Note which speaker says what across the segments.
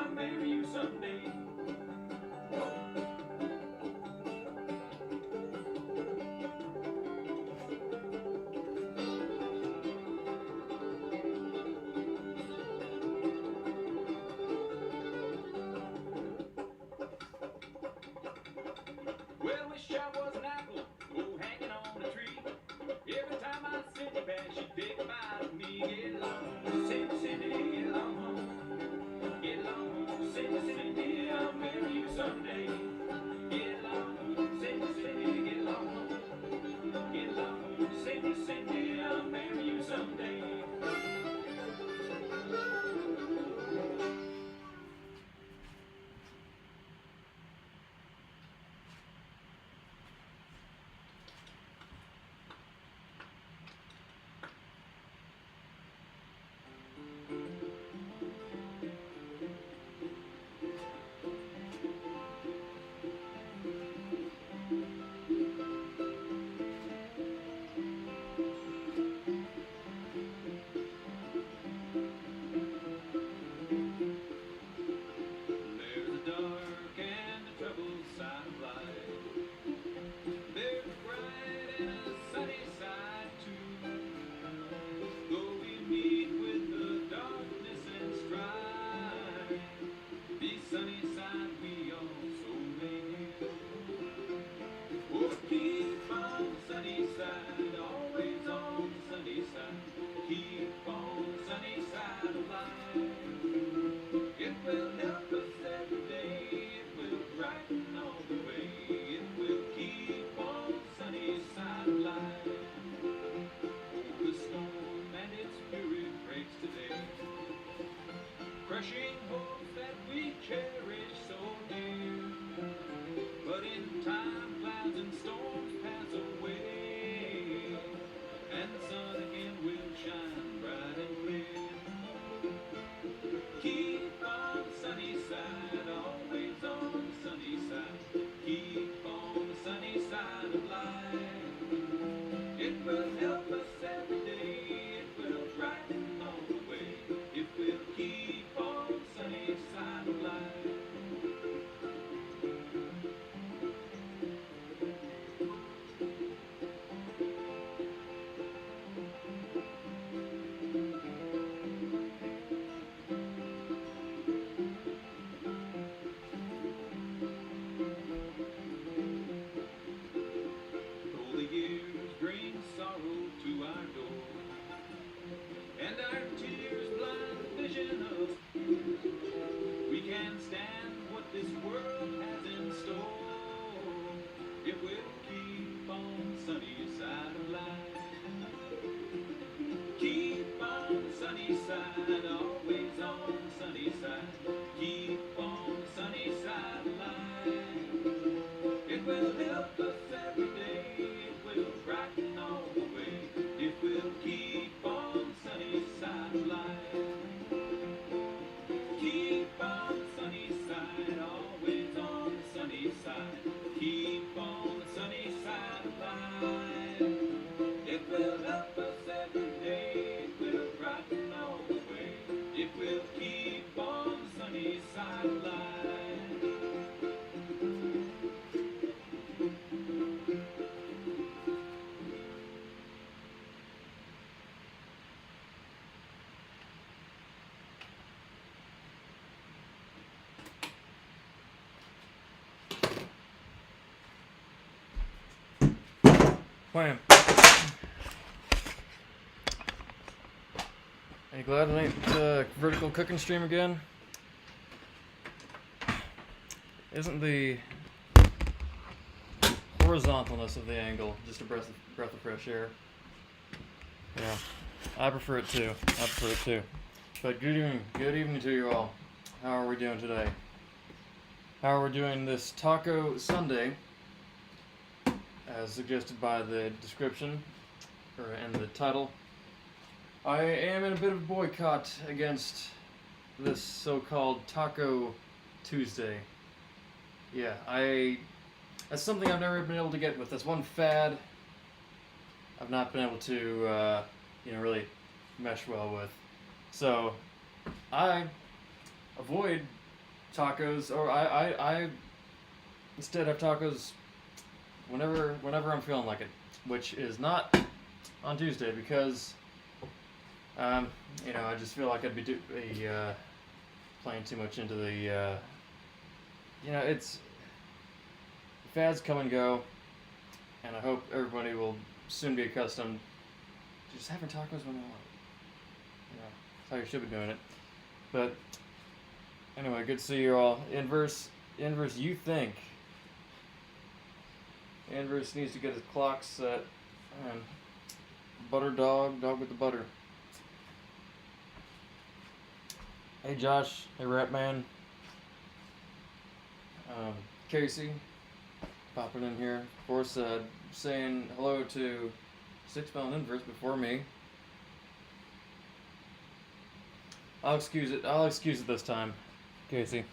Speaker 1: I'll marry you someday. Well, wish I was an apple, oh, hanging on a tree. Every time I send you back, she'd take a bite of me. Get along, Cindy, Cindy, get along home. Get along, Cindy, Cindy, I'll marry you someday. Get along, Cindy, Cindy, get along home. Get along, Cindy, Cindy, I'll marry you someday. Crushing hopes that we cherish so dear, but in time clouds and storms pass away, and the sun again will shine bright and clear. Keep on the sunny side, always on the sunny side. Keep on the sunny side of life. It will help us every day, it will brighten all the way, it will keep on the sunny side of life. Though the years bring sorrow to our door, and our tears blind the vision of, we can stand what this world has in store. It will keep on the sunny side of life. Keep on the sunny side, always on the sunny side. Keep on the sunny side of life. It will help us every day, it will brighten all the way. It will keep on the sunny side of life. Keep on the sunny side, always on the sunny side. Keep on the sunny side of life. It will help us every day, it will brighten all the way. It will keep on the sunny side of life.
Speaker 2: Wham. Are you glad it ain't vertical cooking stream again? Isn't the horizontalness of the angle just a breath of fresh air? Yeah, I prefer it too. But good evening to you all. How are we doing today? How are we doing this Taco Sunday? As suggested by the description, and the title. I am in a bit of a boycott against this so-called Taco Tuesday. Yeah, that's something I've never been able to get with. That's one fad I've not been able to, really mesh well with. So, I avoid tacos, or I instead have tacos whenever I'm feeling like it, which is not on Tuesday because I just feel like I'd be playing too much into the it's fads come and go, and I hope everybody will soon be accustomed to just having tacos when they want. That's how you should be doing it. But anyway, good to see you all. Inverse, you think? Inverse needs to get his clock set. And butter dog with the butter. Hey Josh, hey Rap Man. Casey, popping in here. Of course, saying hello to 6-pound inverse before me. I'll excuse it this time, Casey.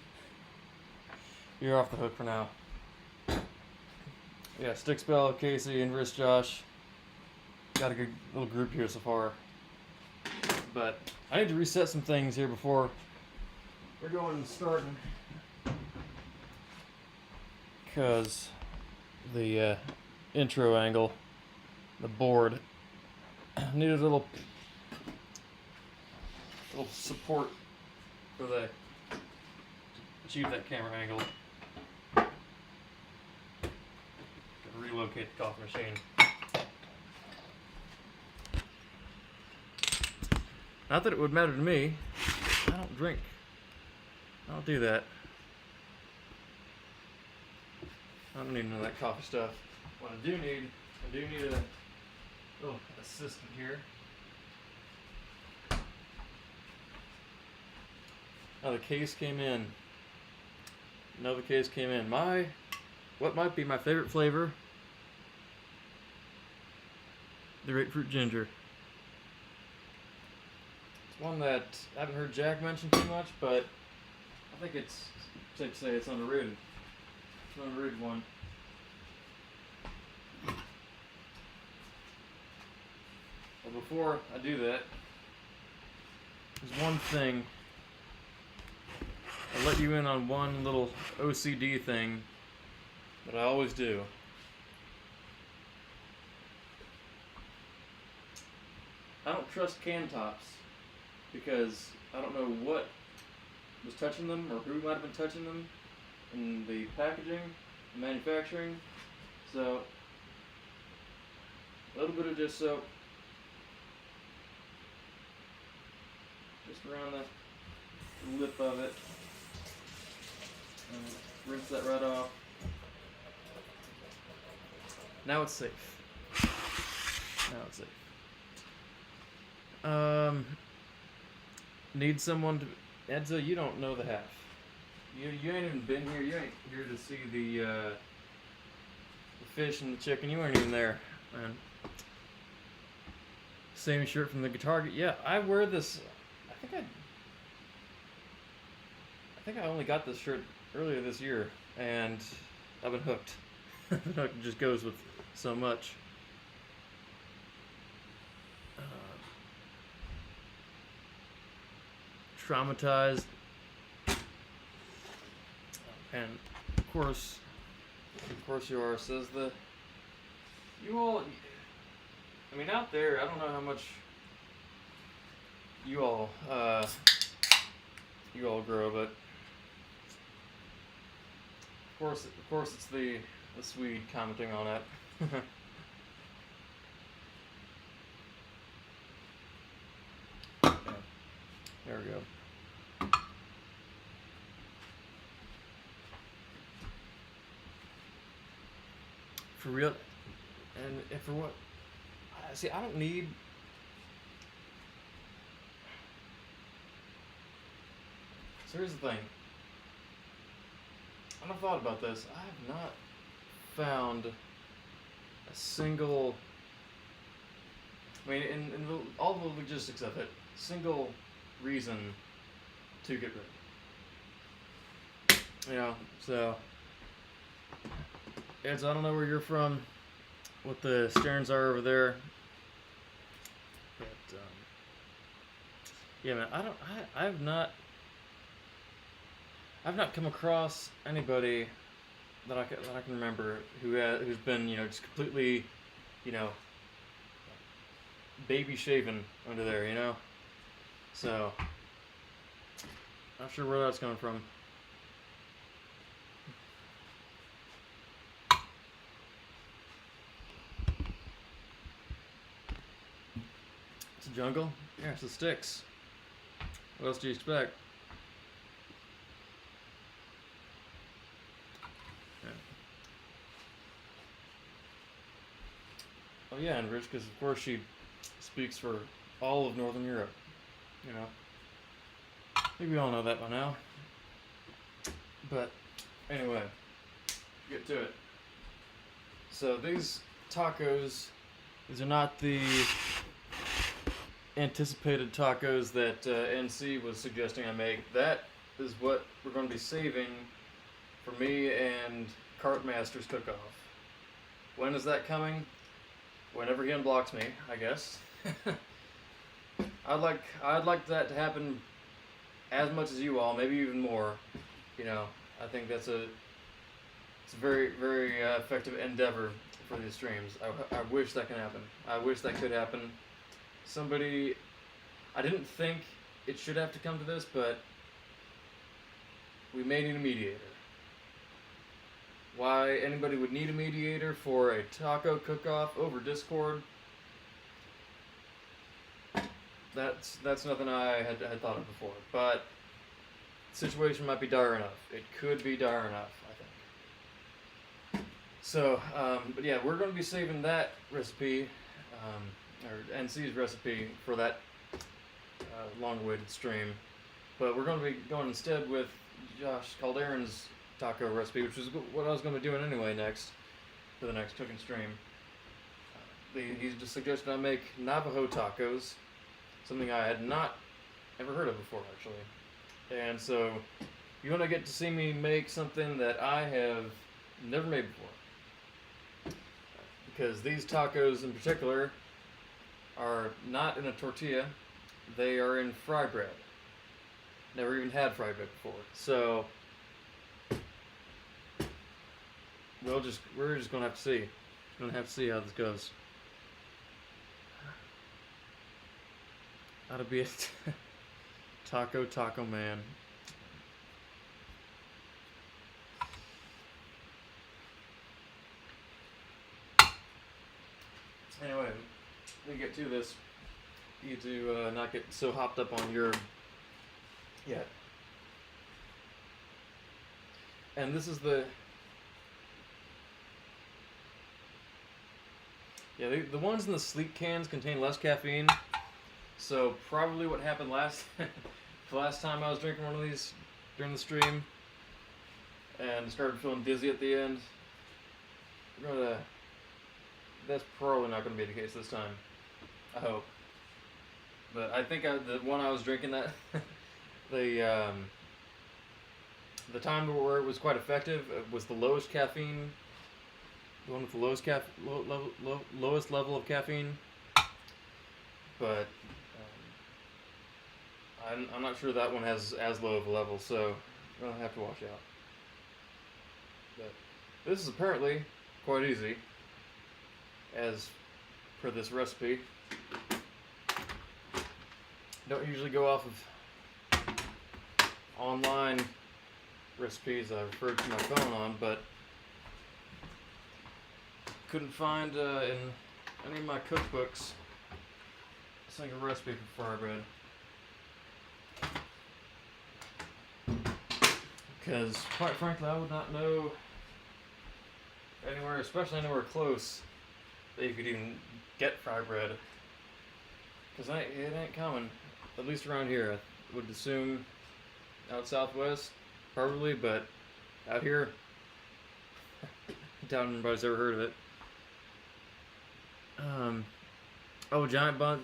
Speaker 2: You're off the hook for now. Yeah, Stickspell, Casey, Inverse, Josh. Got a good little group here so far. But I need to reset some things here before we're going and starting. Because the intro angle, the board, needed a little support for the achieve that camera angle. Gotta relocate the coffee machine. Not that it would matter to me. I don't drink. I don't do that. I don't need none of that coffee stuff. What I do need a little assistant here. Oh, the case came in. Another case came in. What might be my favorite flavor? The grapefruit ginger. It's one that I haven't heard Jack mention too much, but I think it's safe to say it's underrated. It's an underrated one. But before I do that, there's one thing. I'll let you in on one little OCD thing that I always do. I don't trust can tops because I don't know what was touching them or who might have been touching them in the packaging, the manufacturing. So, a little bit of dish soap just around the lip of it. And rinse that right off. Now it's safe. Need someone to... Edzo, you don't know the half. You ain't even been here. You ain't here to see the fish and the chicken. You weren't even there, man. Same shirt from the guitar. Yeah, I wear this... I think I only got this shirt earlier this year, and I've been hooked. It just goes with so much. Traumatized, and of course you are, says you all. I mean, out there, I don't know how much you all grow, but of course it's the Swede commenting on it. Okay, there we go. For real, and for what? See, I don't need. So here's the thing. I've thought about this. I have not found a single. I mean, in all the logistics of it, single reason to get rid. So. Eds, I don't know where you're from, what the Stearns are over there, but yeah, man, I have not. I've not come across anybody that I can remember who's been just completely, you know, baby shaven under there. So not sure where that's coming from. It's a jungle. Yeah, it's the sticks. What else do you expect? Yeah. Oh yeah, and Rich, because of course she speaks for all of Northern Europe. I think we all know that by now. But anyway, get to it. So these tacos, these are not the anticipated tacos that NC was suggesting I make. That is what we're going to be saving for me and Cartmaster's cook-off. When is that coming? Whenever he unblocks me, I guess. I'd like that to happen as much as you all, maybe even more. I think it's a very, very effective endeavor for these streams. I wish that can happen. I wish that could happen. I didn't think it should have to come to this, but we may need a mediator. Why anybody would need a mediator for a taco cook-off over Discord, that's nothing I had thought of before. But the situation might be dire enough. It could be dire enough, I think. So, but yeah, we're going to be saving that recipe, or NC's recipe, for that long-awaited stream. But we're going to be going instead with Josh Calderon's taco recipe, which is what I was going to be doing anyway for the next cooking stream. He just suggested I make Navajo tacos, something I had not ever heard of before, actually. And so you're going to get to see me make something that I have never made before. Because these tacos in particular are not in a tortilla, they are in fry bread. Never even had fry bread before. So we're just gonna have to see. Gonna have to see how this goes. That'll be it. Taco man. Anyway, we get to this. You need to not get so hopped up on your yet. And this is the the ones in the sleek cans contain less caffeine. So probably what happened the last time I was drinking one of these during the stream and started feeling dizzy at the end. That's probably not going to be the case this time. I hope. But I think the one I was drinking that the time where it was quite effective was the lowest caffeine. The one with the lowest level of caffeine. But I'm not sure that one has as low of a level, so I'm gonna have to watch out. But this is apparently quite easy, as per this recipe. Don't usually go off of online recipes I referred to my phone on, but couldn't find in any of my cookbooks a single recipe for fry bread. Because, quite frankly, I would not know anywhere, especially anywhere close, that you could even get fry bread. Because it ain't common, at least around here. I would assume out southwest, probably, but out here, I doubt anybody's ever heard of it. Giant Bun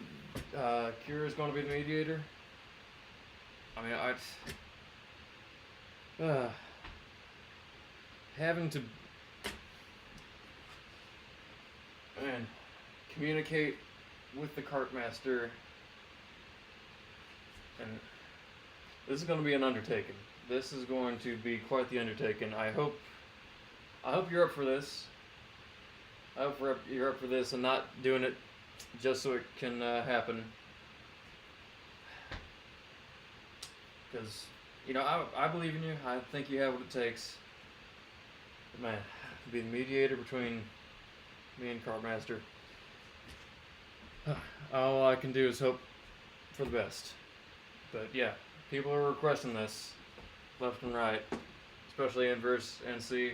Speaker 2: Cure is going to be the mediator. I mean, having to communicate with the cart master, and this is going to be an undertaking. This is going to be quite the undertaking. I hope you're up for this. I hope you're up for this and not doing it just so it can happen. Because, you know, I believe in you. I think you have what it takes. But man, to be the mediator between me and Cartmaster. All I can do is hope for the best. But yeah, people are requesting this left and right, especially Inverse NC,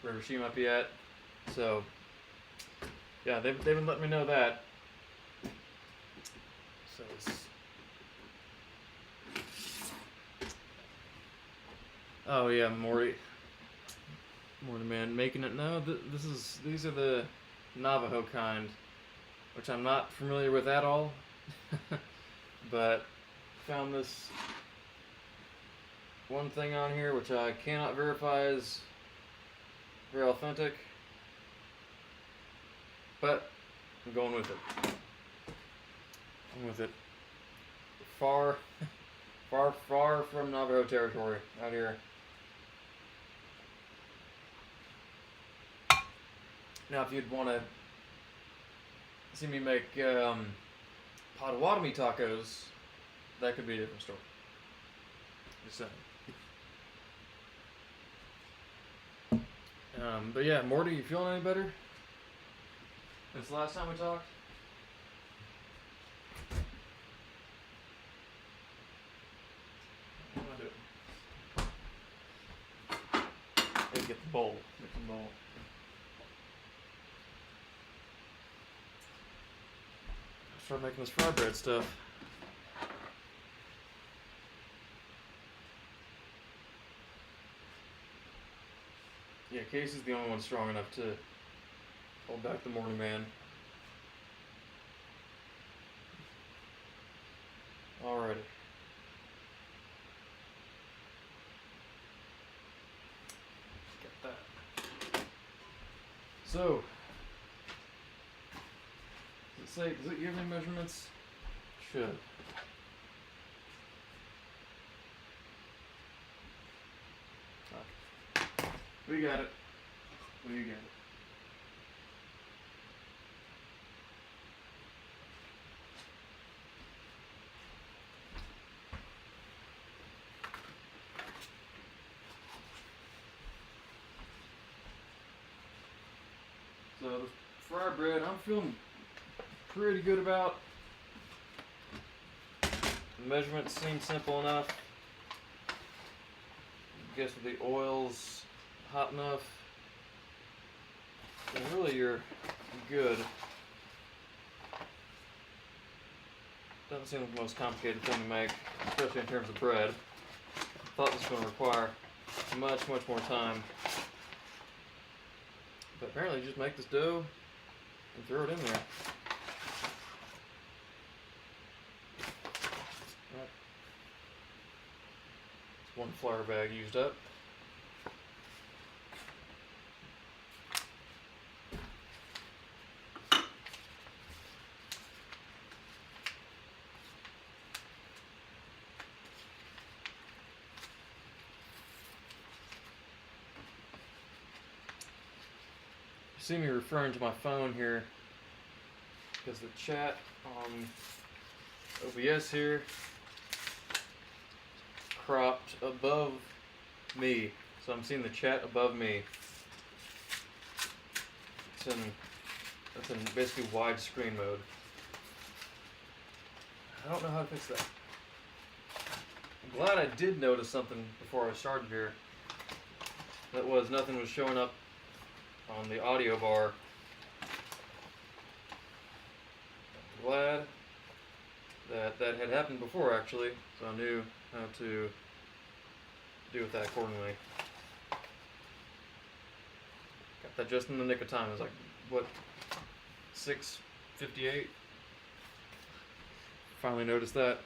Speaker 2: wherever she might be at. So yeah, they've been letting me know that. So oh yeah, Morty man, making it. No, these are the Navajo kind, which I'm not familiar with at all. But found this one thing on here which I cannot verify is very authentic, but I'm going with it. Far from Navajo territory out here. Now, if you'd want to see me make Potawatomi tacos, that could be a different story. Just saying. But yeah, Morty, you feeling any better since the last time we talked? What am I doing? Maybe get the bowl. Get the bowl. Start making this fry bread stuff. Yeah, Casey's the only one strong enough to hold back the morning man. Alrighty. Get that. So, does it give me measurements? Should. We got it. So the fry bread, I'm feeling pretty good about. The measurements seem simple enough. I guess with the oils hot enough, and really you're good. Doesn't seem like the most complicated thing to make, especially in terms of bread. I thought this was going to require much more time. But apparently you just make this dough and throw it in there. Right. It's one flour bag used up. See me referring to my phone here because the chat on OBS here cropped above me, so I'm seeing the chat above me. That's in basically widescreen mode. I don't know how to fix that. I'm glad I did notice something before I started here. That was nothing was showing up on the audio bar. I'm glad that had happened before, actually, so I knew how to deal with that accordingly. Got that just in the nick of time. It was like, what, 6:58? Finally noticed that.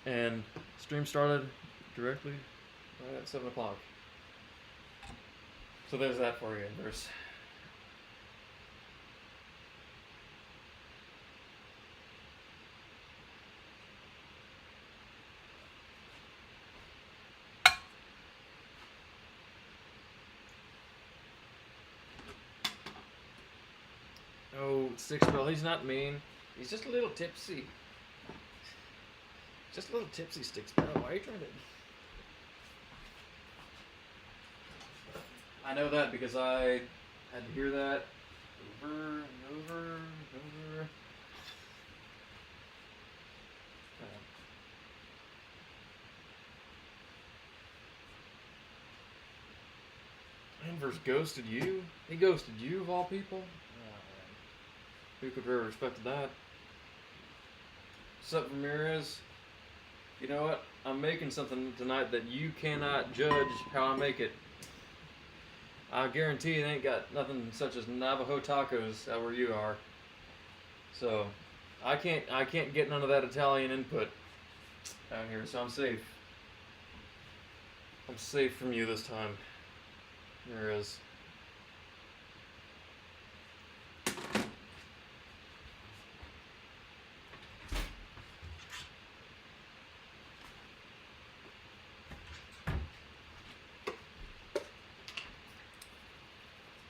Speaker 2: And stream started directly right at 7 o'clock. So there's that for you, Inverse. Stick spell. He's not mean. He's just a little tipsy. Just a little tipsy, Stick spell. Why are you trying to... I know that because I had to hear that over and over and over. Inverse ghosted you? He ghosted you of all people? Oh, man. Who could have ever expected that? What's up, Ramirez? You know what? I'm making something tonight that you cannot judge how I make it. I guarantee it ain't got nothing such as Navajo tacos out where you are. So I can't get none of that Italian input out here, so I'm safe. I'm safe from you this time. There is.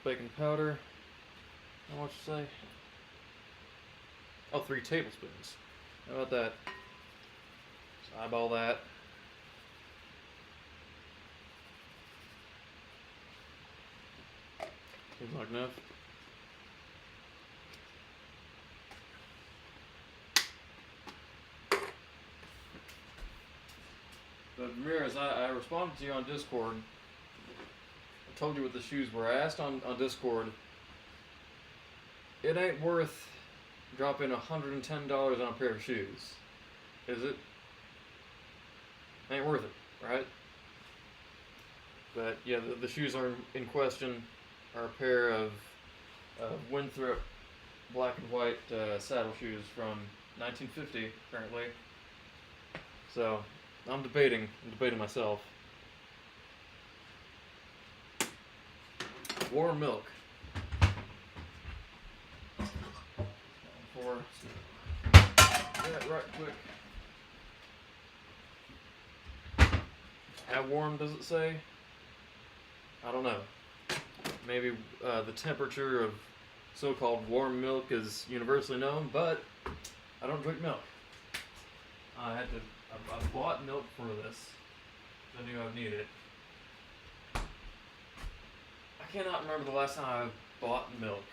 Speaker 2: Baking powder. How much to say? Oh, 3 tablespoons. How about that? Just eyeball that. Seems like enough. But Ramirez, I responded to you on Discord. I told you what the shoes were. I asked on Discord. It ain't worth dropping $110 on a pair of shoes, is it? Ain't worth it, right? But yeah, the shoes are in question. Are a pair of Winthrop black and white saddle shoes from 1950, apparently. So I'm debating myself. Warm milk. For that right quick. How warm does it say? I don't know. Maybe the temperature of so-called warm milk is universally known, but I don't drink milk. I bought milk for this. I knew I'd need it. I cannot remember the last time I bought milk.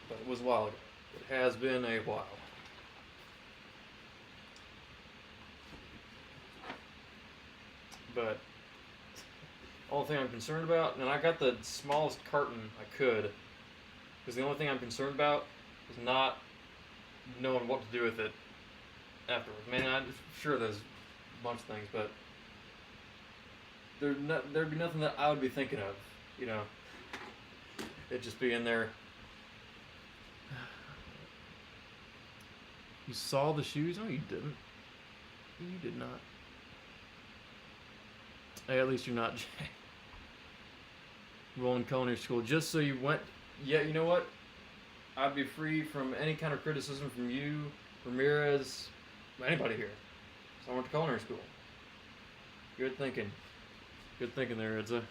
Speaker 2: But it was a while ago. It has been a while. But only thing I'm concerned about, and I got the smallest carton I could, because the only thing I'm concerned about is not knowing what to do with it afterwards. I mean, I'm sure there's a bunch of things, but there'd be nothing that I would be thinking of, you know. It'd just be in there. You saw the shoes? No, you didn't. You did not. Hey, at least you're not rolling culinary school. Just so you went. Yeah, you know what? I'd be free from any kind of criticism from you, Ramirez, anybody here. So I went to culinary school. Good thinking. Good thinking there, Edza.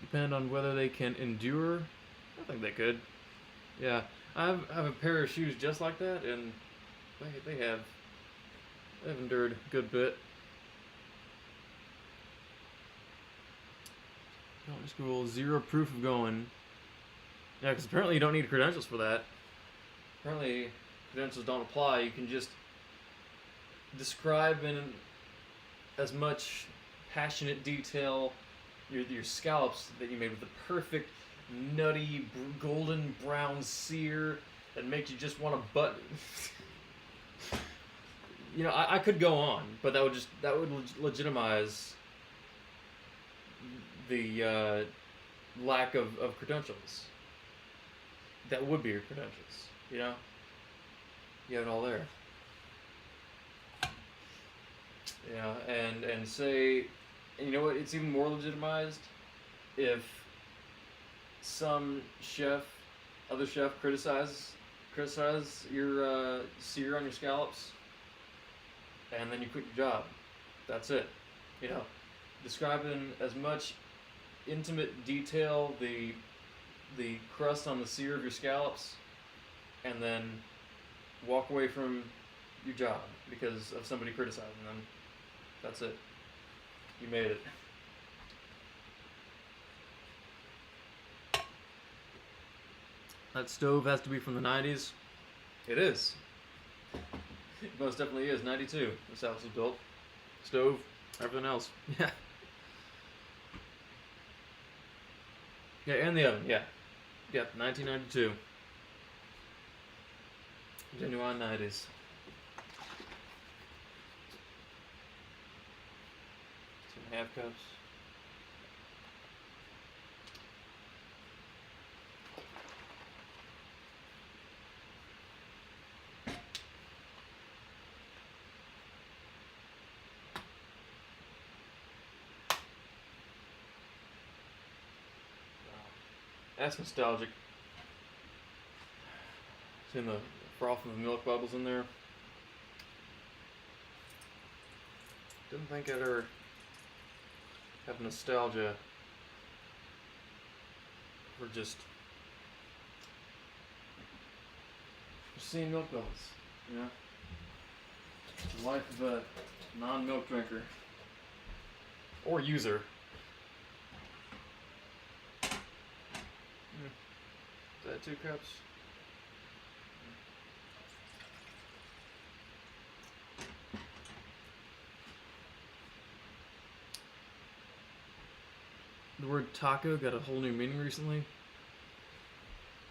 Speaker 2: Depend on whether they can endure. I think they could. Yeah, I have a pair of shoes just like that, and they have endured a good bit. Culinary school, 0 proof of going. Yeah, because apparently you don't need credentials for that. Apparently credentials don't apply. You can just describe in as much passionate detail your scallops that you made with the perfect nutty golden brown sear that makes you just want to button. You know, I could go on, but that would legitimize the lack of credentials. That would be your credentials, you know? You have it all there. Yeah, and say, and you know what, it's even more legitimized if some other chef criticize your sear on your scallops, and then you quit your job. That's it. You know, describe in as much intimate detail the crust on the sear of your scallops, and then walk away from your job because of somebody criticizing them. That's it. You made it. That stove has to be from the 90s. It is. It most definitely is. 92. This house was built. Stove, everything else. Yeah. Yeah, and the oven. Yeah. Yeah, 1992. Genuine 90s. 2.5 cups. That's nostalgic. Seeing the froth of the milk bubbles in there. Didn't think I'd ever have nostalgia for just seeing milk bubbles. You know? The life of a non-milk drinker. Or user. Is that 2 cups? The word taco got a whole new meaning recently.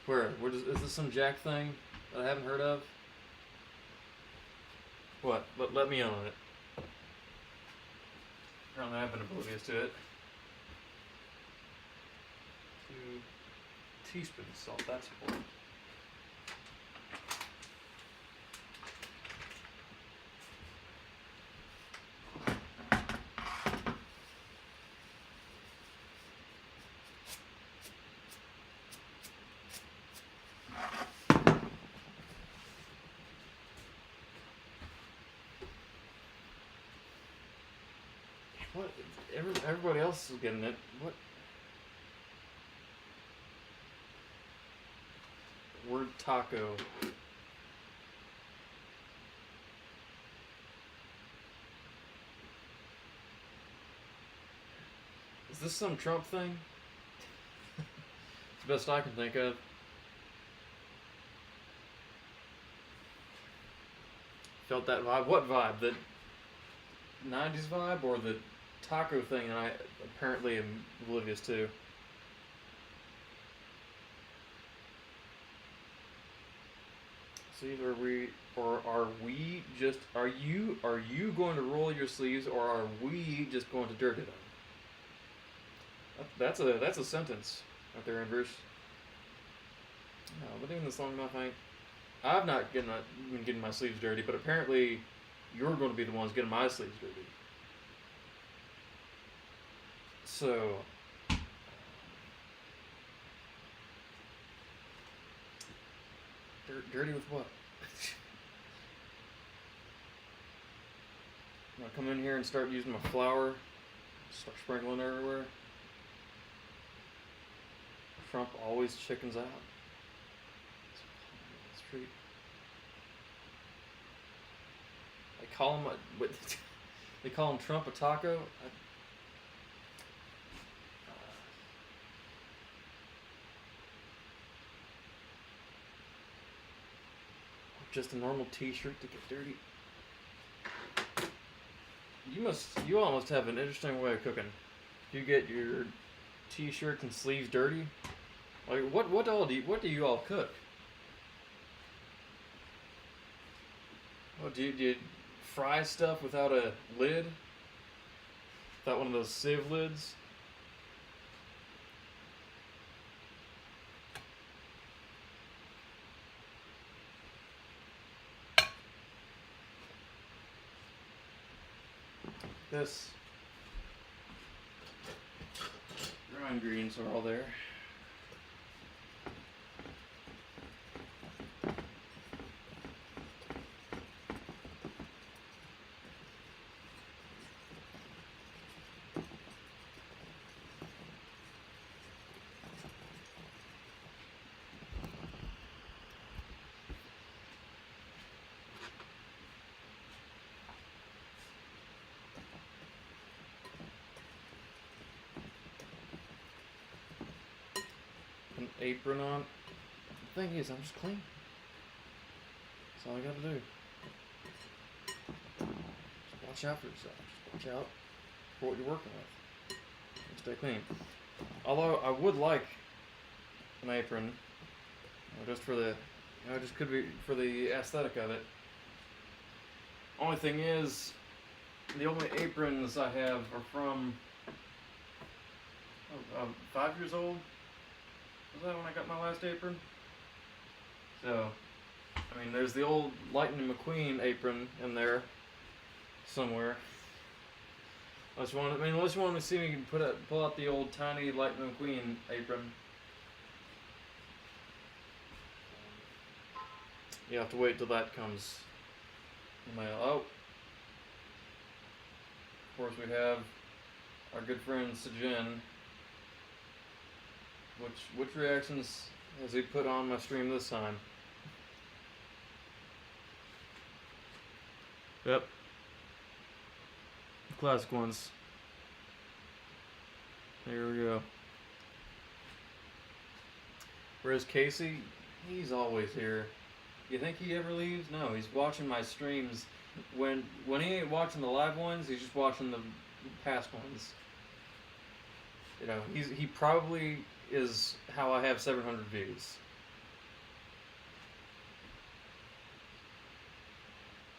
Speaker 2: Where? Is this some Jack thing that I haven't heard of? What? Let me in on it. Apparently I've been oblivious to it. 2 teaspoons of salt, that's important. What? Everybody else is getting it. What? Word taco. Is this some Trump thing? It's the best I can think of. Felt that vibe. What vibe? The 90s vibe or the taco thing that I apparently am oblivious to? See, are you going to roll your sleeves, or are we just going to dirty them? That's a sentence right there in verse. No, but even this long enough, I've not been getting my sleeves dirty, but apparently you're going to be the ones getting my sleeves dirty. So, dirty with what? I'm gonna come in here and start using my flour, start sprinkling everywhere. Trump always chickens out. Street. They call him Trump a taco. Just a normal t-shirt to get dirty. You all must have an interesting way of cooking. You get your t-shirts and sleeves dirty. Like what do you all cook? What do you fry stuff without a lid? Without one of those sieve lids? This. Raw ingredients are all there. apron on. The thing is, I'm just clean. That's all I gotta do. Just watch out for yourself. Just watch out for what you're working with. Stay clean. Although I would like an apron, just for the, just could be for the aesthetic of it. Only thing is, the only aprons I have are from 5 years old. Was that when I got my last apron? So, I mean, there's the old Lightning McQueen apron in there somewhere. Unless you want to see me pull out the old tiny Lightning McQueen apron. You have to wait till that comes in the mail. Oh, of course we have our good friend Sajin. Which reactions has he put on my stream this time? Yep. Classic ones. There we go. Whereas Casey, he's always here. You think he ever leaves? No, he's watching my streams. When he ain't watching the live ones, he's just watching the past ones. You know, he probably is how I have 700 views.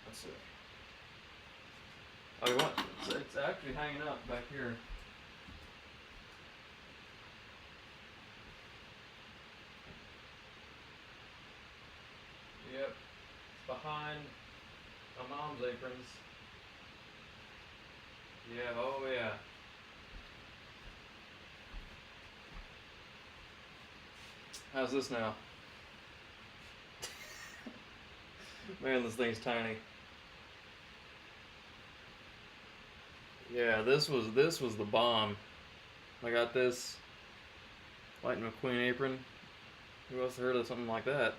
Speaker 2: Let's see. Oh, you want? It's actually hanging up back here. Yep. It's behind my mom's aprons. Yeah, oh yeah. How's this now? Man, this thing's tiny. Yeah, this was the bomb. I got this Lightning McQueen apron. Who else heard of something like that?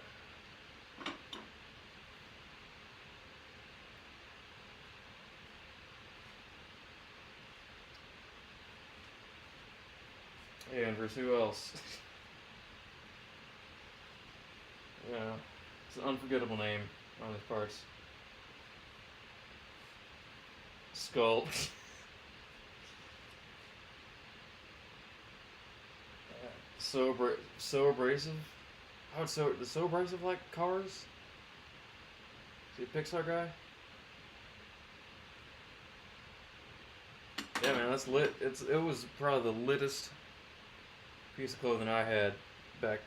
Speaker 2: Yeah, and for who else? Yeah, it's an unforgettable name on these parts. Skull. So abrasive. I would so abrasive like cars. See a Pixar guy? Yeah, man, that's lit. It was probably the littest piece of clothing I had back,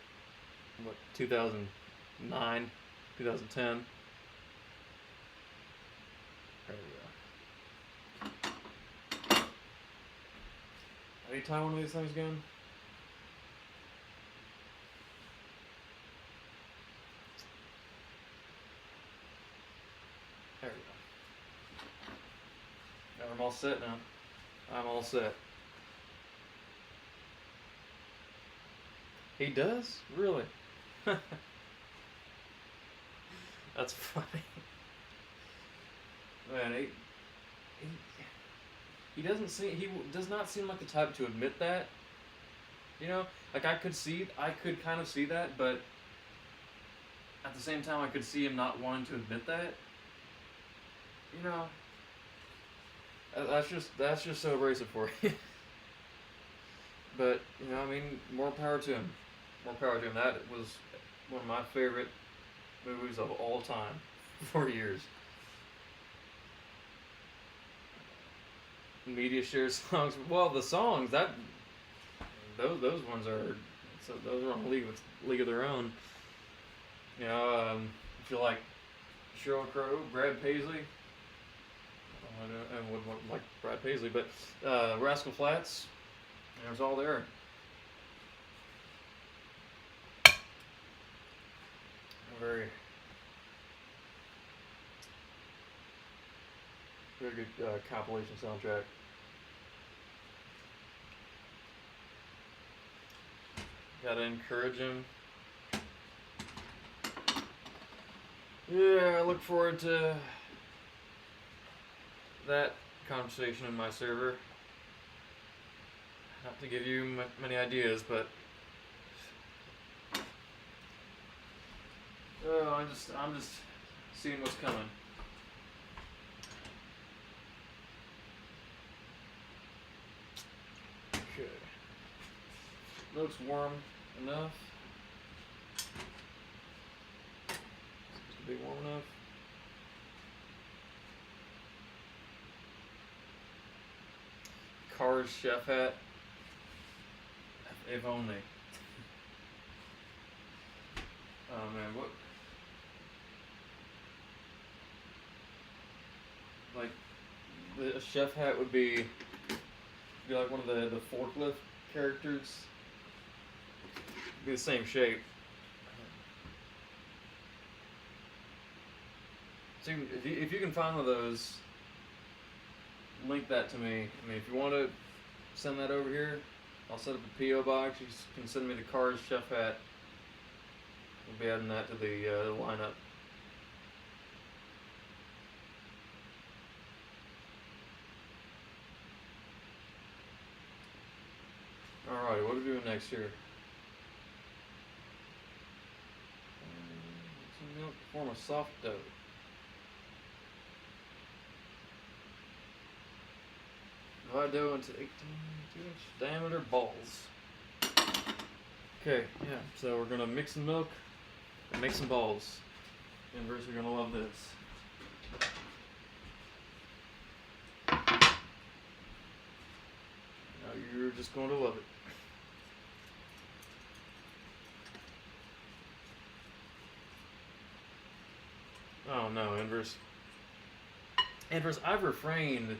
Speaker 2: 2009, 2010. There we go. How do you tie one of these things again? There we go. Now I'm all set now. I'm all set. He does? Really? That's funny. Man, he does not seem like the type to admit that. You know, like I could kind of see that, but at the same time I could see him not wanting to admit that. You know, that's just so abrasive for you. But, you know, I mean, more power to him. More power to him. That was one of my favorite movies of all time for years. Media shares songs. Well, the songs those ones are those are on a league of their own. You know, if you like Sheryl Crow, Brad Paisley. I wouldn't like Brad Paisley, but Rascal Flatts. It was all there. Very good compilation soundtrack. Gotta encourage him. Yeah, I look forward to that conversation in my server. Not to give you many ideas, but I'm just seeing what's coming. Okay. Looks warm enough. Supposed to be warm enough. Corse chef hat. If only. Oh man, what? Like, a chef hat would be like one of the forklift characters. Be the same shape. So if you can find one of those, link that to me. I mean, if you want to send that over here, I'll set up a P.O. box. You can send me the Corse chef hat. We'll be adding that to the lineup. Alrighty, what are we doing next here? Some milk to form a soft dough. Divide dough into 18 2-inch diameter balls. Okay, yeah, so we're gonna mix some milk and make some balls. Inverse, you're gonna love this. Now you're just going to love it. Oh no, Inverse. Inverse, I've refrained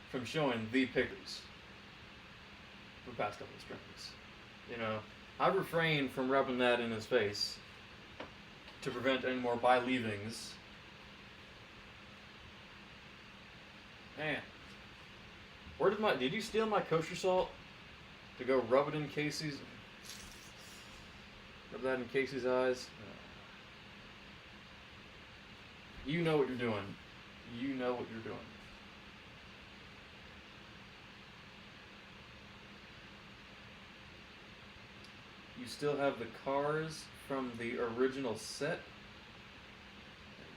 Speaker 2: from showing the pictures for the past couple of streams. You know, I've refrained from rubbing that in his face to prevent any more by-leavings. Man, did you steal my kosher salt to go rub it in Casey's? Rub that in Casey's eyes? You know what you're doing. You know what you're doing. You still have the cars from the original set.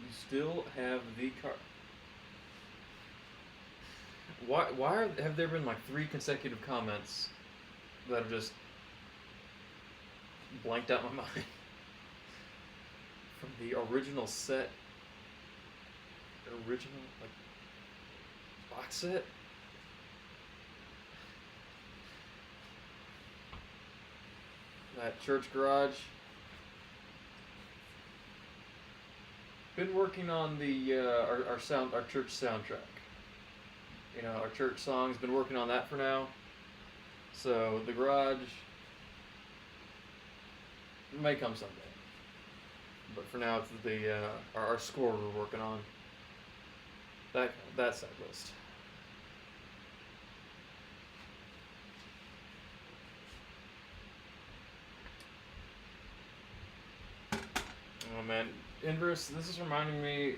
Speaker 2: You still have the car. Why have there been like 3 consecutive comments that have just blanked out my mind? From the original set. Original, like, box set? That church garage. Been working on the our church soundtrack. You know, our church songs. Been working on that for now. So the garage may come someday. But for now, it's the our score we're working on. That's that list. Oh man, Inverse, this is reminding me.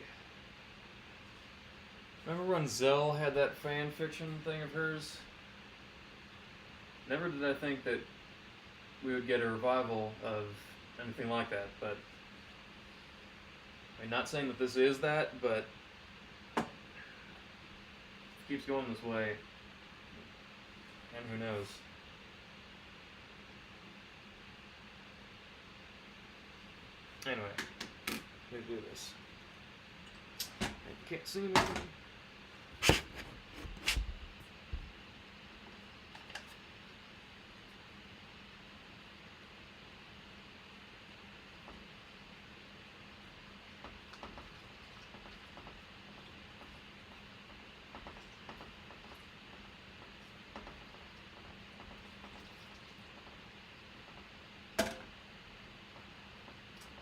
Speaker 2: Remember when Zell had that fan fiction thing of hers? Never did I think that we would get a revival of anything like that, but I mean, not saying that this is that, but if it keeps going this way, and who knows. Anyway, let me do this. You can't see me.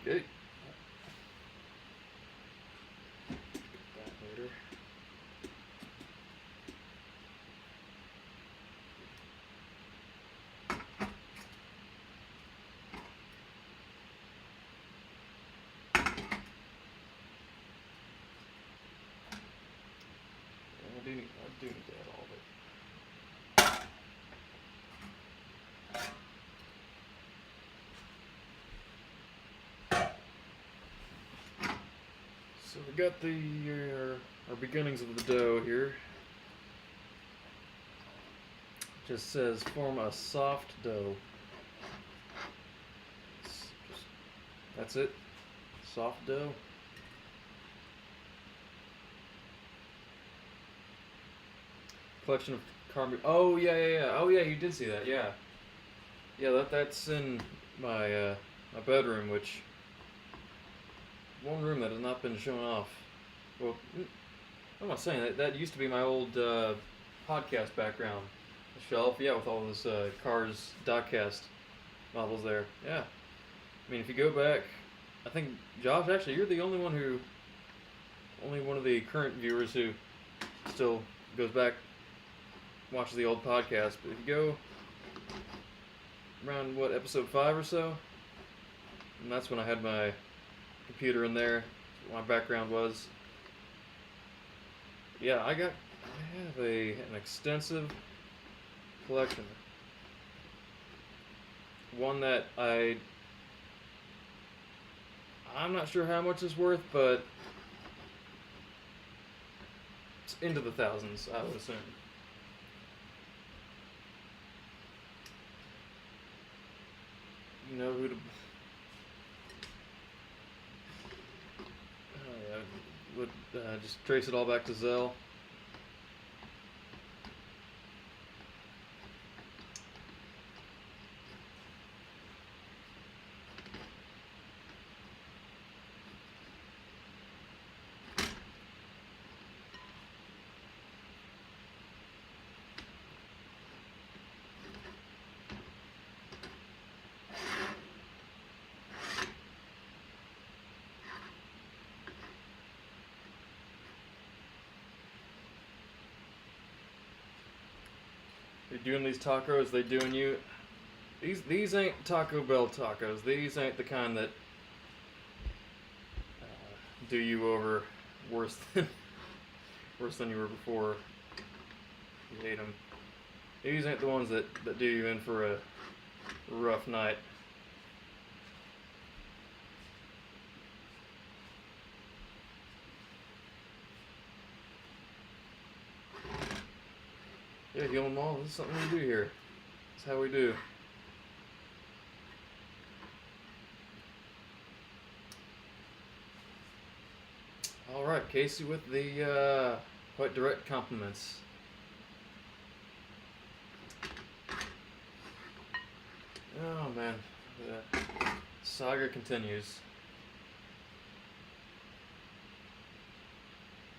Speaker 2: Good. Get that later. I do need to add all of it. got the our beginnings of the dough here. Just says form a soft dough. That's it. Soft dough. Collection of carbon. Oh yeah. Oh yeah, you did see that. Yeah. Yeah, that's in my my bedroom, which one room that has not been shown off. Well, I'm not saying that. That used to be my old podcast background shelf. Yeah, with all those Cars diecast models there. Yeah. I mean, if you go back, I think Josh, actually, you're the only one of the current viewers who still goes back, watches the old podcast. But if you go around episode 5 or so, and that's when I had my computer in there. That's what my background was. Yeah, I have an extensive collection. One that I'm not sure how much it's worth, but it's into the thousands, I would assume. You know who to... would just trace it all back to Zell. You're doing these tacos, they doing you. These ain't Taco Bell tacos. These ain't the kind that do you over worse than you were before you ate them. These ain't the ones that do you in for a rough night. Yeah, heal them all. This is something we do here. That's how we do. Alright, Casey with the quite direct compliments. Oh man, the saga continues.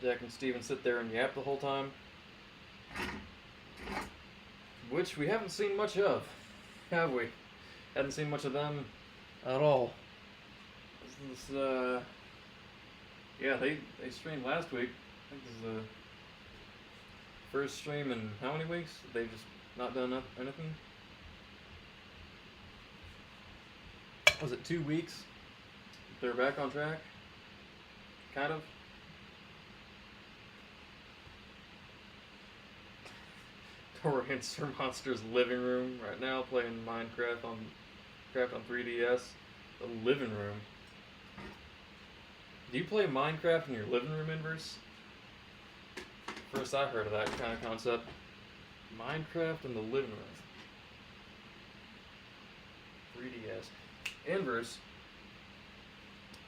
Speaker 2: Jack and Steven sit there and yap the whole time. Which we haven't seen much of, have we? Hadn't seen much of them at all. Yeah, they streamed last week. I think this is the first stream in how many weeks? They've just not done anything? Was it 2 weeks? They're back on track? Kind of? We're in Sir Monster's living room right now playing Minecraft on 3DS. The living room. Do you play Minecraft in your living room, Inverse? First I heard of that kind of concept. Minecraft in the living room. 3DS. Inverse.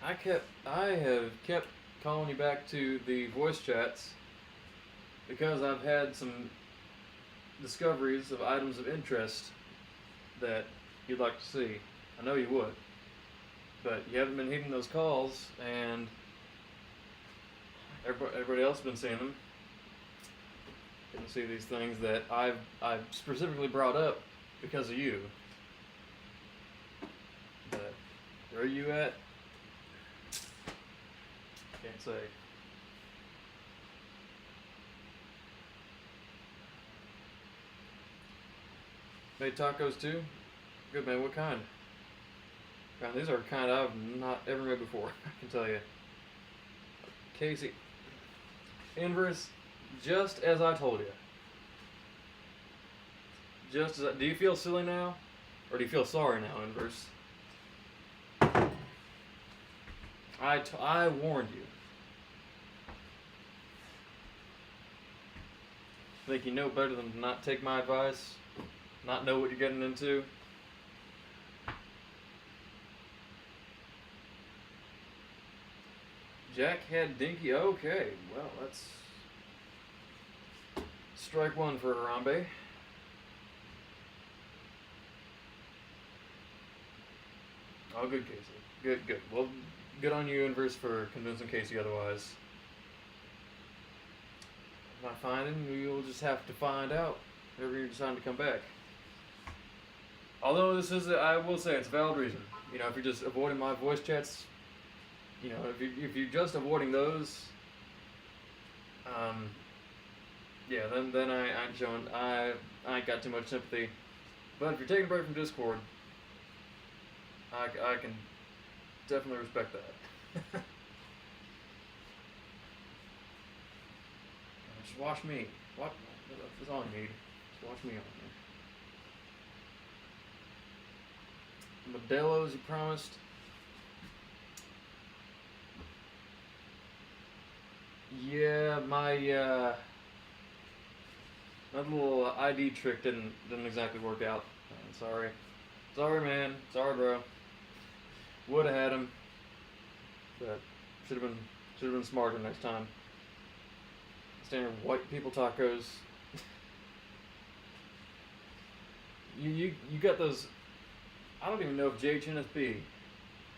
Speaker 2: I have kept calling you back to the voice chats because I've had some discoveries of items of interest that you'd like to see. I know you would. But you haven't been hitting those calls, and everybody else has been seeing them. Getting to see these things that I've specifically brought up because of you. But where are you at? Can't say. Made tacos too? Good man, what kind? Man, these are kind I've not ever made before, I can tell you. Casey, Inverse, just as I told you. Do you feel silly now? Or do you feel sorry now, Inverse? I warned you. think you know better than to not take my advice, not know what you're getting into. Jackhead Dinky. Okay, well, that's strike one for Harambe. Oh, good, Casey. Good, good. Well, good on you, Inverse, for convincing Casey otherwise. Not finding, you'll just have to find out whenever you decide to come back. Although this is, I will say, it's a valid reason. You know, if you're just avoiding my voice chats, you know, if you're just avoiding those, yeah, then I ain't showing, I ain't got too much sympathy. But if you're taking a break from Discord, I can definitely respect that. Just watch me. What? That's all you need. Just watch me on there. Modelo's, you promised. Yeah, my little ID trick didn't exactly work out. Sorry. Sorry, man. Sorry, bro. Would have had him, but should have been smarter next time. Standard white people tacos. you got those. I don't even know if JHNSB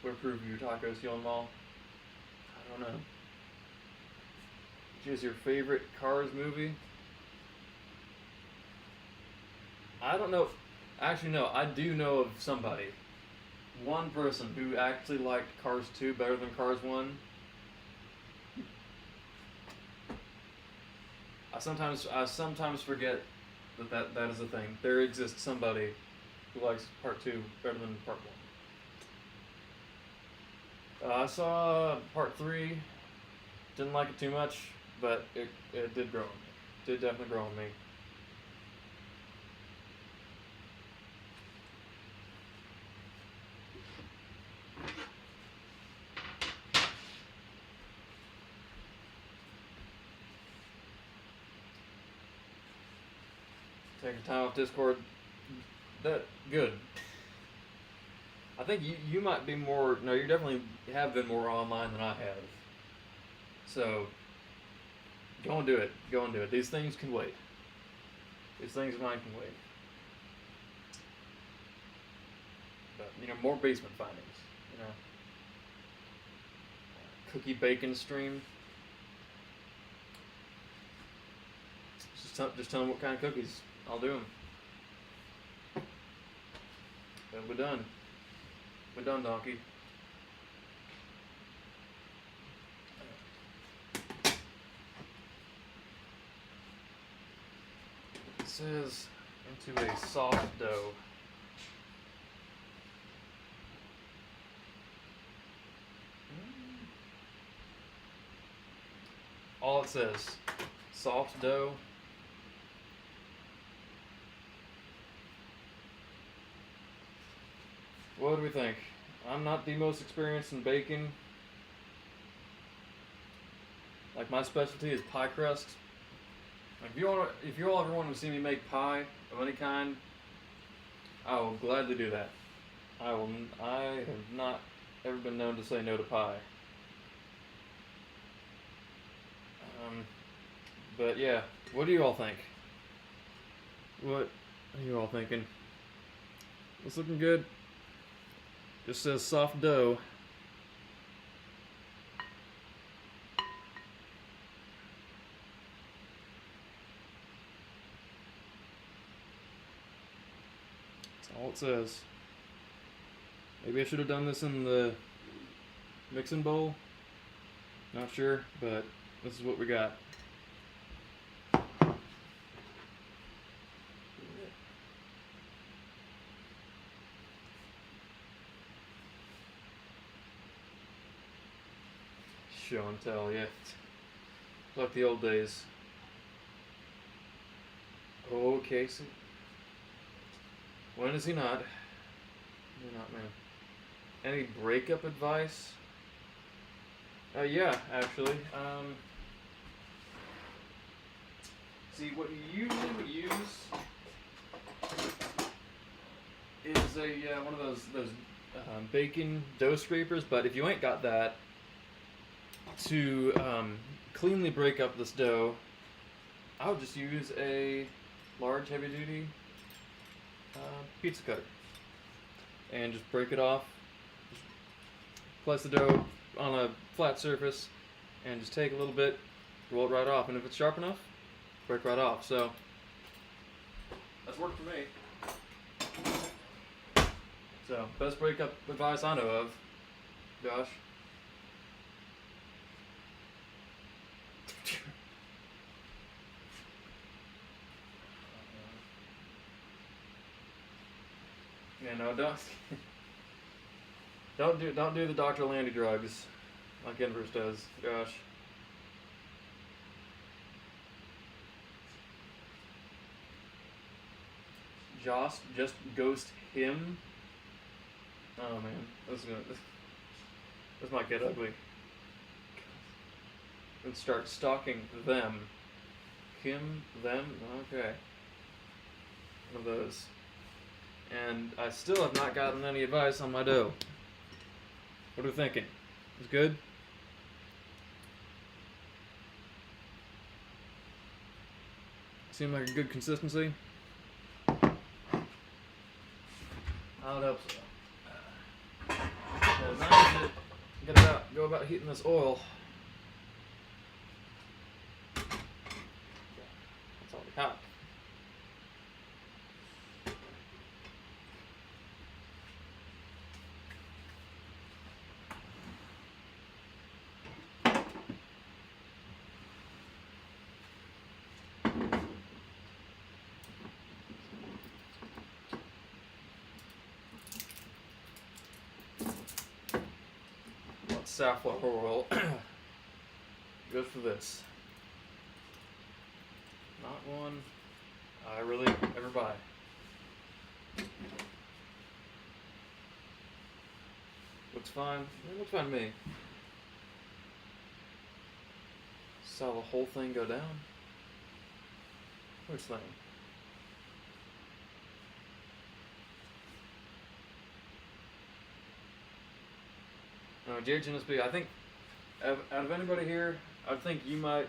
Speaker 2: would approve of your tacos, you on mall. I don't know. Which is your favorite Cars movie? I don't know. Actually, no. I do know of somebody. One person who actually liked Cars 2 better than Cars 1. I sometimes forget that is a thing. There exists somebody who likes Part 2 better than Part 1. I saw Part 3. Didn't like it too much, but it did grow on me. Did definitely grow on me. Taking time off Discord. That good. I think you might be more. No, you definitely have been more online than I have. So go and do it. Go and do it. These things can wait. These things of mine can wait. But you know, more basement findings. You know, cookie bacon stream. Just tell them what kind of cookies. I'll do them. And we're done. We're done, donkey. It says into a soft dough. All it says, soft dough. What do we think? I'm not the most experienced in baking. Like, my specialty is pie crust. If you all ever want to see me make pie of any kind, I will gladly do that. I have not ever been known to say no to pie. But yeah, what do you all think? What are you all thinking? It's looking good. Just says soft dough. That's all it says. Maybe I should have done this in the mixing bowl. Not sure, but this is what we got. Show and tell, yeah. Like the old days. Oh, Casey. When is he not? You're not, man. Any breakup advice? Yeah, actually. See, what you usually would use is a one of those baking dough scrapers. But if you ain't got that, to cleanly break up this dough, I would just use a large, heavy-duty pizza cutter and just break it off. Just place the dough on a flat surface and just take a little bit, roll it right off. And if it's sharp enough, break right off. So that's worked for me. So best breakup advice I know of, Josh. Yeah, no, don't do the Dr. Landy drugs like Inverse does, Josh. Just ghost him. Oh man, this might get ugly. And start stalking them. Him, them, okay. One of those. And I still have not gotten any advice on my dough. What are we thinking? Is it good? Seem like a good consistency? I would hope so. So now we go about heating this oil. It's already hot. Safflower oil. Good for this. Not one I really ever buy. Looks fine. It looks fine to me. Saw the whole thing go down. Which thing? No, Jared Gillespie, I think, out of anybody here, I think you might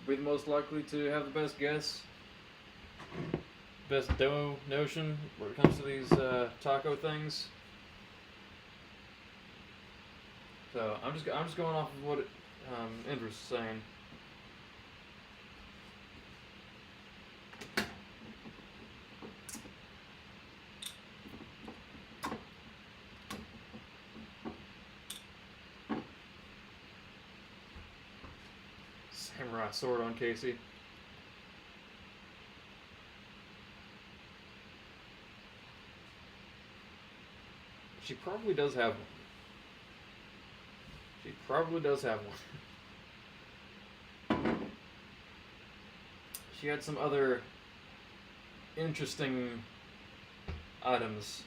Speaker 2: be the most likely to have the best guess, best dough notion when it comes to these taco things. So I'm just going off of what Indra's saying. Samurai sword on Casey. She probably does have one. She probably does have one. She had some other interesting items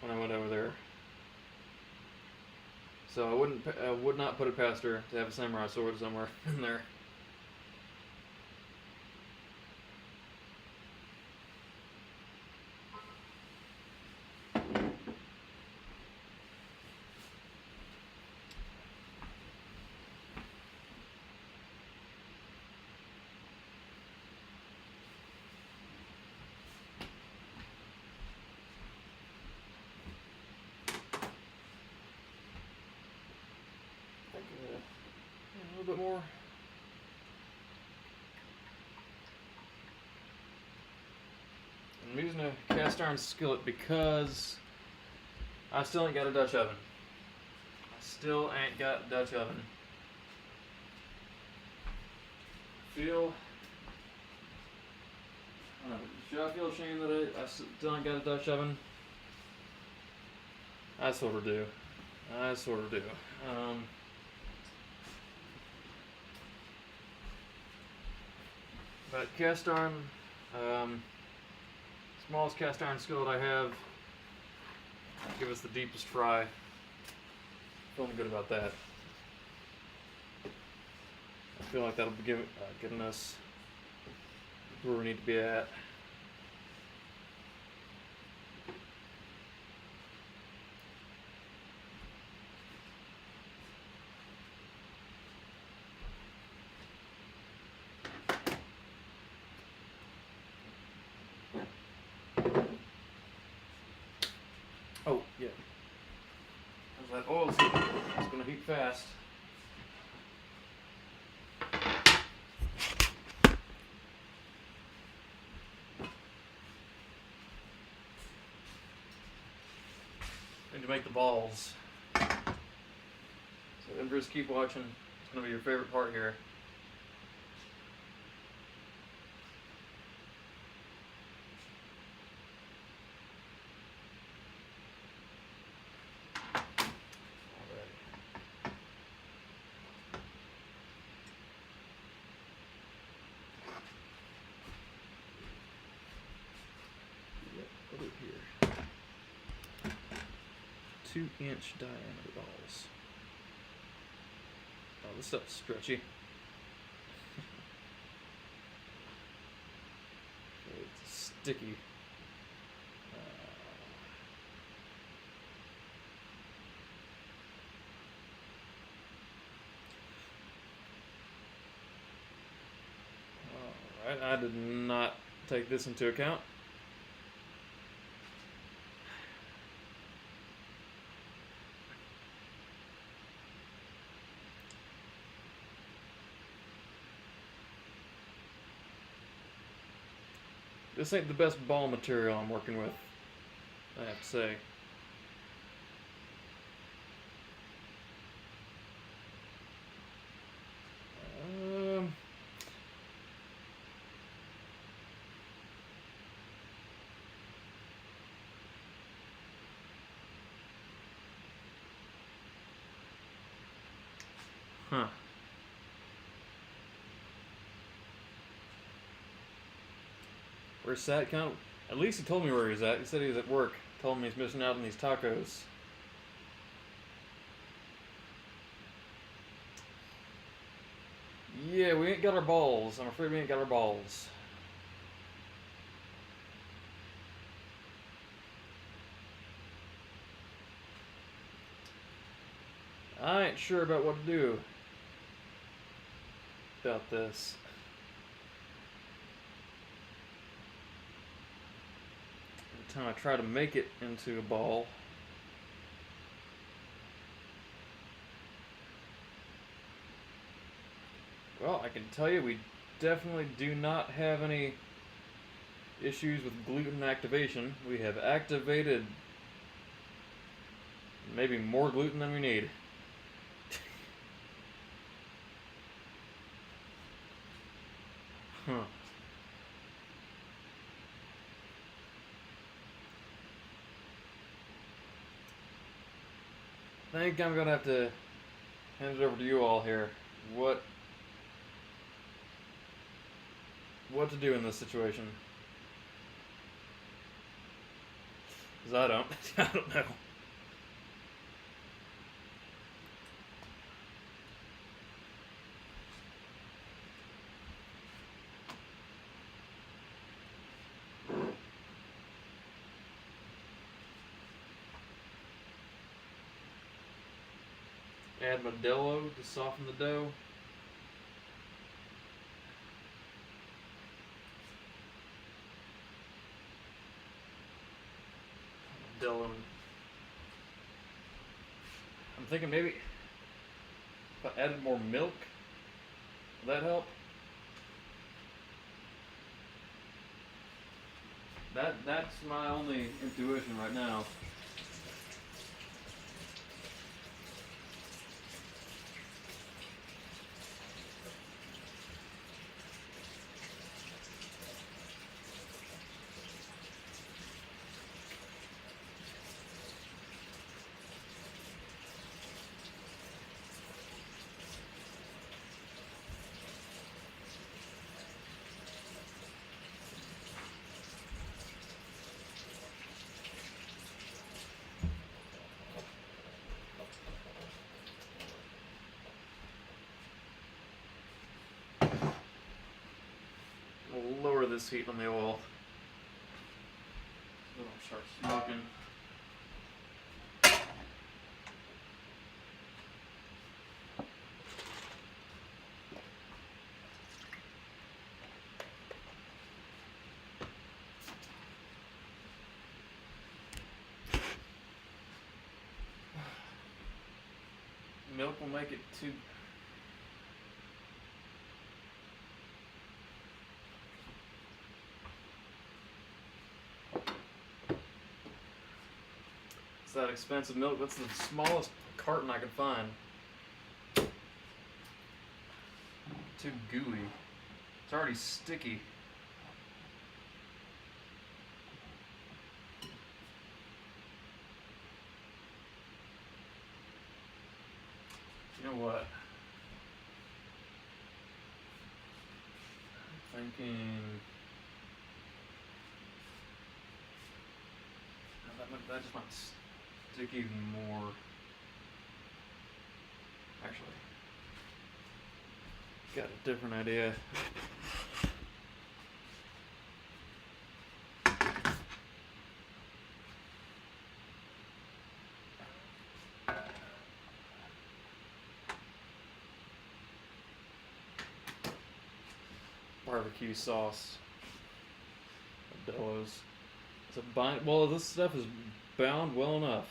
Speaker 2: when I went over there. So I would not put it past her to have a samurai sword somewhere in there. A little bit more. I'm using a cast iron skillet because I still ain't got a Dutch oven. Still ain't got a Dutch oven. Should I feel ashamed that I still ain't got a Dutch oven? I sort of do. But cast iron, smallest cast iron skillet I have. Give us the deepest fry. Feeling good about that. feel like that'll be getting us where we need to be at. Oh, yeah. As that oil's heating, it's going to heat fast. And to make the balls. So Embers, keep watching. It's going to be your favorite part here. Here. 2-inch diameter balls. Oh, this stuff's stretchy. It's sticky. Alright, I did not take this into account. This ain't the best ball material I'm working with, I have to say. Huh. Where's Sat? At least he told me where he's at. He said he was at work. Told me he's missing out on these tacos. Yeah, we ain't got our balls. I'm afraid we ain't got our balls. I ain't sure about what to do about this. Every time I try to make it into a ball, well, I can tell you we definitely do not have any issues with gluten activation. We have activated maybe more gluten than we need. Huh. I think I'm gonna have to hand it over to you all here. What to do in this situation? Because I don't know. Add Modelo to soften the dough. Modelo. I'm thinking maybe if I added more milk, would that help? That's my only intuition right now. this heat on the oil. So it'll start smoking. Milk will make it too. It's that expensive milk. That's the smallest carton I could find. Too gooey. It's already sticky. You know what? I'm thinking that just might stick even more. Actually, got a different idea. Barbecue sauce. Bellows. It's a bind. Well, this stuff is bound well enough.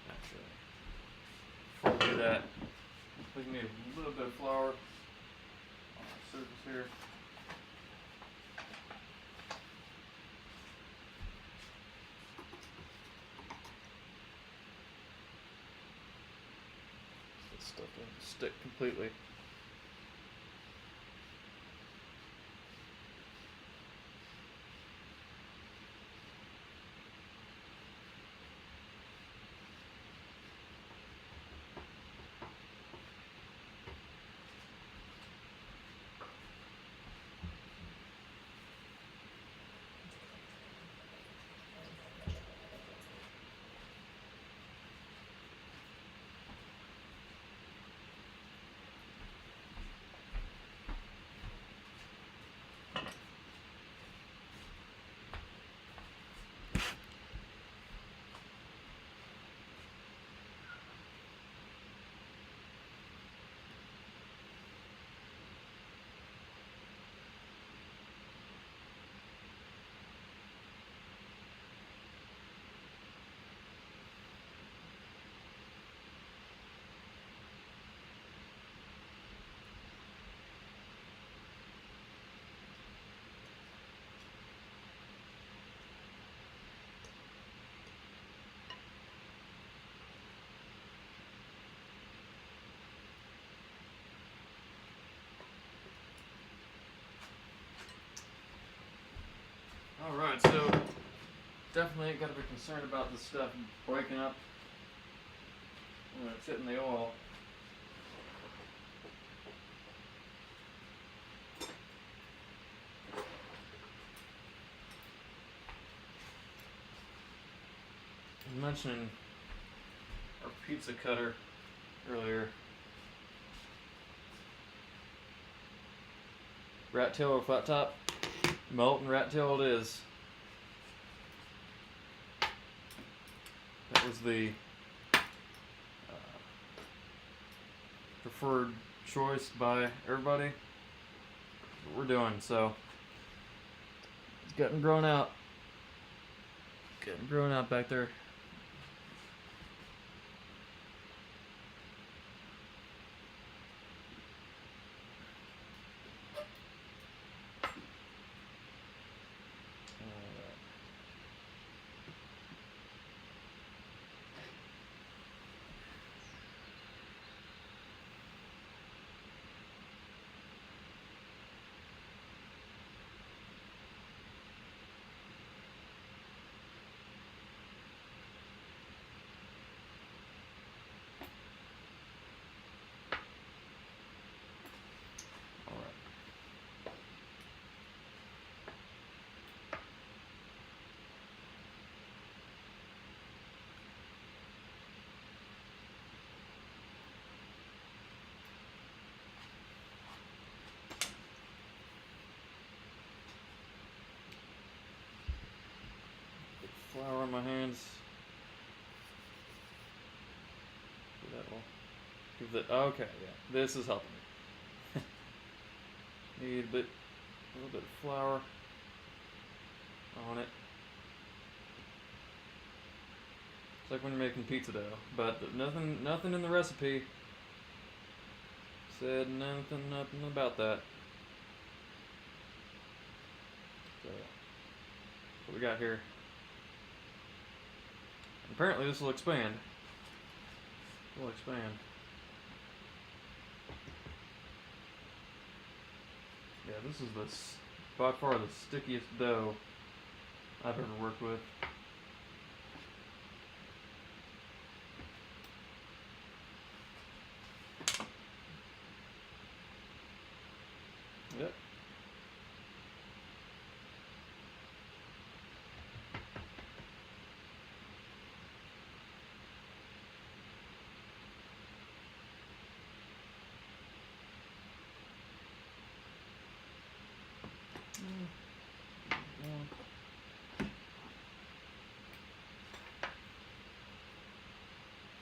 Speaker 2: Actually, before we do that, we need a little bit of flour on our surface here. Stuff doesn't stick completely. Alright, so definitely got to be concerned about this stuff breaking up when it's hitting the oil. I was mentioning our pizza cutter earlier. Rat tail or flat top? Molten rat tail it is. That was the preferred choice by everybody. That's what we're doing, so it's getting grown out. Getting grown out back there. on my hands. That will give that. Okay, yeah, this is helping me. Need a little bit of flour on it. It's like when you're making pizza dough, but nothing in the recipe said nothing about that. So, what we got here? Apparently, this will expand. It will expand. Yeah, this is by far the stickiest dough I've ever worked with. Yep.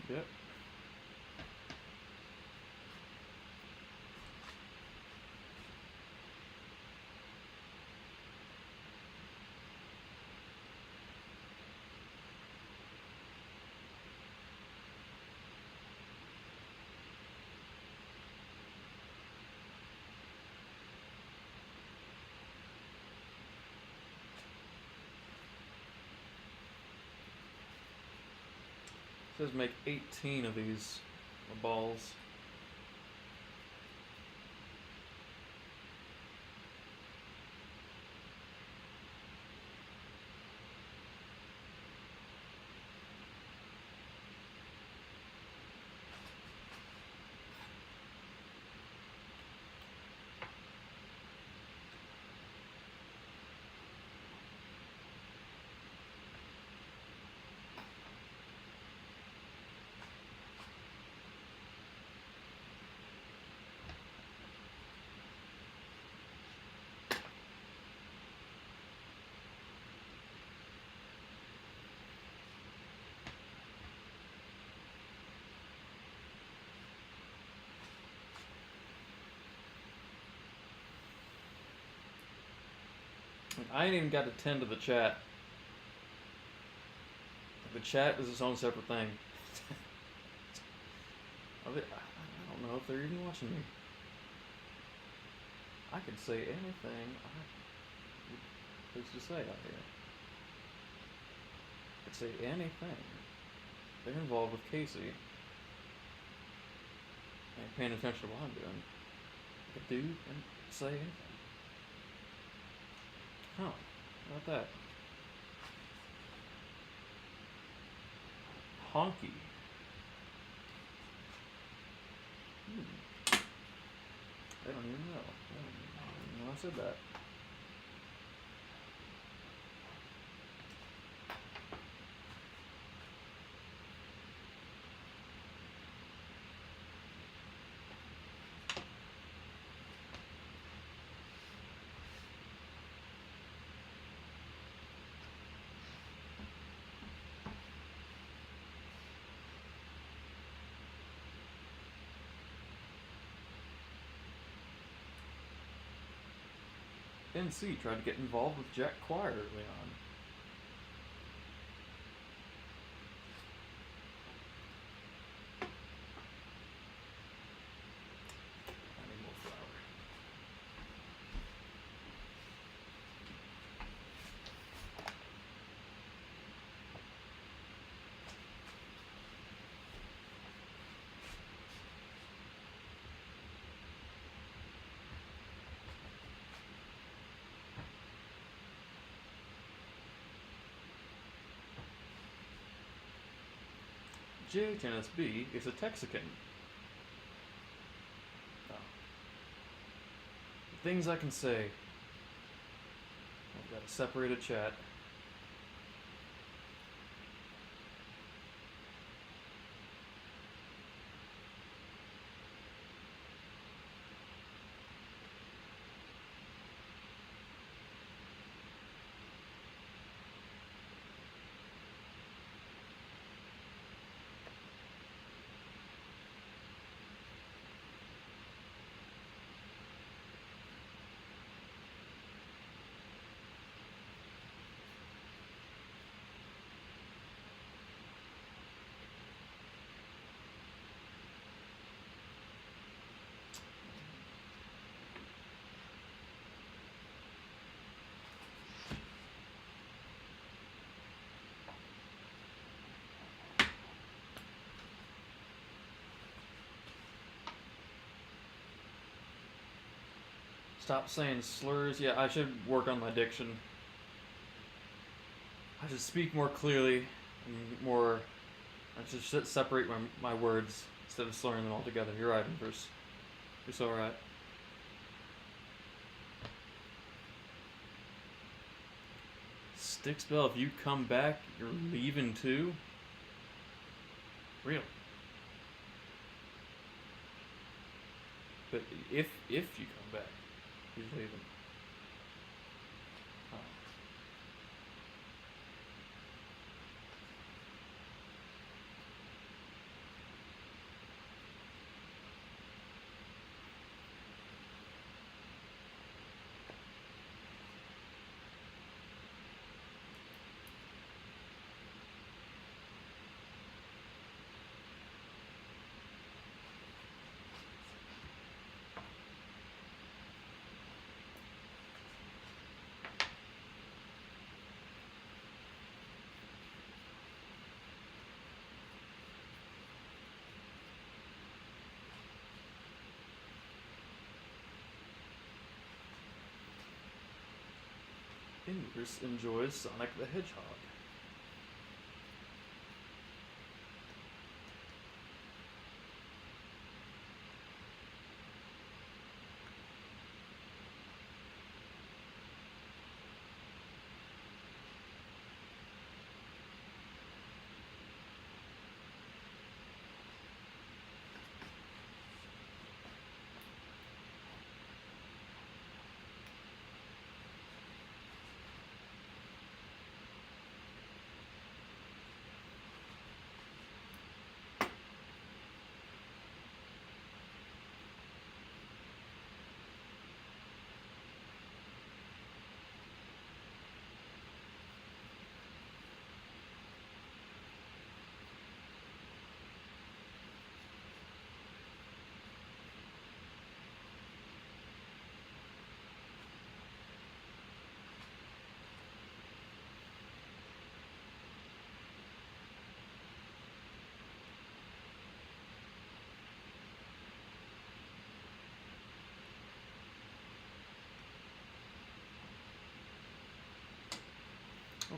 Speaker 2: Yep. It says make 18 of these balls. I ain't even got to tend to the chat. The chat is its own separate thing. I don't know if they're even watching me. I could say anything I please to say out here. I could say anything. They're involved with Casey. And paying attention to what I'm doing. I could do and say anything. Huh. How about that? Honky. I don't even know. I don't even know I said that. NC tried to get involved with Jack Quire early on. I need more flour. JHNSB is a Texican. Oh. Things I can say. I've got a separated chat. Stop saying slurs. Yeah, I should work on my diction. I should speak more clearly and more. I should separate my words instead of slurring them all together. You're right, Inverse. You're so right. Stickspell, if you come back, you're leaving too? Real. But if you come back, he's leaving. Oh. Inverse enjoys Sonic the Hedgehog.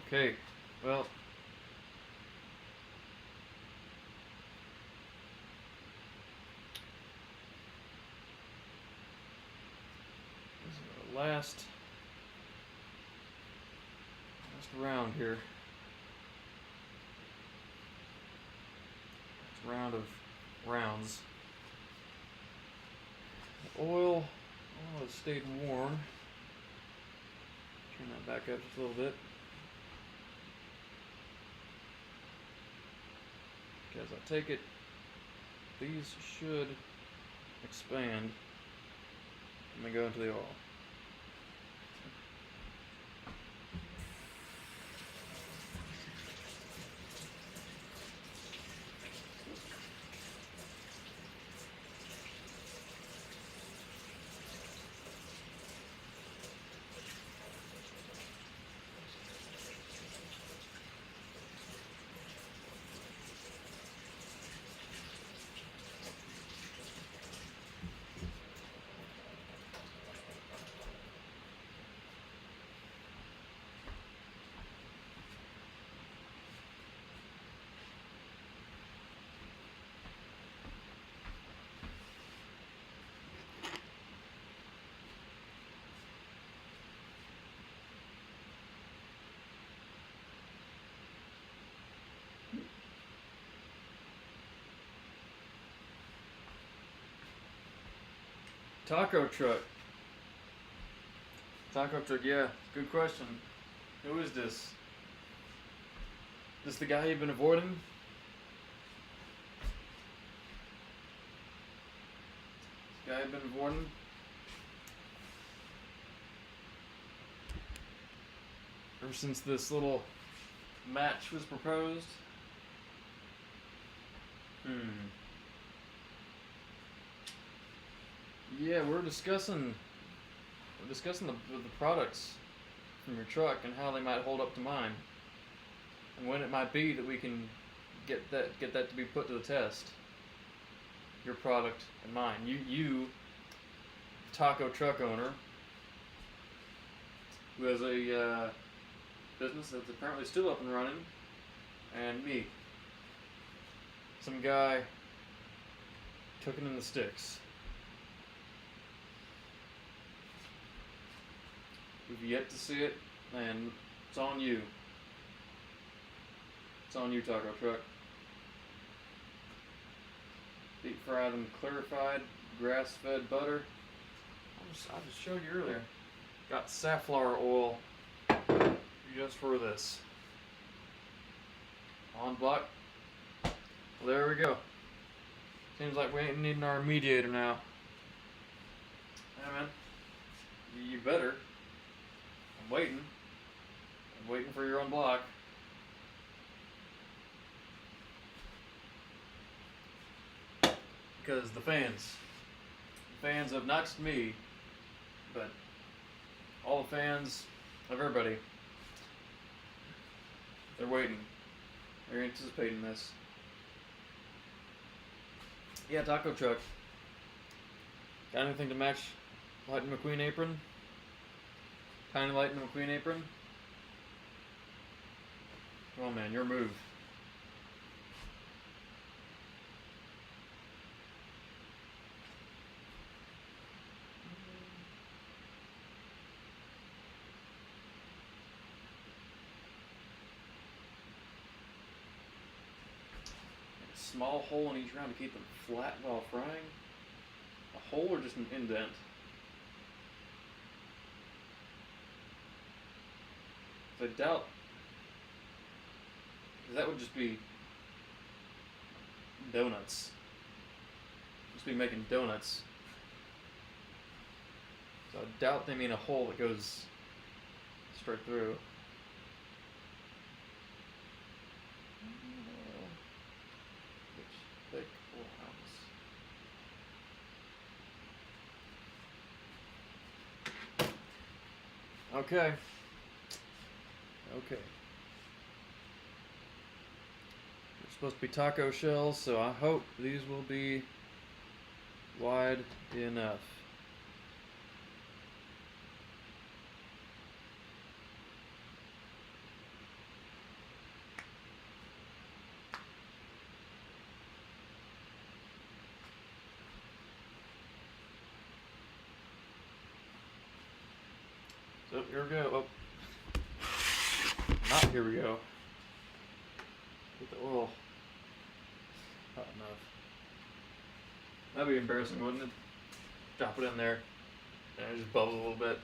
Speaker 2: Okay, well. This is our last round here. Last round of rounds. The oil has stayed warm. Turn that back up just a little bit. As I take it, these should expand when we go into the oil. Taco truck. Taco truck, yeah. Good question. Who is this? This the guy you've been avoiding? This guy you've been avoiding? Ever since this little match was proposed? Yeah, we're discussing the products from your truck and how they might hold up to mine, and when it might be that we can get that to be put to the test. Your product and mine. You taco truck owner, who has a business that's apparently still up and running, and me. Some guy cooking in the sticks. We've yet to see it, and it's on you. It's on you, taco truck. Deep fried and clarified, grass-fed butter. I just showed you earlier. Got safflower oil just for this. On block. Well, there we go. Seems like we ain't needing our mediator now. Yeah, man. You better. I'm waiting. I'm waiting for your own block. Because the fans of not just me, but all the fans of everybody, they're waiting. They're anticipating this. Yeah, taco truck. Got anything to match Lightning McQueen apron? Tiny Lightning McQueen apron? Come on, man, your move. Small hole in each round to keep them flat while frying? A hole or just an indent? I doubt. That would just be donuts. Just be making donuts. So I doubt they mean a hole that goes straight through. Thick rounds. Okay. They're supposed to be taco shells, so I hope these will be wide enough. So here we go. Oh. Not here we go. Get the oil hot enough. That'd be embarrassing, wouldn't it? Drop it in there and it just bubbles a little bit.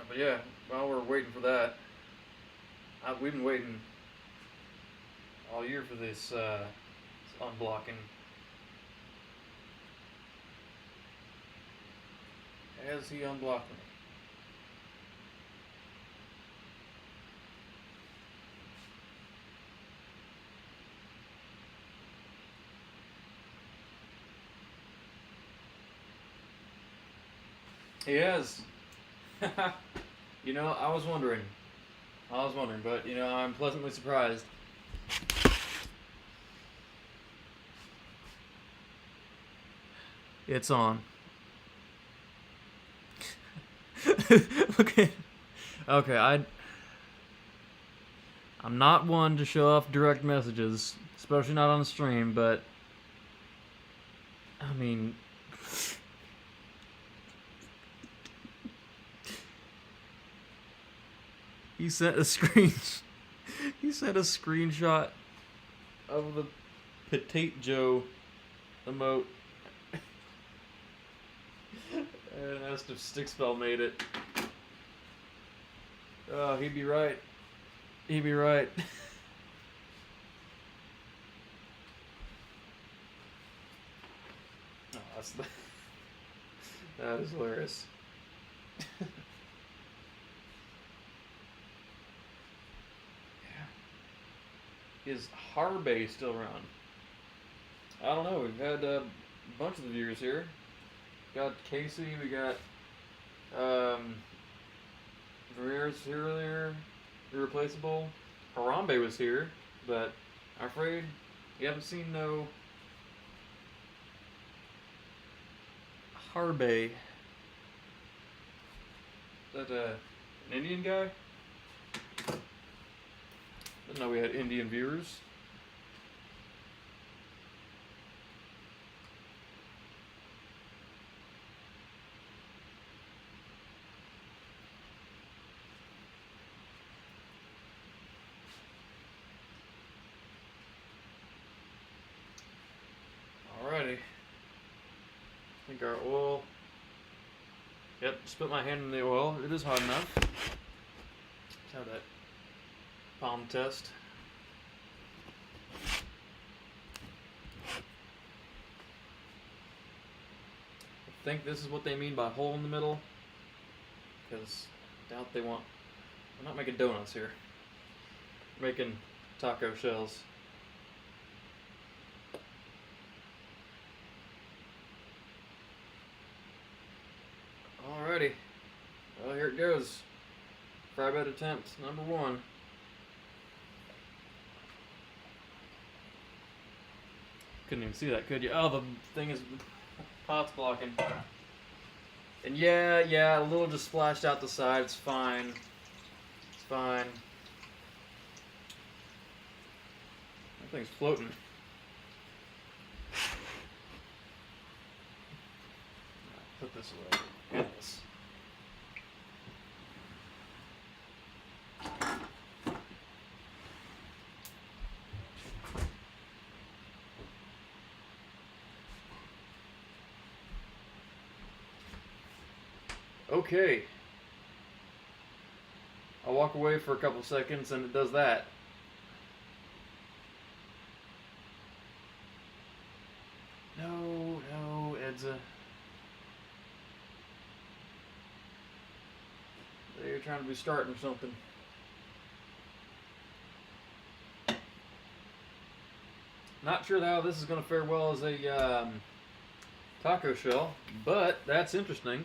Speaker 2: But yeah, while we're waiting for that, we've been waiting all year for this unblocking. Has he unblocked me? He has. You know, I was wondering, but you know, I'm pleasantly surprised. It's on. Okay. Okay, I'm not one to show off direct messages, especially not on the stream, but I mean, he sent a screenshot of the Petite Joe emote and asked if Stickspell made it. Oh, he'd be right. He'd be right. Oh, that is hilarious. Is Harbay still around? I don't know. We've had a bunch of the viewers here. We got Casey. We got Verriers here earlier. Irreplaceable. Harambe was here, but I'm afraid you haven't seen no Harbay. that an Indian guy? Didn't know we had Indian viewers. Alrighty. I think our oil. Yep, just put my hand in the oil. It is hot enough. Let's have that palm test. I think this is what they mean by hole in the middle, because I doubt they want. We're not making donuts here. We're making taco shells. Alrighty. Well, here it goes. Fry bed attempt number 1. Couldn't even see that, could you? Oh, the thing is, the pot's blocking. And yeah, a little just splashed out the side. It's fine. It's fine. That thing's floating. Put this away. Yes. Okay. I'll walk away for a couple seconds and it does that. No, Edza. They're trying to be starting something. Not sure how this is going to fare well as a taco shell, but that's interesting.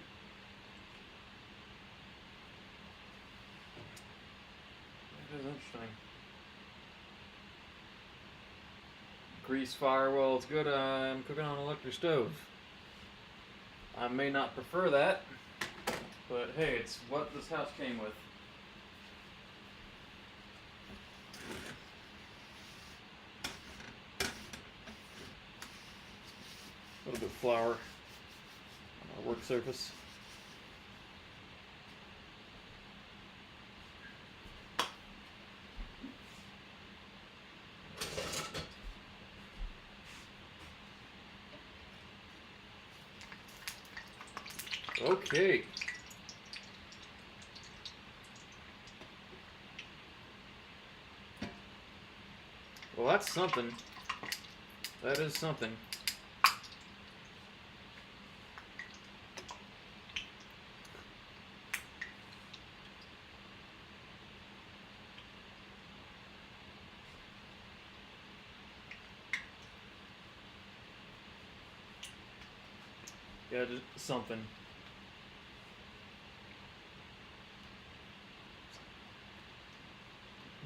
Speaker 2: That is interesting. Grease fire, well, it's good. I'm cooking on an electric stove. I may not prefer that, but hey, it's what this house came with. A little bit of flour on our work surface. Okay. Well, that's something. That is something. Yeah, just something.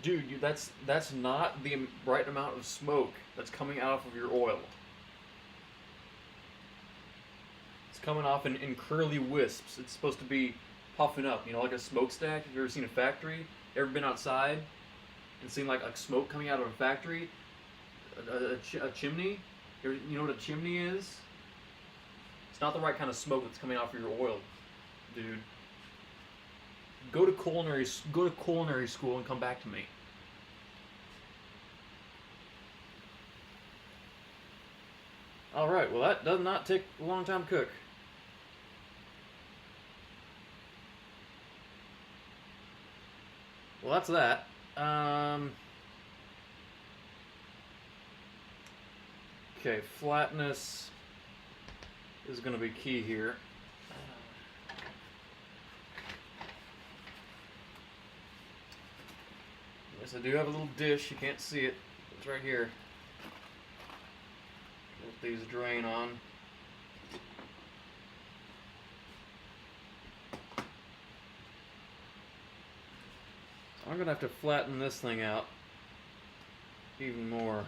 Speaker 2: Dude, that's not the right amount of smoke that's coming off of your oil. It's coming off in curly wisps. It's supposed to be puffing up, you know, like a smokestack. Have you ever seen a factory? Ever been outside and seen like smoke coming out of a factory? A chimney? You know what a chimney is? It's not the right kind of smoke that's coming off of your oil, dude. Go to culinary school and come back to me. All right. Well, that does not take a long time to cook. Well, that's that. Okay, flatness is going to be key here. Yes, I do have a little dish. You can't see it. It's right here. Let these drain on. I'm going to have to flatten this thing out even more.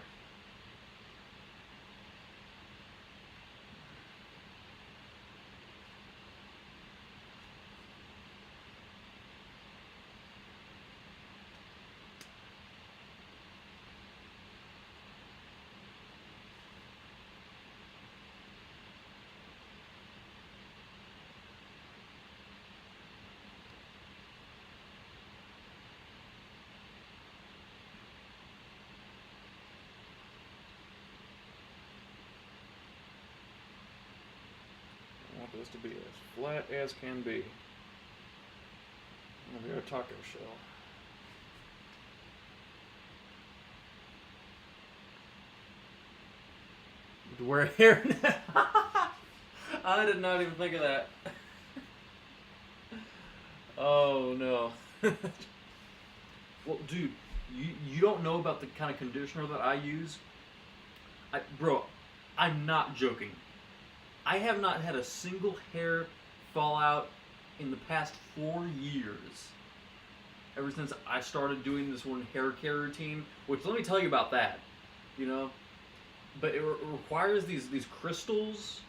Speaker 2: want this to be as flat as can be. Gonna be our taco shell. Wear a hairnet. I did not even think of that. Oh no. Well, dude, you don't know about the kind of conditioner that I use. Bro, I'm not joking. I have not had a single hair fall out in the past 4 years. Ever since I started doing this one hair care routine, which let me tell you about that, you know. But it requires these crystals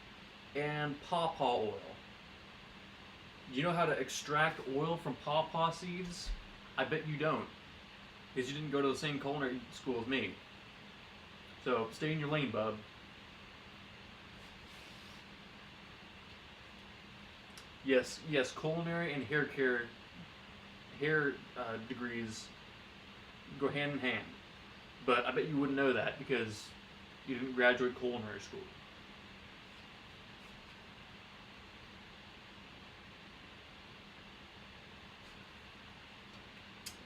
Speaker 2: and pawpaw oil. Do you know how to extract oil from pawpaw seeds? I bet you don't, because you didn't go to the same culinary school as me. So stay in your lane, bub. Yes, culinary and hair care, degrees go hand in hand. But I bet you wouldn't know that because you didn't graduate culinary school.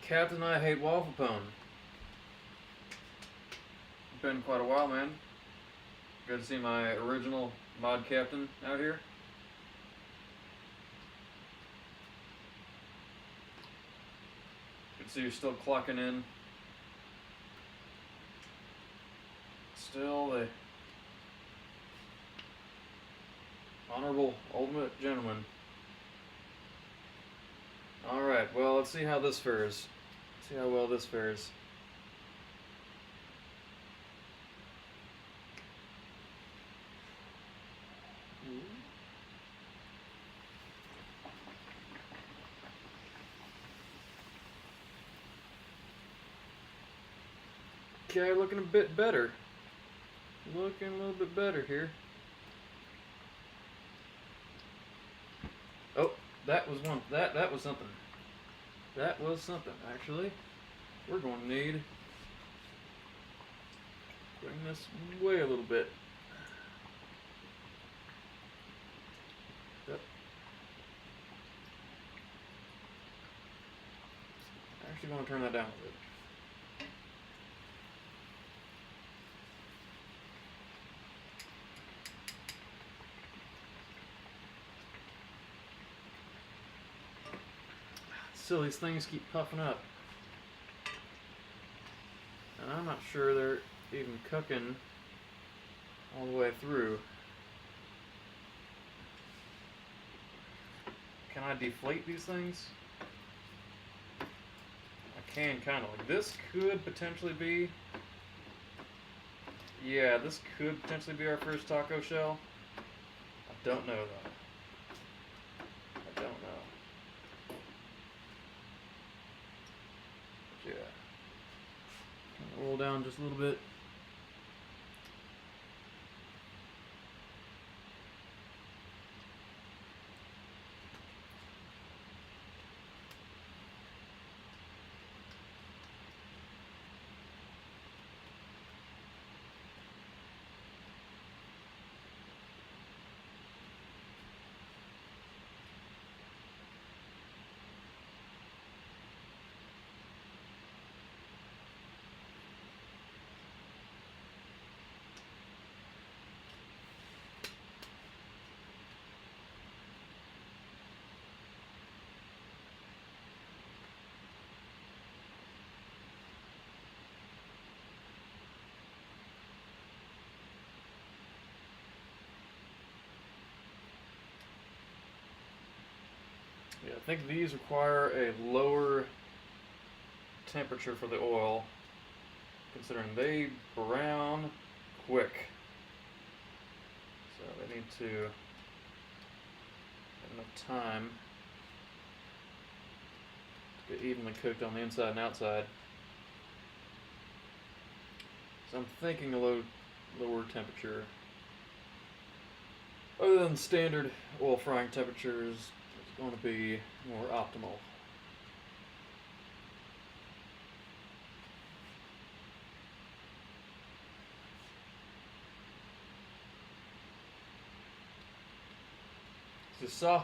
Speaker 2: Captain, I hate waffle pone. Been quite a while, man. Good to see my original mod captain out here. Good to see you're still clocking in. Still the honorable ultimate gentleman. Alright, well, let's see how this fares. See how well this fares. Okay, looking a bit better. Looking a little bit better here. Oh, that was one. That was something. That was something, actually. We're going to need bring this way a little bit. Yep. Actually, going to turn that down a bit. Still, these things keep puffing up. And I'm not sure they're even cooking all the way through. Can I deflate these things? I can, kind of. Like, this could potentially be... Yeah, this could potentially be our first taco shell. I don't know, though. I don't know. Yeah. Roll down just a little bit. Yeah, I think these require a lower temperature for the oil, considering they brown quick. So they need to have enough time to get evenly cooked on the inside and outside. So I'm thinking a lower temperature. Other than standard oil frying temperatures, it's going to be more optimal.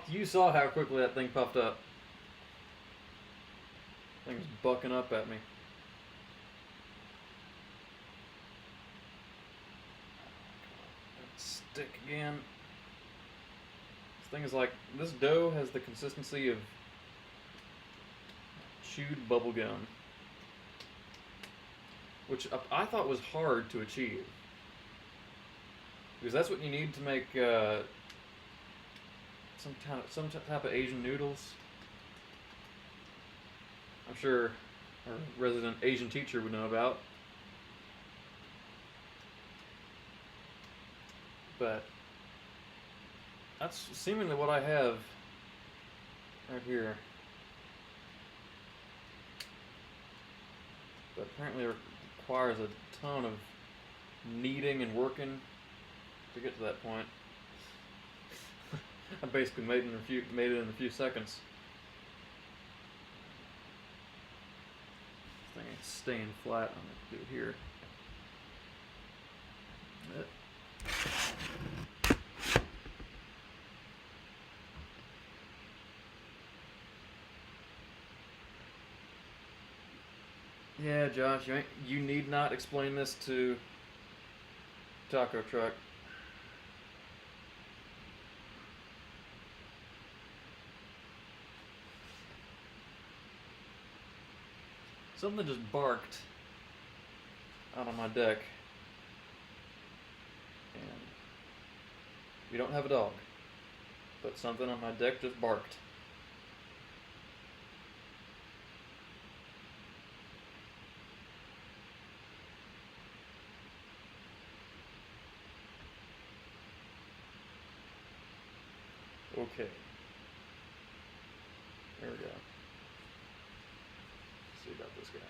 Speaker 2: You saw how quickly that thing puffed up. Thing's bucking up at me. Stick again. This thing is like, this dough has the consistency of chewed bubble gum, which I thought was hard to achieve, because that's what you need to make some type of Asian noodles. I'm sure our resident Asian teacher would know about. But that's seemingly what I have right here. But apparently it requires a ton of kneading and working to get to that point. I basically made it in a few seconds. This thing ain't staying flat. I'm gonna do it here. Yeah, Josh, you need not explain this to Taco Truck. Something just barked out on my deck. And we don't have a dog, but something on my deck just barked. Okay. There we go. Let's see about this guy.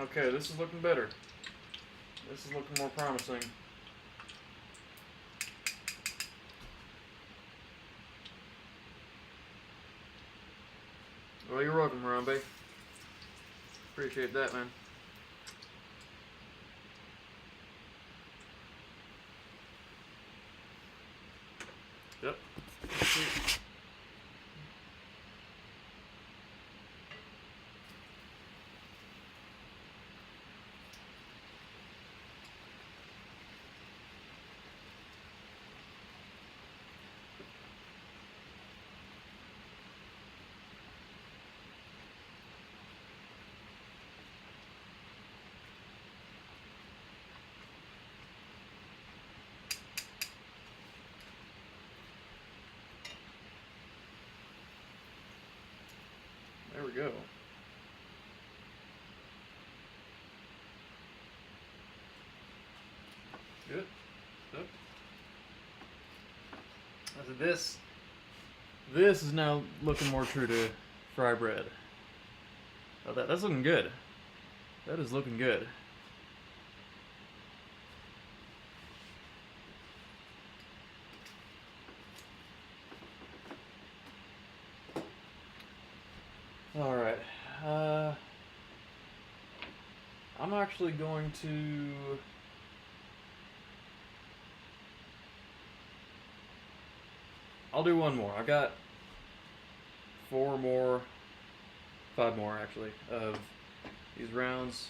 Speaker 2: Okay, this is looking better. This is looking more promising. Well, you're welcome, Harambe. Appreciate that, man. Yep. There we go. Good. Good. So this is now looking more true to fry bread. Oh, that's looking good. That is looking good. All right. I'm actually going to I'll do one more. I got 5 more actually, of these rounds.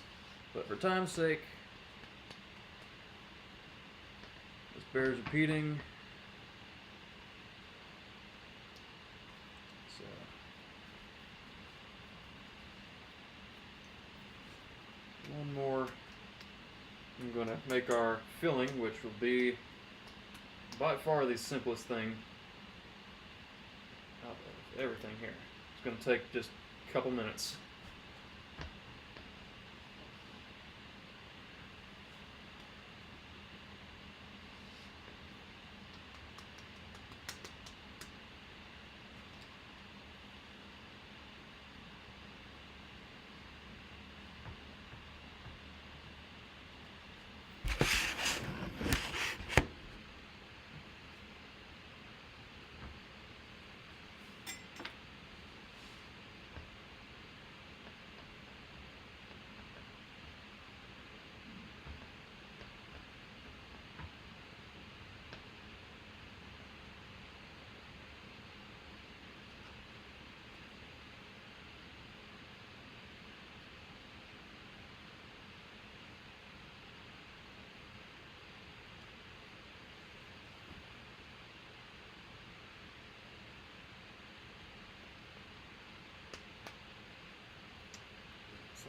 Speaker 2: But for time's sake, this bears repeating. So one more. I'm going to make our filling, which will be by far the simplest thing out of everything here. It's going to take just a couple minutes.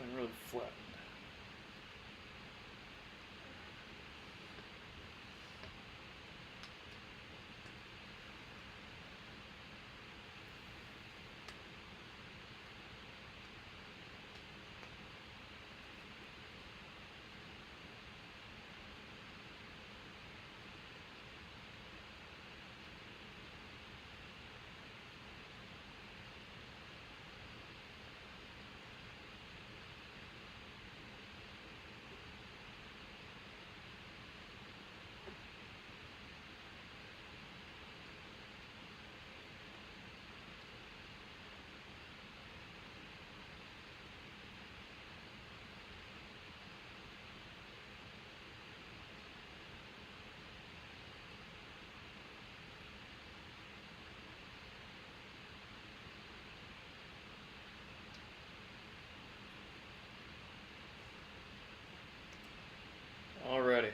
Speaker 2: I'm really flattened. Alrighty.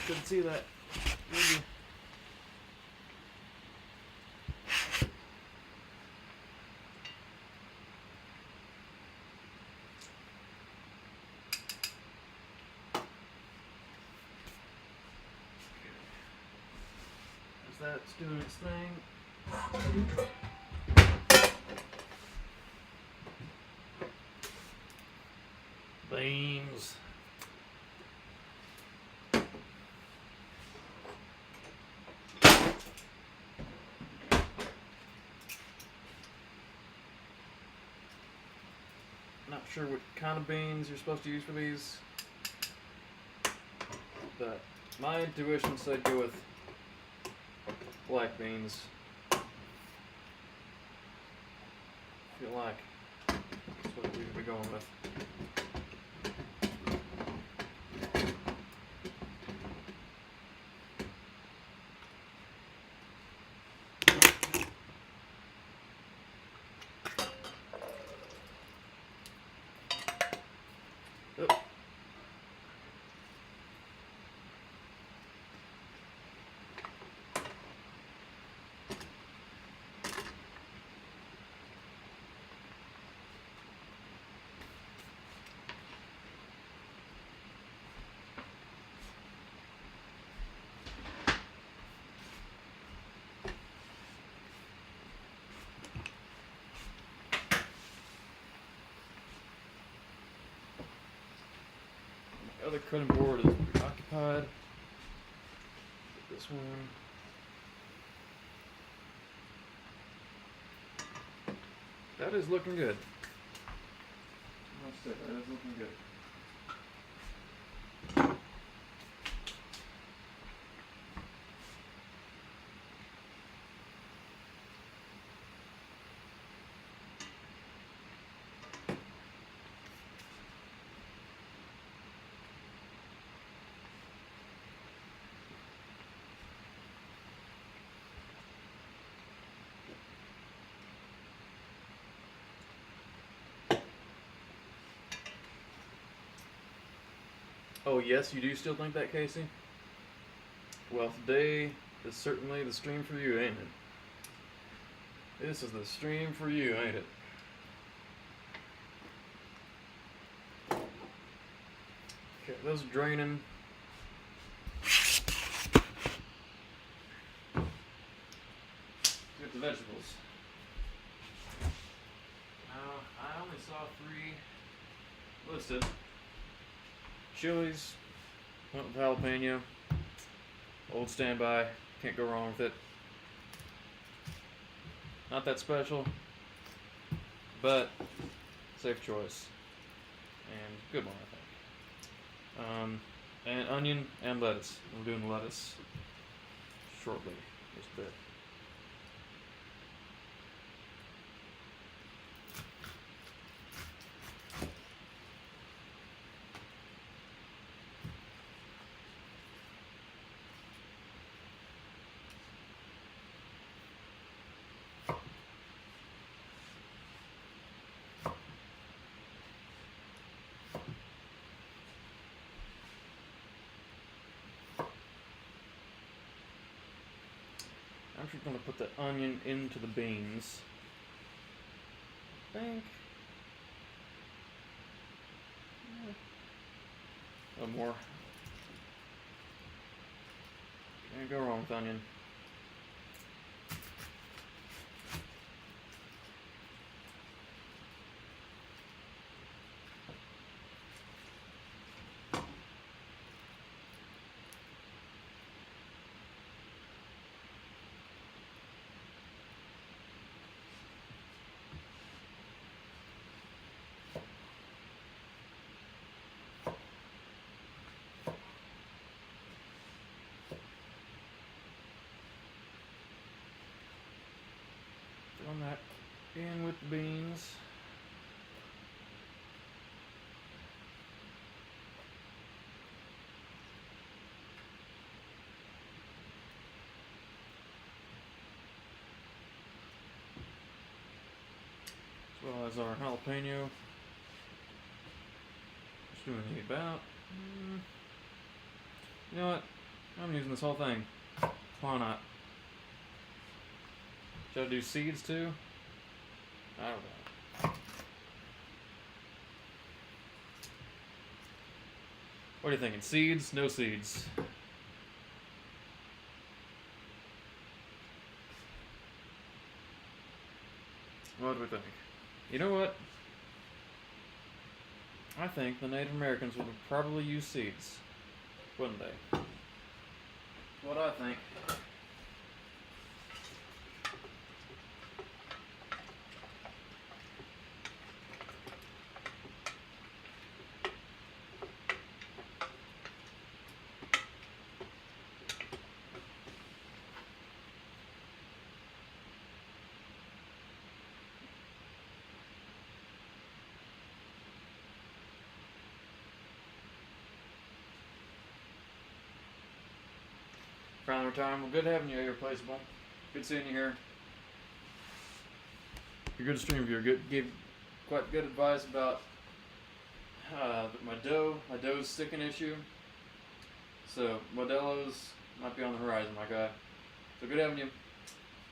Speaker 2: Couldn't see that. Maybe. As that's doing its thing. Beans. Not sure what kind of beans you're supposed to use for these, but my intuition said go with black beans. I feel like that's what we should be going with. Oh. My other cutting board is preoccupied. This one. That is looking good. I must say, that is looking good. Oh yes, you do still think that, Casey? Well, today is certainly the stream for you, ain't it? This is the stream for you, ain't it? Okay, those are draining. Get the vegetables. Now, I only saw 3 listed. Chilies, went with jalapeno. Old standby, can't go wrong with it. Not that special, but safe choice. And good one, I think. And onion and lettuce. We're doing lettuce shortly, just a bit. I'm just gonna put the onion into the beans. I think. A little more. Can't go wrong with onion. Throw that in with the beans. As well as our jalapeno. Just doing the about. You know what? I'm using this whole thing. Why not? Should I do seeds too? I don't know. What are you thinking? Seeds? No seeds. What do we think? You know what? I think the Native Americans would probably use seeds, wouldn't they? What I think. Finally retiring. Well, good having you irreplaceable. Good seeing you here. You're a good stream viewer. Good, gave quite good advice about my dough's sticking issue. So Modelo's might be on the horizon, my guy. So good having you.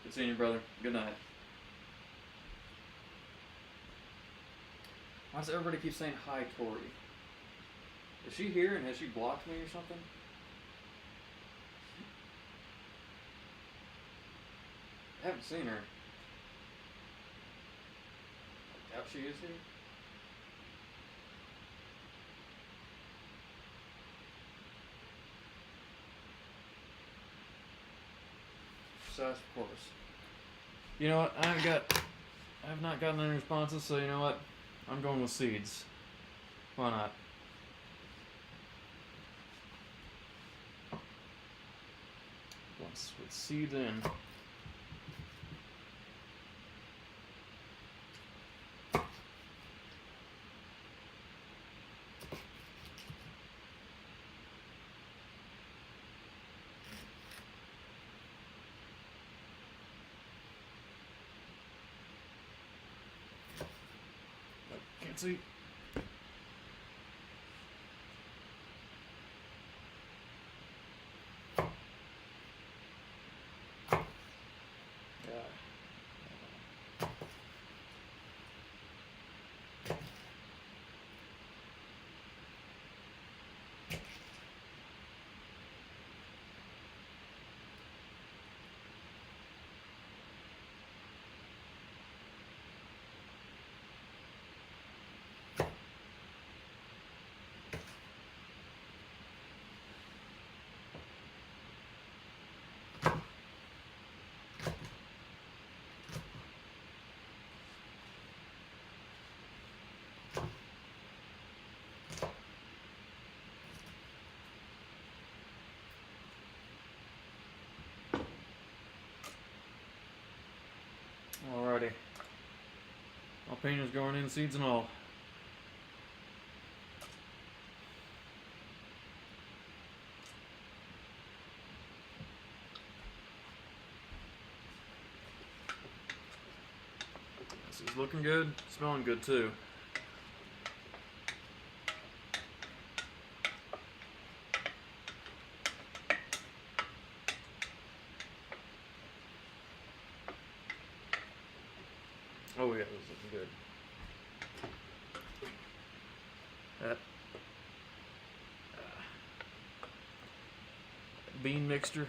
Speaker 2: Good seeing you, brother. Good night. Why does everybody keep saying hi, Tori? Is she here and has she blocked me or something? I haven't seen her. I doubt she is here. Precise corse. You know what? I have not gotten any responses, so you know what? I'm going with seeds. Why not? Once with seeds in. Can't see. Alrighty. Jalapenos going in, seeds and all. This is looking good, smelling good too. is looking good. That bean mixture.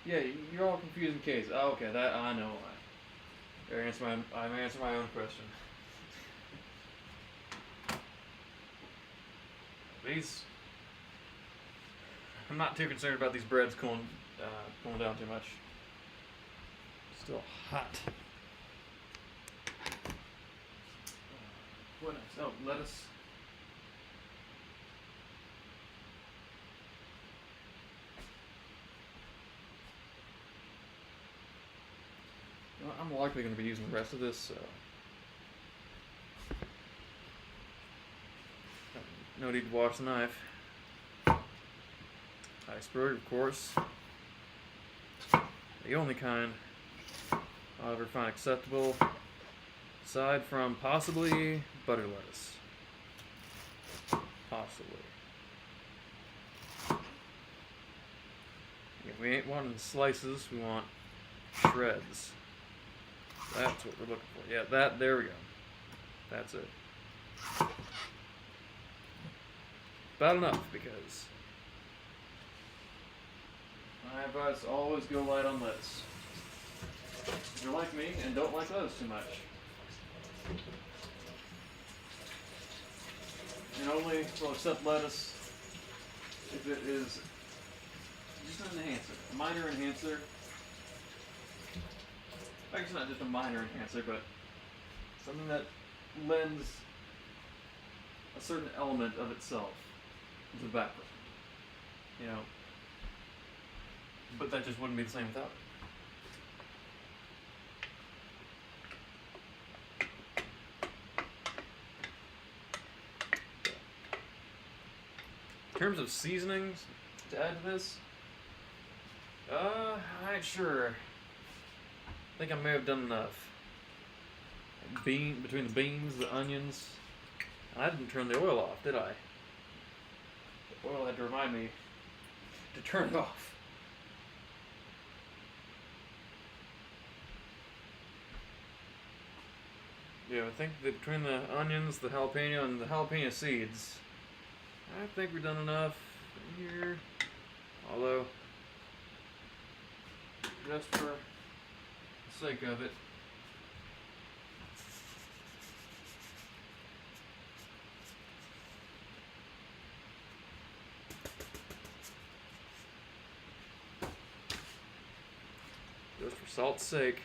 Speaker 2: Yeah, you're all confusing case. Oh, okay, that I know why. I'm answering my own question. These, I'm not too concerned about these breads cooling down too much. Still hot. What else? Oh, lettuce. Well, I'm likely going to be using the rest of this, so no need to wash the knife. Iceberg, of course. The only kind I'll ever find acceptable, aside from possibly butter lettuce. Possibly. Yeah, we ain't wanting slices, we want shreds. That's what we're looking for. Yeah, there we go. That's it. About enough, because my advice, always go light on lettuce. If you're like me and don't like lettuce too much, and only will accept lettuce if it is just an enhancer, a minor enhancer. I guess not just a minor enhancer, but something that lends a certain element of itself to the background. You know, but that just wouldn't be the same without it. In terms of seasonings to add to this, I ain't sure. I think I may have done enough. Between the beans, the onions, I didn't turn the oil off, did I? The oil had to remind me to turn it off. Yeah, I think that between the onions, the jalapeno, and the jalapeno seeds, I think we've done enough here. Although, just for the sake of it, just for salt's sake.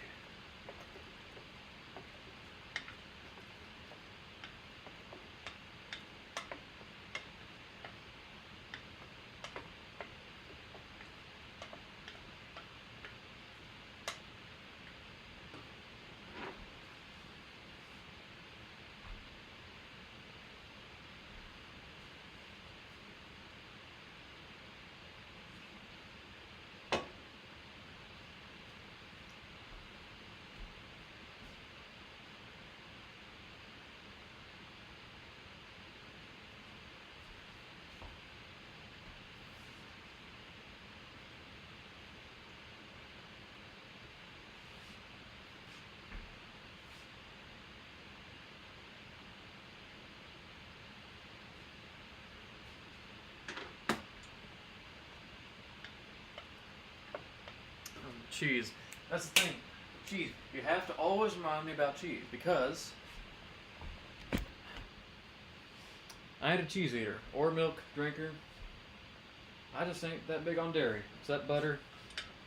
Speaker 2: Cheese. That's the thing. Cheese. You have to always remind me about cheese, because I ain't a cheese eater or milk drinker. I just ain't that big on dairy, except butter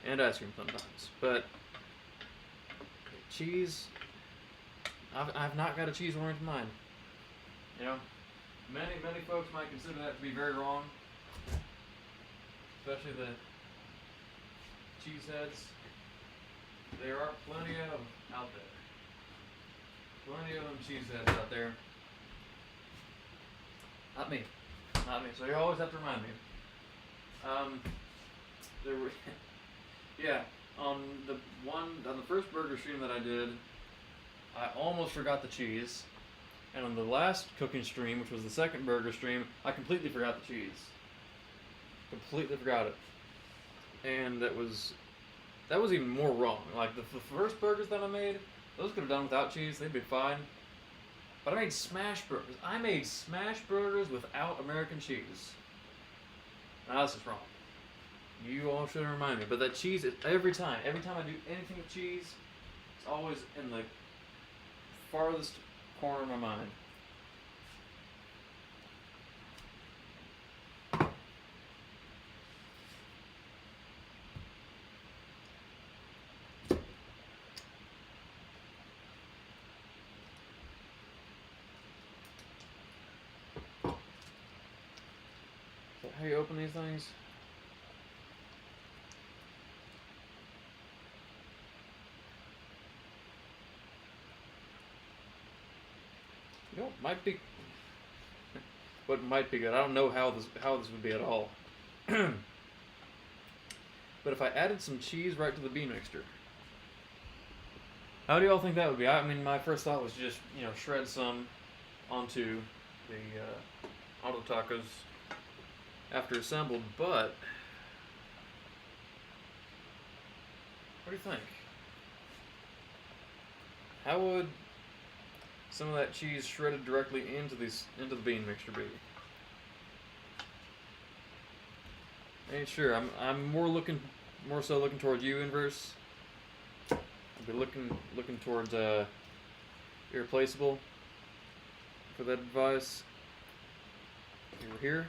Speaker 2: and ice cream sometimes. But cheese, I've not got a cheese-oriented mind. You know, many folks might consider that to be very wrong, especially the cheeseheads. There are plenty of them out there. Plenty of them cheeseheads out there. Not me. So you always have to remind me. There were, yeah, on the first burger stream that I did, I almost forgot the cheese. And on the last cooking stream, which was the second burger stream, I completely forgot the cheese. Completely forgot it. And that was even more wrong. Like the first burgers that I made, those could have done without cheese. They'd be fine. But I made smash burgers. I made smash burgers without American cheese. Now that's just wrong. You all should remind me. But that cheese, every time I do anything with cheese, it's always in the farthest corner of my mind. So how you open these things? You know, might be. What might be good. I don't know how this would be at all. But if I added some cheese right to the bean mixture, how do y'all think that would be? I mean, my first thought was just shred some onto the auto tacos after assembled. But what do you think? How would some of that cheese shredded directly into the bean mixture be? Ain't sure. I'm more so looking towards you, Inverse. I'll be looking towards Irreplaceable for that advice. Over here.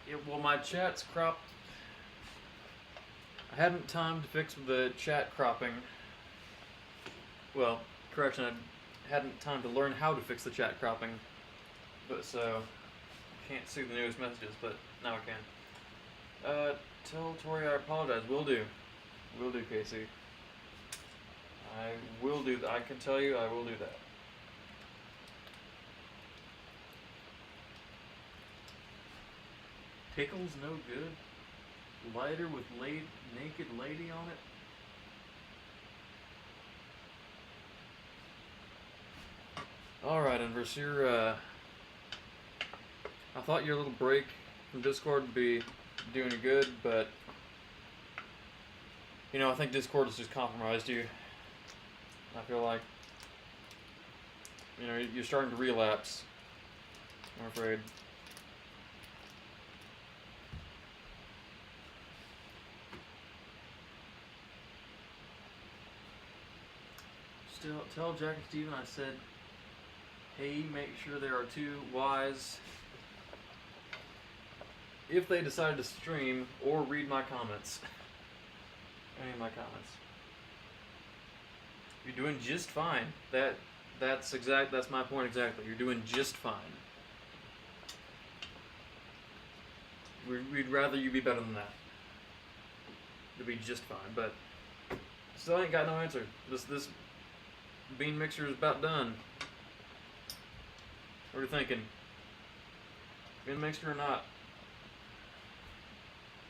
Speaker 2: Yeah, well, my chat's cropped. I hadn't time to fix the chat cropping. Well, correction, I hadn't time to learn how to fix the chat cropping. But so, can't see the newest messages, but now I can. Tell Tori I apologize. Will do. Will do, Casey. I will do that. I can tell you I will do that. Pickles no good? Lighter with naked lady on it? Alright, Inverse, I thought your little break from Discord would be doing you good, but I think Discord has just compromised you. I feel like you're starting to relapse, I'm afraid. Tell Jack and Steven I said, hey, make sure there are 2 Ys if they decide to stream or read my comments. Any of my comments. You're doing just fine. That's my point exactly. You're doing just fine. We'd rather you be better than that. To be just fine, but still ain't got no answer. This bean mixture is about done. What are you thinking? Bean mixture or not?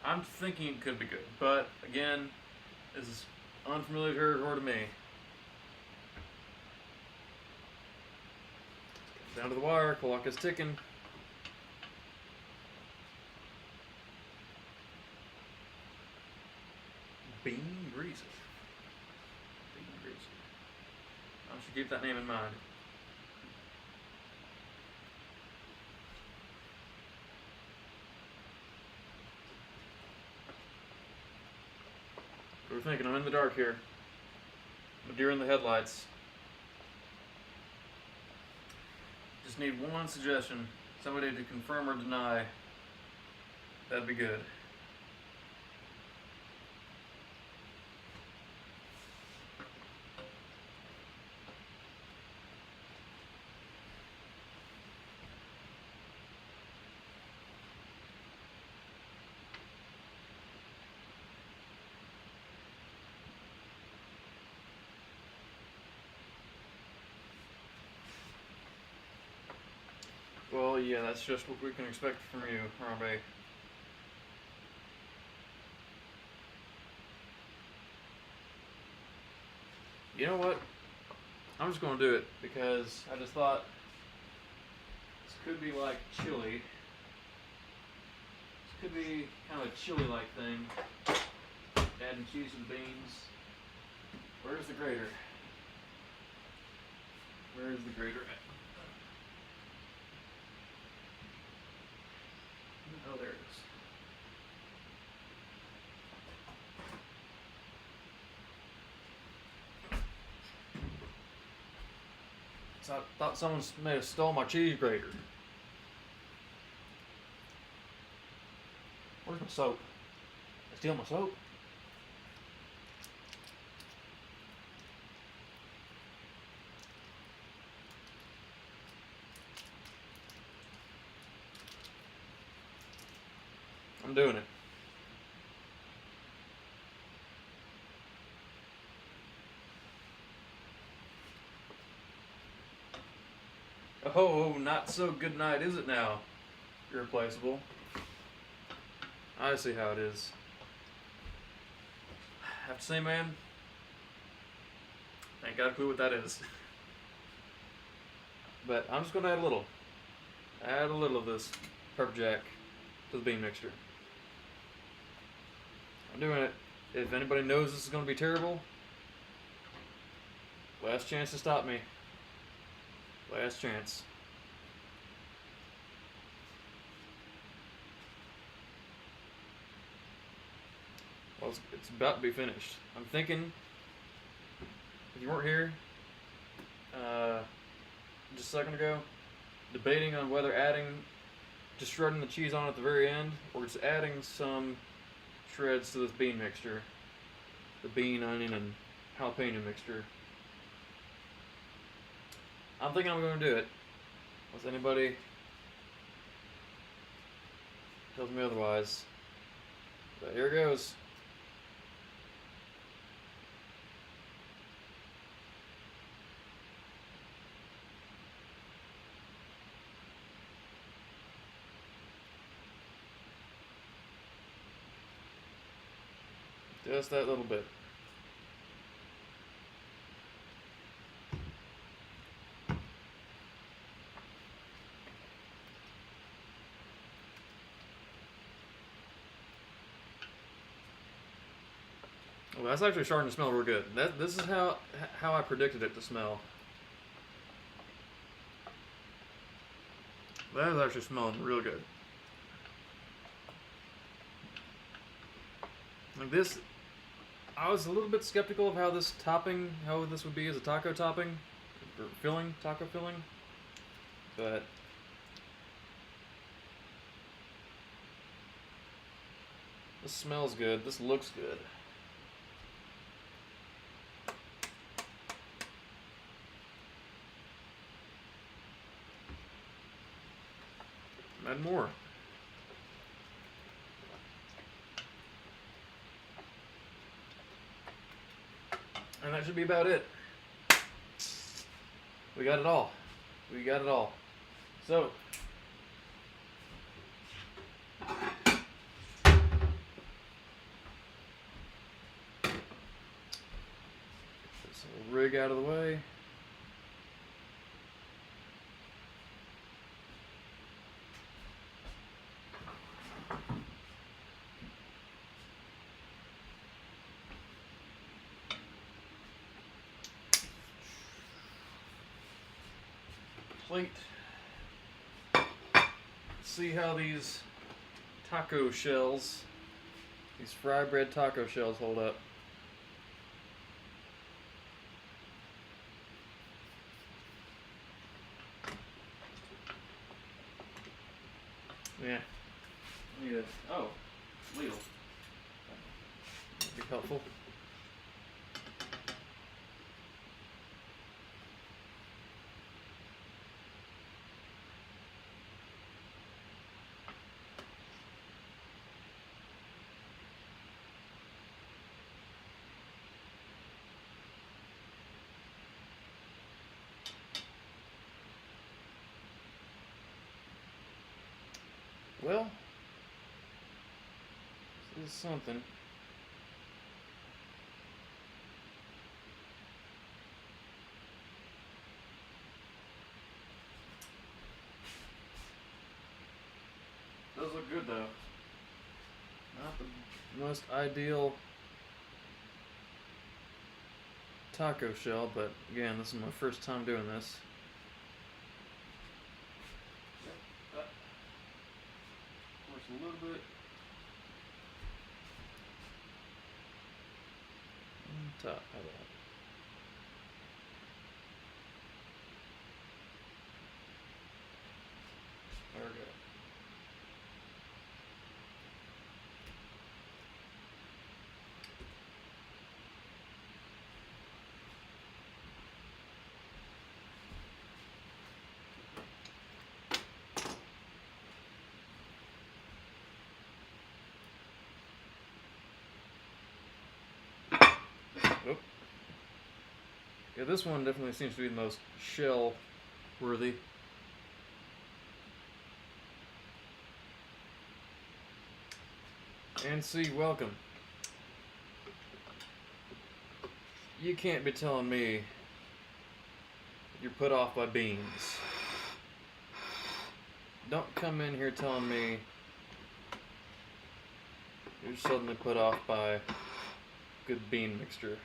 Speaker 2: I'm thinking it could be good, but again, this is unfamiliar territory to me. Down to the wire, clock is ticking. Bean greaser. Bean greaser. I should keep that name in mind. What are we thinking? I'm in the dark here. I'm deer in the headlights. Just need one suggestion. Somebody to confirm or deny. That'd be good. Well, yeah, that's just what we can expect from you, Harambe. You know what? I'm just gonna do it because I just thought this could be like chili. This could be kind of a chili-like thing. Adding cheese and beans. Where's the grater? Where's the grater at? Oh, there it is. So I thought someone may have stole my cheese grater. Where's my soap? They steal my soap? I'm doing it. Oh, not so good night, is it now? Irreplaceable. I see how it is. I have to say, man, I ain't got a clue what that is. But I'm just gonna add a little. Add a little of this pepper jack to the bean mixture. I'm doing it. If anybody knows this is gonna be terrible, last chance to stop me. Last chance. Well, it's about to be finished. I'm thinking, if you weren't here just a second ago, debating on whether just shredding the cheese on at the very end, or just adding some shreds to this bean mixture. The bean, onion, and jalapeno mixture. I'm thinking I'm going to do it. Unless anybody tells me otherwise. But here goes. Just that little bit. Well, that's actually starting to smell real good. This is how I predicted it to smell. That is actually smelling real good. Like this, I was a little bit skeptical of how this would be as a taco topping, or taco filling, but this smells good. This looks good. Add more. And that should be about it. We got it all. We got it all. So, this little rig out of the way. Plate. See how these taco shells, these fry bread taco shells hold up. Yeah. Need a ladle. That'd be helpful. Well, this is something. Does look good though. Not the most ideal taco shell, but again, this is my first time doing this. Of course, a little bit on top. How about that? There we go. Oop. Yeah, this one definitely seems to be the most shell worthy. And see, welcome. You can't be telling me you're put off by beans. Don't come in here telling me you're suddenly put off by good bean mixture.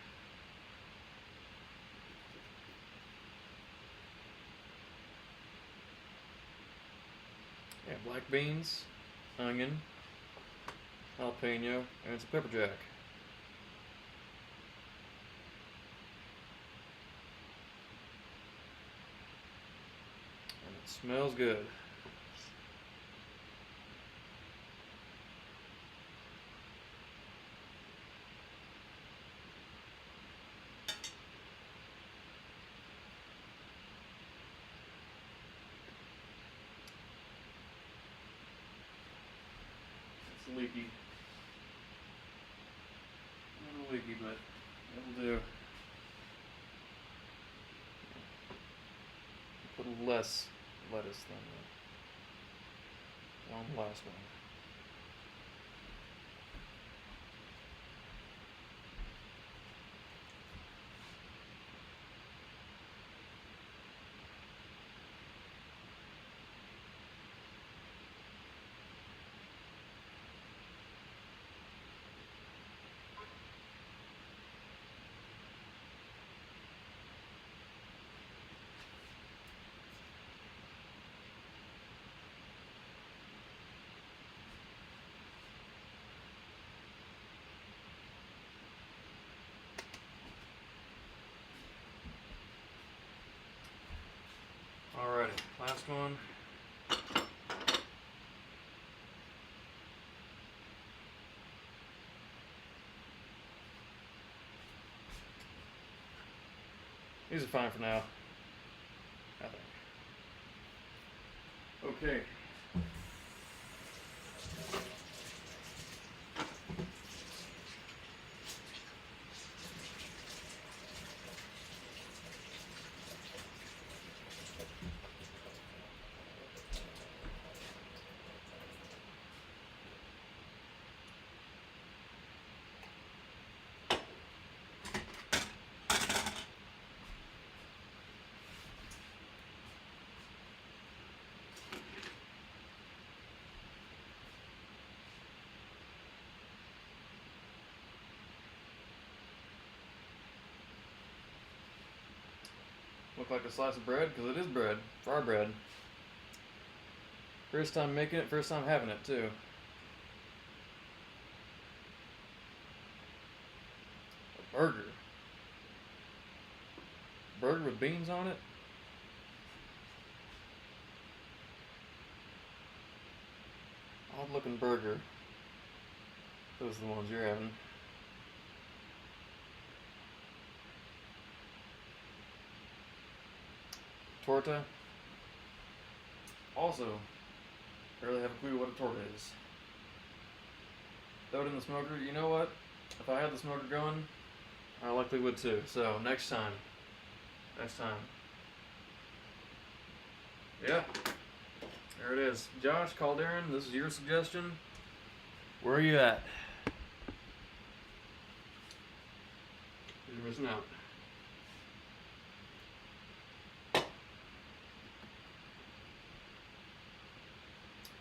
Speaker 2: Yeah, black beans, onion, jalapeno, and it's a pepper jack. And it smells good. It's leaky. A little leaky, but it'll do. Put less lettuce than on the last one. Alrighty, last one. These are fine for now, I think. Okay. Look like a slice of bread, because it is bread. Fry bread. First time making it, first time having it too. A burger. Burger with beans on it? odd looking burger. Those are the ones you're having. Torta. Also, barely have a clue what a torta is. Throw it in the smoker. You know what? If I had the smoker going, I likely would too. So next time. Yeah. There it is. Josh Calderon, this is your suggestion. Where are you at? You're missing out.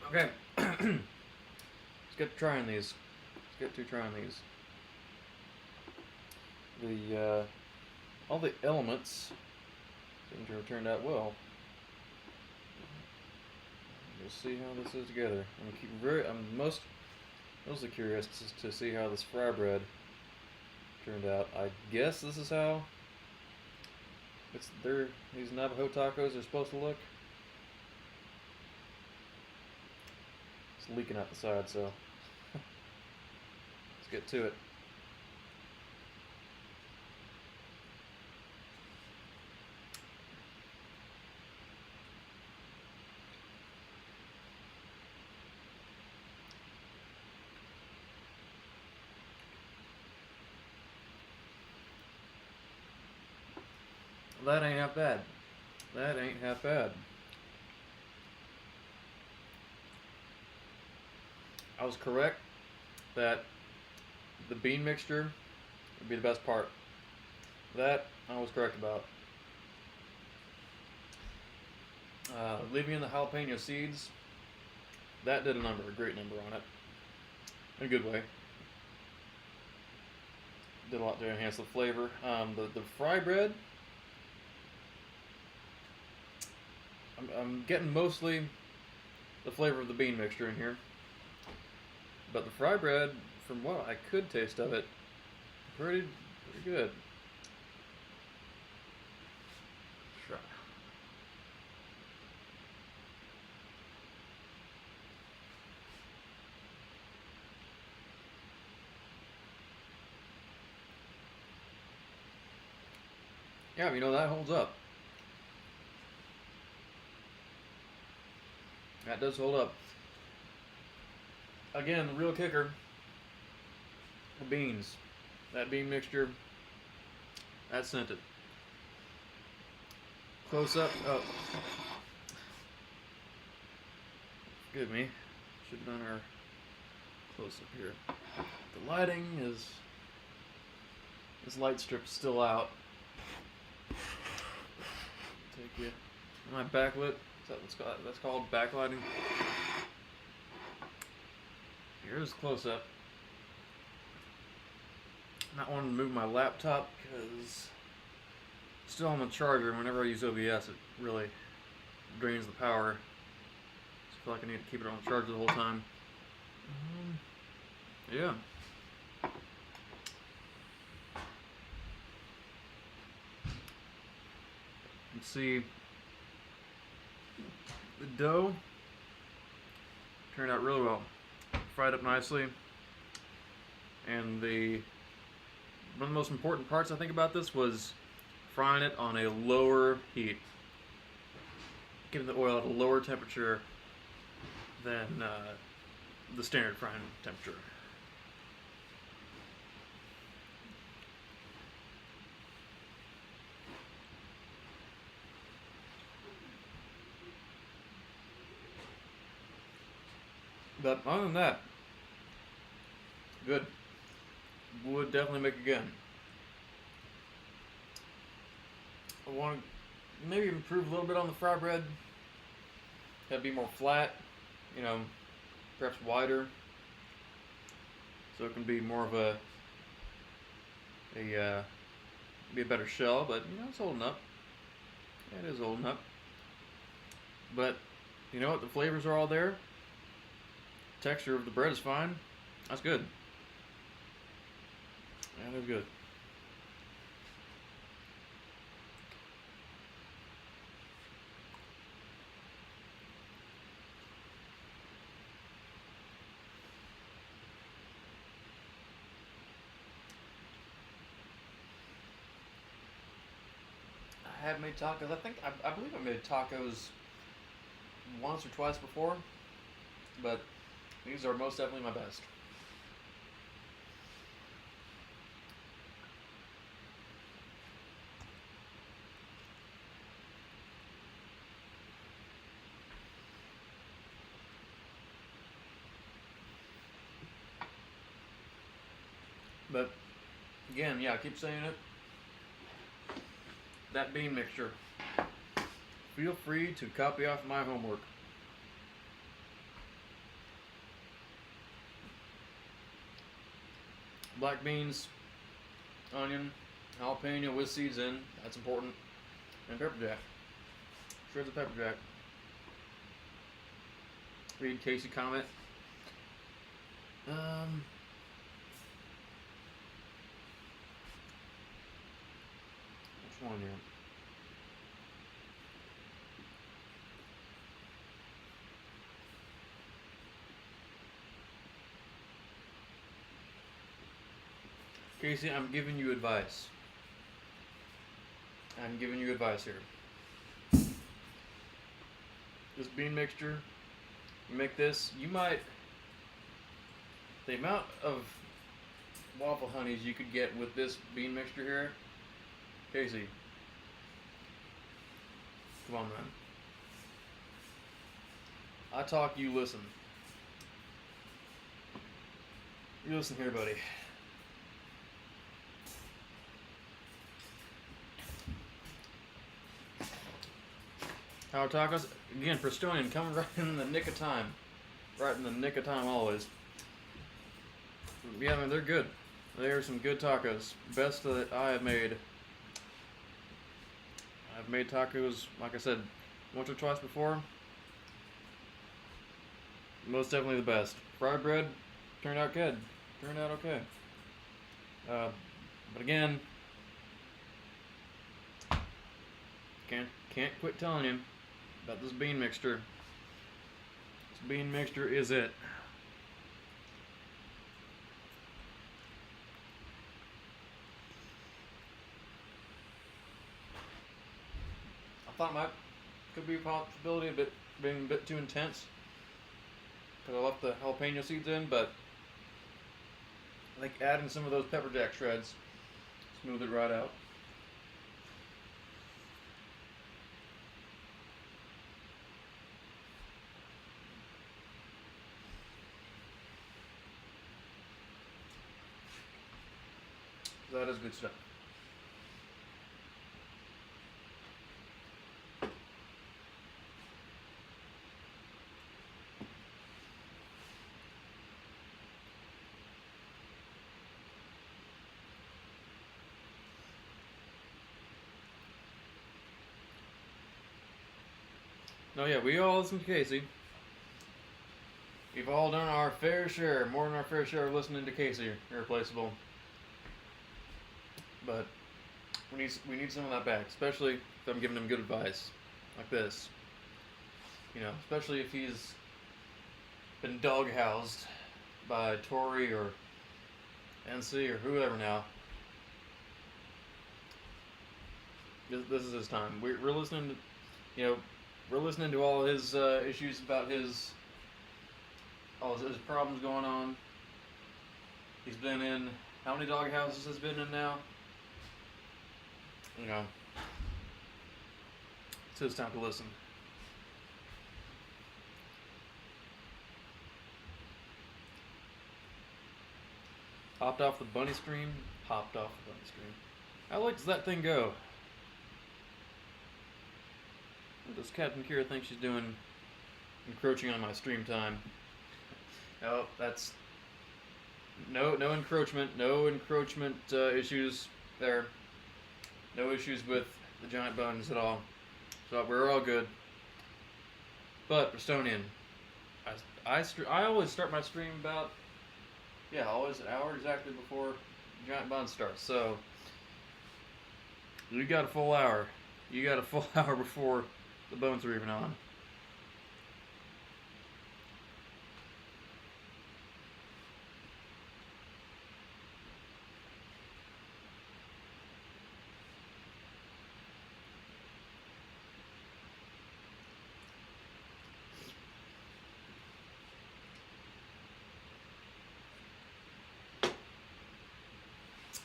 Speaker 2: Okay. Let's get to trying these. The all the elements seem to have turned out well. We'll see how this is together. I'm mostly curious to see how this fry bread turned out. I guess this is how these Navajo tacos are supposed to look. It's leaking out the side, so let's get to it. That ain't half bad. I was correct that the bean mixture would be the best part. That I was correct about. Leaving in the jalapeno seeds, that did a great number on it. In a good way. Did a lot to enhance the flavor. The fry bread, I'm getting mostly the flavor of the bean mixture in here. But the fry bread, from what I could taste of it, pretty good. Try. Yeah, you know, that holds up. That does hold up. Again, the real kicker, the beans. That bean mixture, that sent it. Close up. Oh. Excuse me. Should have done our close up here. The lighting is. This light strip's still out. Take you. Am I backlit? Is that what's called? That's called backlighting. Here's close up. Not wanting to move my laptop because it's still on the charger. Whenever I use OBS, it really drains the power. So I feel like I need to keep it on the charger the whole time. Yeah. Let's see. The dough turned out really well. Fried up nicely. And one of the most important parts I think about this was frying it on a lower heat. Getting the oil at a lower temperature than the standard frying temperature. But other than that, good. Would definitely make again. I want to maybe improve a little bit on the fry bread. Have it be more flat, perhaps wider, so it can be more of be a better shell. But it's holding up. Yeah, it is holding up. But you know what? The flavors are all there. Texture of the bread is fine. That's good. That is good. have made tacos. I believe I made tacos once or twice before, but these are most definitely my best. But again, yeah, I keep saying it. That bean mixture. Feel free to copy off my homework. Black beans, onion, jalapeno with seeds in. That's important. And pepper jack. Shreds of pepper jack. Read Casey comment. Which one here? Casey, I'm giving you advice. I'm giving you advice here. This bean mixture, you make this, you might, the amount of waffle honeys you could get with this bean mixture here, Casey, come on, man. I talk, you listen. You listen here, buddy. Our tacos, again, Prestonian, coming right in the nick of time. Right in the nick of time, always. Yeah, man, they're good. They are some good tacos. Best that I have made. I've made tacos, like I said, once or twice before. Most definitely the best. Fried bread turned out good. Turned out okay. But again, can't quit telling you about this bean mixture. This bean mixture is it. I thought it could be a possibility of it being a bit too intense because I left the jalapeno seeds in, but I think adding some of those pepper jack shreds smooth it right out. That is good stuff. No, yeah, we all listen to Casey. We've all done our fair share, more than our fair share of listening to Casey, Irreplaceable. But we need some of that back, especially if I'm giving him good advice, like this. You know, especially if he's been doghoused by Tori or NC or whoever now. This is his time. We're listening to, you know, we're listening to all his issues about all his problems going on. He's been in, how many dog houses has been in now? You know, it's his time to listen. Hopped off the bunny stream. Hopped off the bunny stream. How late does that thing go? What does Captain Kira think she's doing encroaching on my stream time? No, that's no encroachment, issues there. No issues with the giant bones at all. So we're all good. But Prestonian, I always start my stream about, yeah, always an hour exactly before giant bun starts. So you got a full hour. You got a full hour before the bones are even on.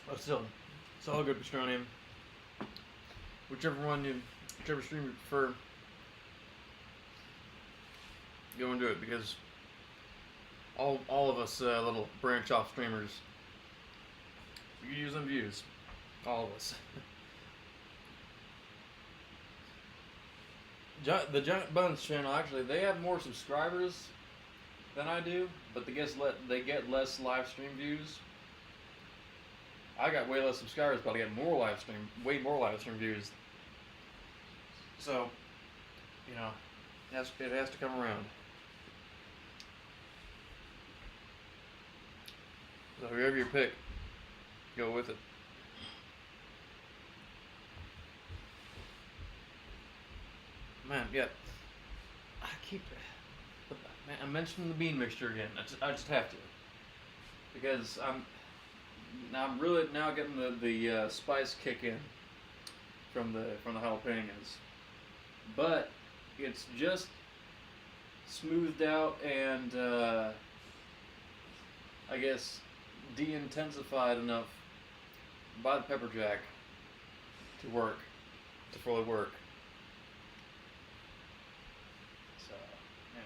Speaker 2: But still, it's all good pastrami. Whichever stream you prefer, go and do it, because all of us little branch off streamers, we use them views. All of us. The Giant Buns channel, actually, they have more subscribers than I do, but they get less live stream views. I got way less subscribers, but I get way more live stream views. So, you know, it has to come around. So whoever you pick, go with it. Man, yeah. I'm mentioning the bean mixture again. I just have to, because I'm really now getting the spice kick in from the jalapenos, but it's just smoothed out and I guess de-intensified enough by the pepper jack to fully work. So, yeah.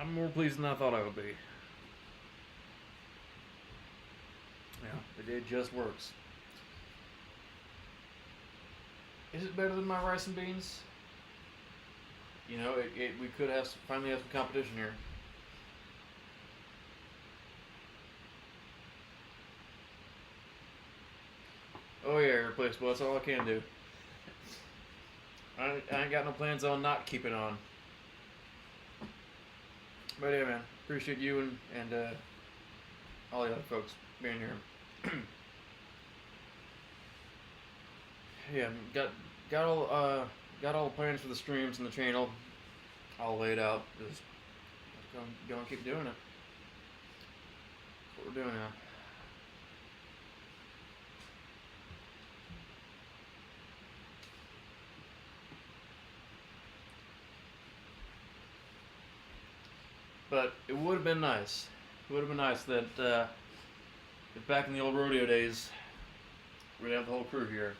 Speaker 2: I'm more pleased than I thought I would be. Yeah, it just works. Is it better than my rice and beans? You know, we could finally have some competition here. Oh yeah, irreplaceable. That's all I can do. I ain't got no plans on not keeping on. But yeah, man, appreciate you and all the other folks being here. Yeah, got all the plans for the streams and the channel all laid out. Just go and keep doing it. That's what we're doing now. But it would have been nice. It would have been nice that if back in the old rodeo days, we'd have the whole crew here.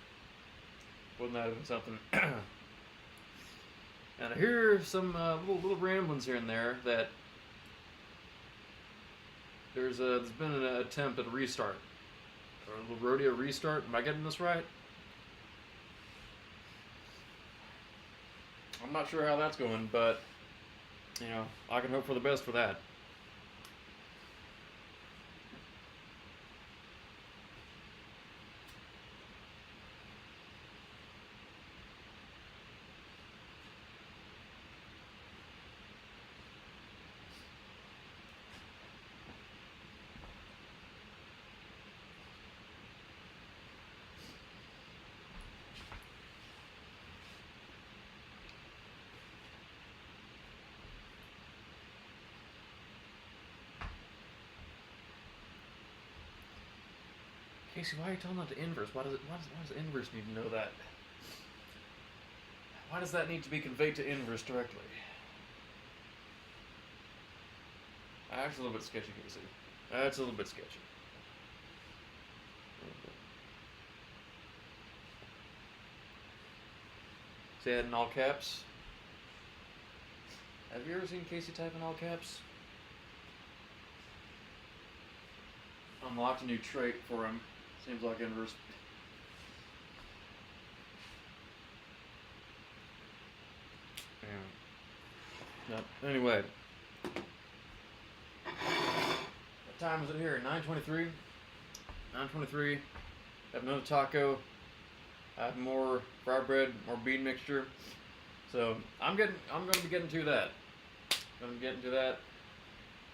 Speaker 2: Wouldn't that have been something? And I hear some little ramblings here and there that there's been an attempt at a restart, or a little rodeo restart. Am I getting this right? I'm not sure how that's going, but you know, I can hope for the best for that. Casey, why are you telling that to inverse? Why does inverse need to know that? Why does that need to be conveyed to inverse directly? That's a little bit sketchy, Casey. That's a little bit sketchy. Say that in all caps. Have you ever seen Casey type in all caps? Unlocked a new trait for him. Seems like inverse. Yeah. Anyway. What time is it here? 9:23. 9:23. Have another taco. I have more fried bread, more bean mixture. So I'm going to be getting to that.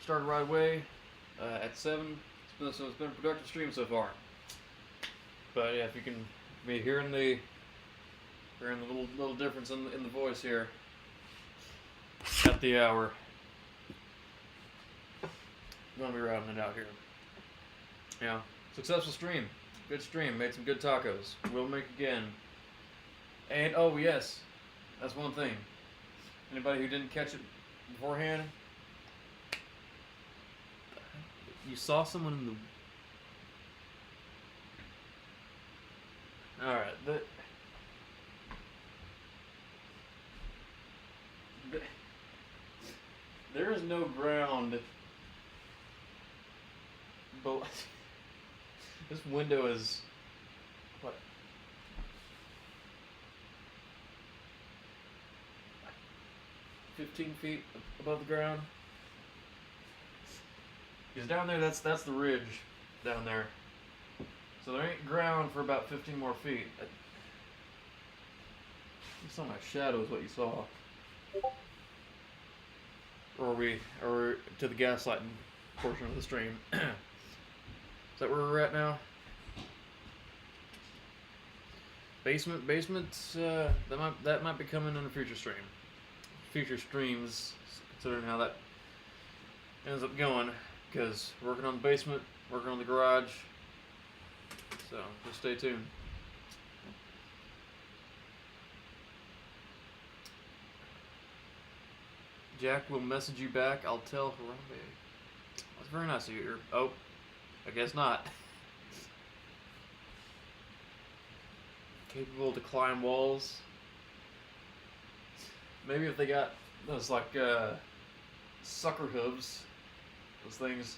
Speaker 2: Started right away at 7. So it's been a productive stream so far. But yeah, if you can be hearing the little difference in the voice here at the hour, I'm gonna be routing it out here. Yeah, successful stream, good stream. Made some good tacos. We'll make again. And oh yes, that's one thing. Anybody who didn't catch it beforehand, You saw someone in the. All right. There is no ground. But this window is what? 15 feet above the ground. Because down there, that's the ridge down there. So there ain't ground for about 15 more feet. You saw my shadow is what you saw. Or to the gaslighting portion of the stream. Is that where we're at now? Basement, that might be coming in a future stream. Future streams, considering how that ends up going. Because working on the basement, working on the garage. So just stay tuned. Jack will message you back. I'll tell Harambe. That's very nice of you. Oh, I guess not. Capable to climb walls. Maybe if they got those like sucker hooves, those things.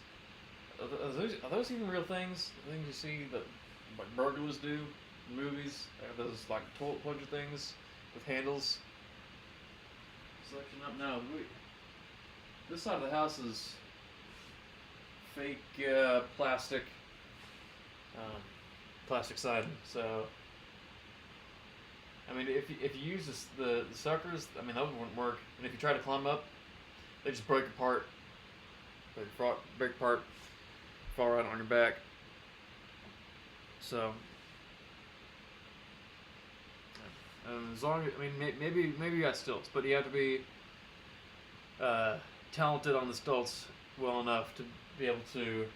Speaker 2: Are those even real things? The things you see that like burglars do in movies? Those like toilet plunger things with handles. Selection up now. This side of the house is fake plastic siding. So, I mean, if you use the suckers, I mean, those wouldn't work. And if you try to climb up, they just break apart. Break apart, fall right on your back. So, as long as, I mean, maybe you got stilts, but you have to be talented on the stilts well enough to be able to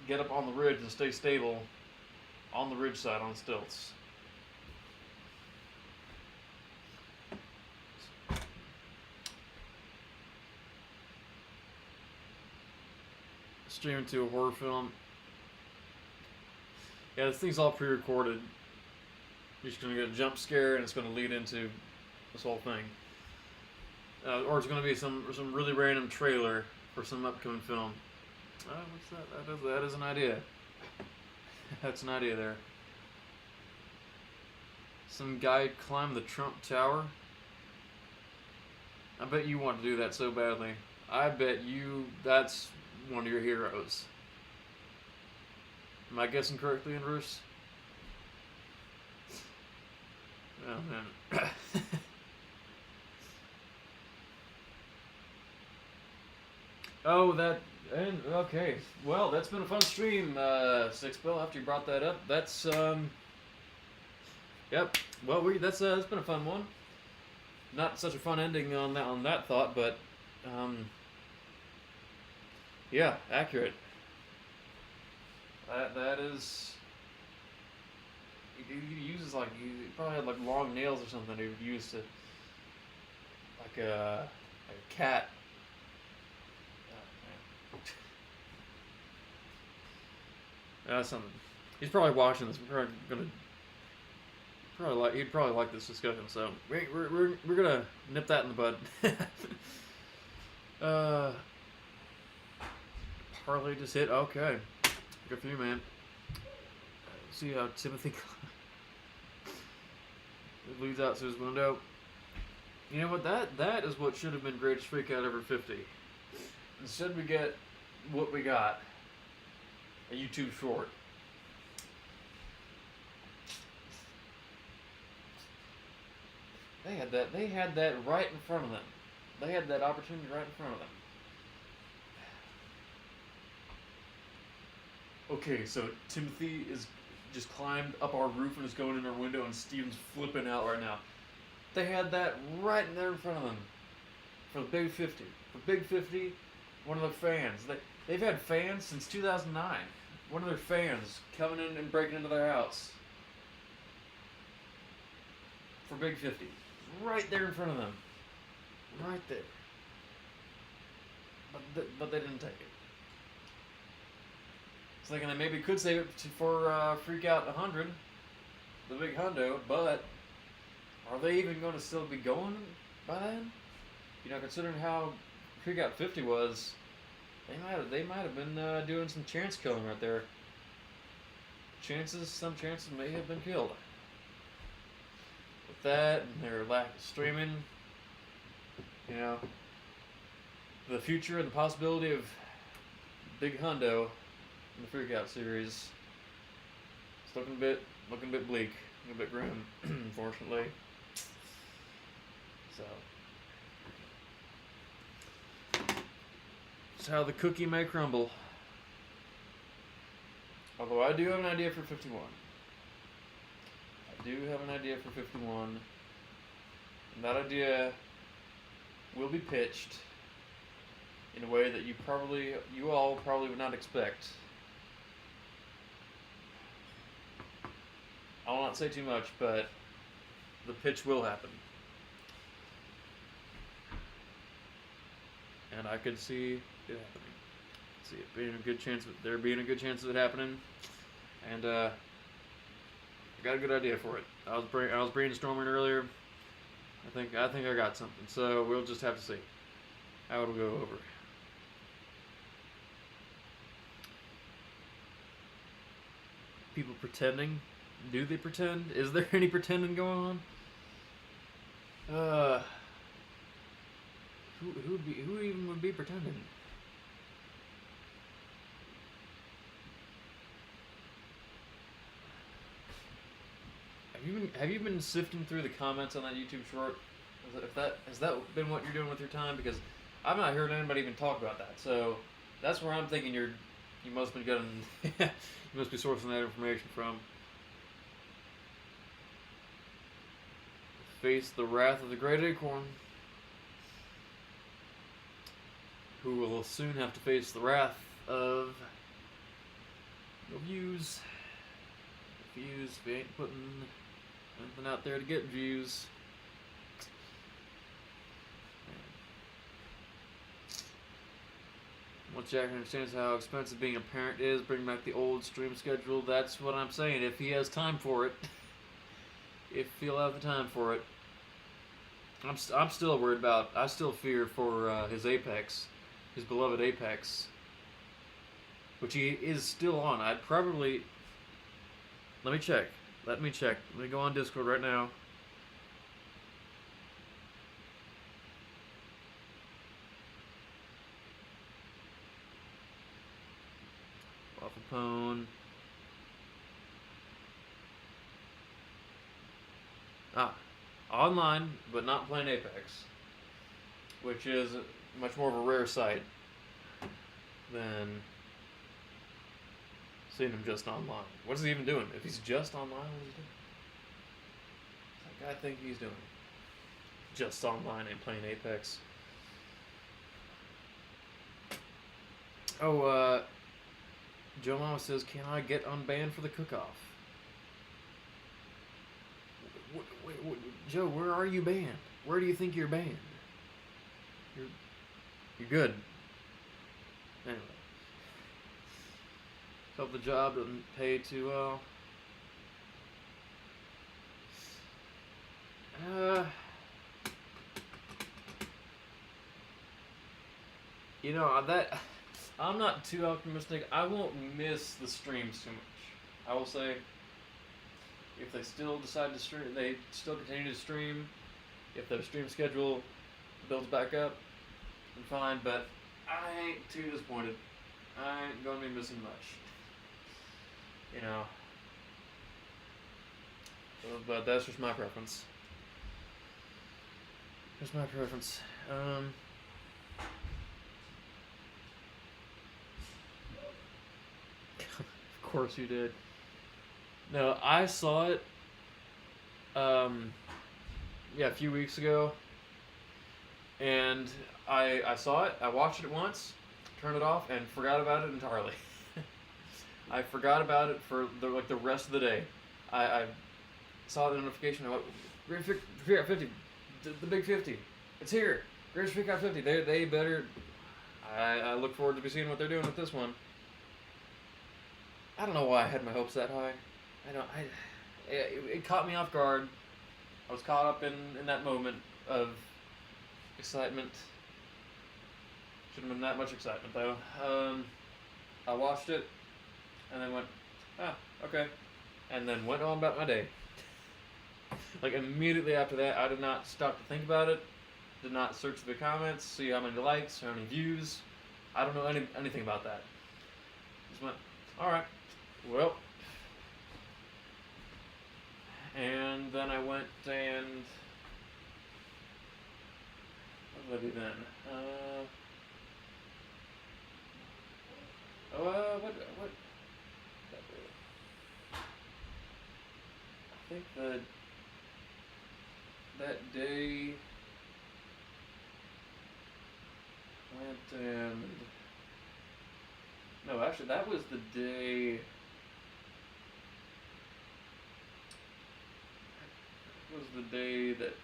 Speaker 2: get up on the ridge and stay stable on the ridge side on stilts. Streaming to a horror film. Yeah, this thing's all pre-recorded. You're just gonna get a jump scare, and it's gonna lead into this whole thing, or it's gonna be some really random trailer for some upcoming film. What's that? That is an idea. That's an idea there. Some guy climbed the Trump Tower. I bet you want to do that so badly. I bet you that's one of your heroes. Am I guessing correctly, Inverse? Oh, man. Oh, okay. Well, that's been a fun stream, Six Bill, after you brought that up. That's, yep. Well, that's been a fun one. Not such a fun ending on that thought, but, yeah, accurate. That is. He uses he probably had long nails or something he would use to like a cat. That's something. He's probably watching this. We're probably he'd probably like this discussion. So we're gonna nip that in the bud. Parlay just hit. Okay, good for you, man. See how Timothy leads out to his window. You know what? That is what should have been Greatest Freakout Ever 50. Instead, we get what we got. A YouTube short. They had that right in front of them. They had that opportunity right in front of them. Okay, so Timothy is just climbed up our roof and is going in our window, and Steven's flipping out right now. They had that right there in front of them for the Big 50. For Big 50, one of their fans. They've had fans since 2009. One of their fans coming in and breaking into their house for Big 50. Right there in front of them. Right there. But they didn't take it. was thinking they maybe could save it for Freak Out 100, the big hundo, but are they even going to still be going by then? You know, considering how Freak Out 50 was, they might have been doing some chance killing right there. Some chances may have been killed. With that and their lack of streaming, you know, the future and the possibility of big hundo in the Freak Out series, it's looking a bit bleak, a bit grim, unfortunately. So, it's how the cookie may crumble. Although I do have an idea for 51. And that idea will be pitched in a way that you all probably would not expect. I will not say too much, but the pitch will happen. And I could see it happening. See it being a good chance of there being a good chance of it happening. And I got a good idea for it. I was brainstorming earlier. I think I got something. So we'll just have to see how it'll go over. People pretending? Do they pretend? Is there any pretending going on? Who even would be pretending? Have you been sifting through the comments on that YouTube short? Has that been what you're doing with your time? Because I've not heard anybody even talk about that. So that's where I'm thinking you must be getting you must be sourcing that information from. Face the wrath of the great acorn, who will soon have to face the wrath of the views. If you ain't putting anything out there to get views. Once Jack understands how expensive being a parent is, bring back the old stream schedule. That's what I'm saying. If he has time for it, if he'll have the time for it. I'm still worried about. I still fear for his Apex, his beloved Apex, which he is still on. I'd probably. Let me check. Let me go on Discord right now. Waffle Pone. Online, but not playing Apex, which is much more of a rare sight than seeing him just online. What is he even doing? If he's just online, what is he doing? What's that guy think he's doing? Just online and playing Apex. Oh, Joe Mama says, can I get unbanned for the cook-off? Wait, Joe, where are you banned? Where do you think you're banned? You're good. Anyway. Hope the job doesn't pay too well. You know, I'm not too optimistic. I won't miss the streams too much. I will say, if they still decide to stream, they still continue to stream. If their stream schedule builds back up, then fine. But I ain't too disappointed. I ain't gonna be missing much. You know. But that's just my preference. That's my preference. Of course you did. No, I saw it, a few weeks ago, and I saw it, I watched it once, turned it off, and forgot about it entirely. I forgot about it for the rest of the day. I saw the notification, I went, Great Freak Out 50, the big 50, it's here, Great Freak Out 50, they better, I look forward to seeing what they're doing with this one. I don't know why I had my hopes that high. I don't. It caught me off guard. I was caught up in that moment of excitement. Shouldn't have been that much excitement though. I watched it and then went, ah, okay, and then went on about my day. Like immediately after that, I did not stop to think about it. Did not search the comments, see how many likes, how many views. I don't know anything about that. Just went, all right, well. And then I went and what did I do then? What? I think that day went and no, actually that was the day. Was the day that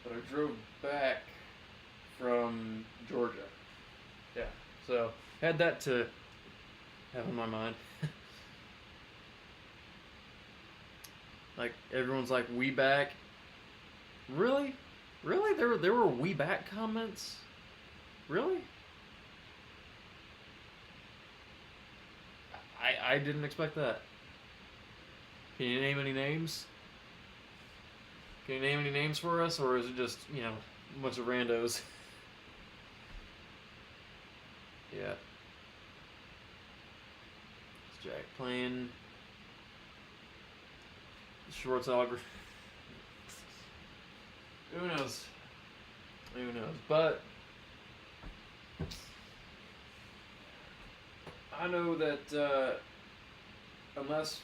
Speaker 2: that I drove back from Georgia. Yeah, so had that to have in my mind. Like everyone's like, "We back." Really? There were "we back" comments. Really? I didn't expect that. Can you name any names? Can you name any names for us, or is it just, a bunch of randos? Yeah. It's Jack playing Schwarzenegger. Who knows? Who knows? But I know that unless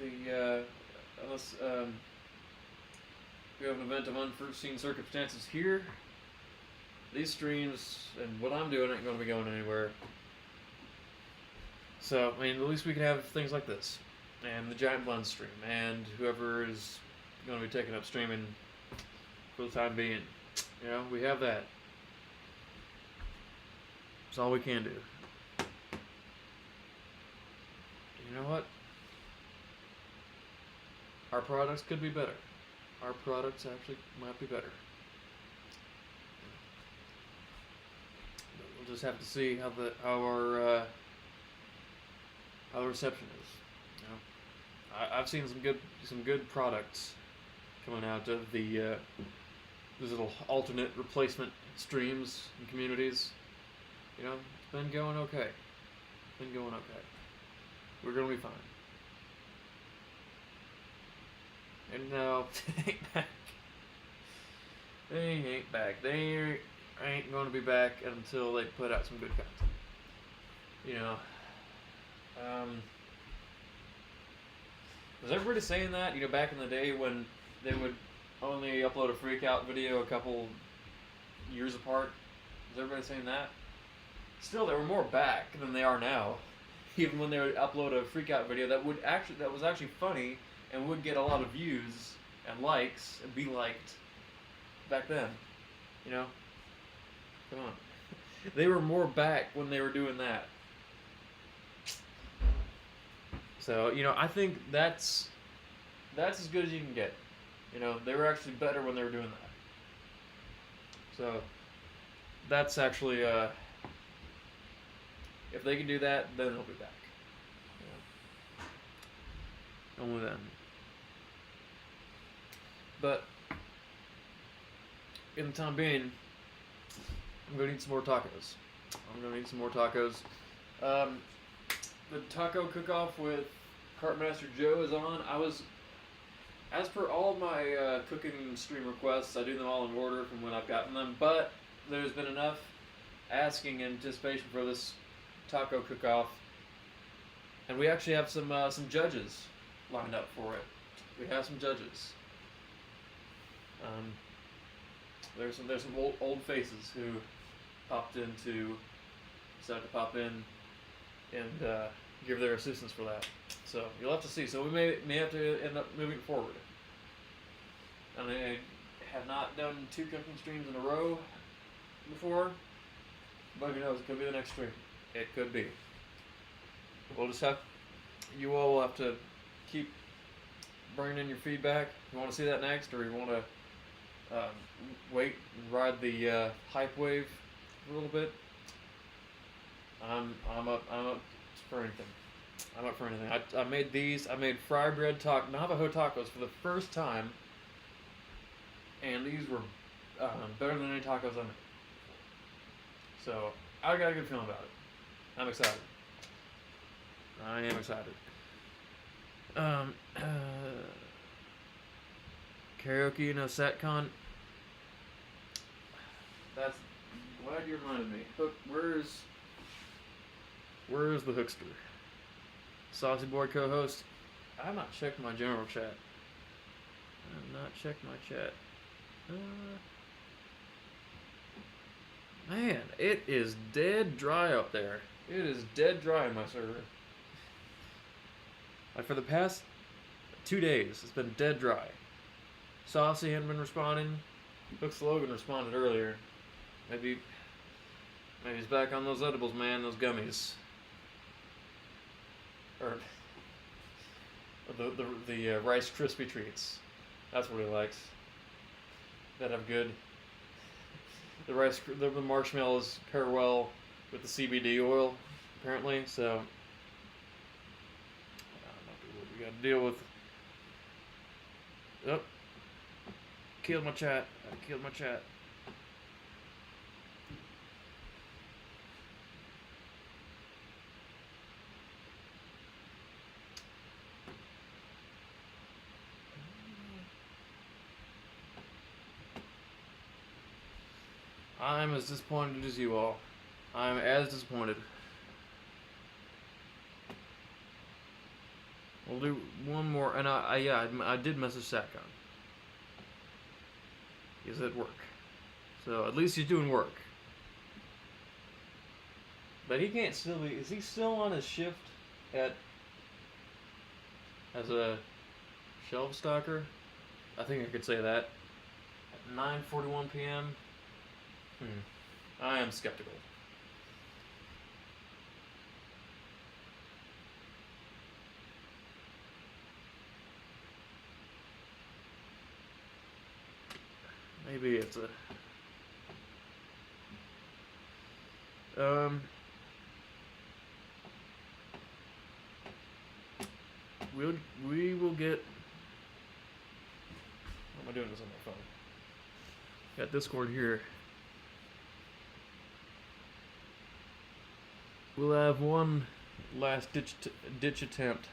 Speaker 2: we have an event of unforeseen circumstances here, these streams and what I'm doing ain't going to be going anywhere. So, I mean, at least we can have things like this, and the Giant Blend stream, and whoever is going to be taking up streaming for the time being. We have that. It's all we can do. You know what? Our products could be better. Our products actually might be better. But we'll just have to see how our reception is. I've seen some good products coming out of these little alternate replacement streams and communities. It's been going okay. We're gonna be fine. And now they ain't back. They ain't back. They ain't gonna be back until they put out some good content. Was everybody saying that? Back in the day when they would only upload a freak out video a couple years apart? Was everybody saying that? Still, they were more back than they are now. Even when they would upload a freak out video that was actually funny and would get a lot of views and likes and be liked back then. Come on. They were more back when they were doing that. So, I think that's as good as you can get. They were actually better when they were doing that. So, that's actually, if they can do that, then they'll be back. Only then. But, in the time being, I'm going to eat some more tacos. The taco cook-off with Cartmaster Joe is on. As per all of my cooking stream requests, I do them all in order from when I've gotten them, but there's been enough asking in anticipation for this taco cook-off, and we actually have some judges lined up for it. We have some judges. There's some old faces who decided to pop in and give their assistance for that. So you'll have to see. So we may have to end up moving forward. And I have not done 2 cooking streams in a row before, but who knows? It could be the next stream. It could be. We'll just have, you all will have to keep bringing in your feedback. You want to see that next, or you want to wait and ride the hype wave for a little bit? I'm up for anything. I'm up for anything. I made these. I made fry bread Navajo tacos for the first time, and these were better than any tacos I made. So I got a good feeling about it. I'm excited. I am excited. Karaoke in a SatCon. That's glad you reminded me. Hook, where's the hookster? Saucy Boy co-host. I have not checked my general chat. I have not checked my chat. Man, it is dead dry up there. It is dead dry in my server. Like for the past 2 days, it's been dead dry. Saucy hadn't been responding. Hook Logan responded earlier. Maybe he's back on those edibles, man. Those gummies. Or the Rice Krispie treats. That's what he likes. That have good. The marshmallows pair well with the CBD oil, apparently. So I don't know what we got to deal with. Oh, killed my chat. I killed my chat. I'm as disappointed as you all. I'm as disappointed. We'll do one more, and I did message Satcon. He's at work, so at least he's doing work. But he can't still be. Is he still on his shift as a shelf stalker? I think I could say that. At 9:41 p.m. I am skeptical. Maybe it's a we will get. How am I doing this on my phone? Got Discord here. We'll have one last ditch attempt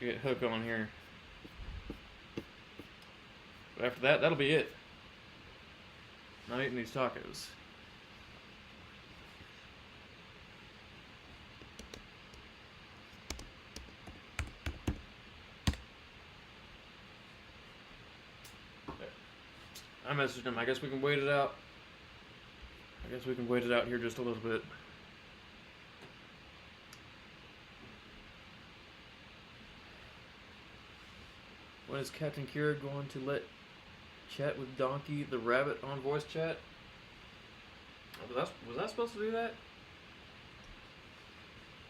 Speaker 2: to get Hook on here. But after that, that'll be it. Not eating these tacos. There. I messaged him. I guess we can wait it out. I guess we can wait it out here just a little bit. When is Captain Kira going to let chat with Donkey the Rabbit on voice chat? Was I supposed to do that?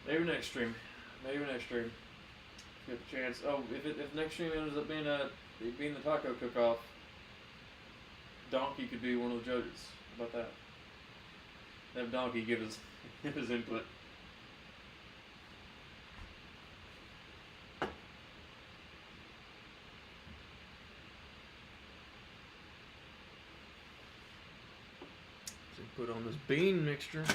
Speaker 2: Maybe next stream. Maybe next stream. Get the chance. Oh, if next stream ends up being the taco cook-off, Donkey could be one of the judges. How about that? Have Donkey give his input. So put on this bean mixture.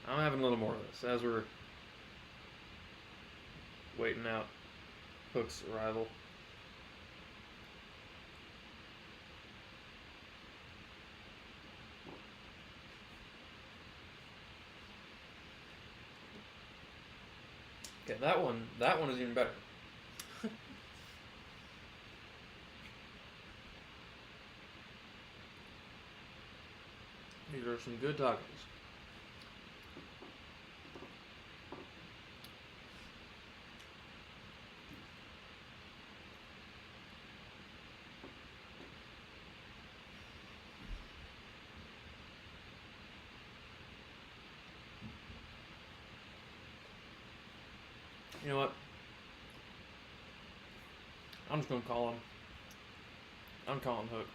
Speaker 2: I'm having a little more of this as we're waiting out Hook's arrival. Okay, that one is even better. These are some good tacos. You know what? I'm just gonna call him. I'm calling Hook.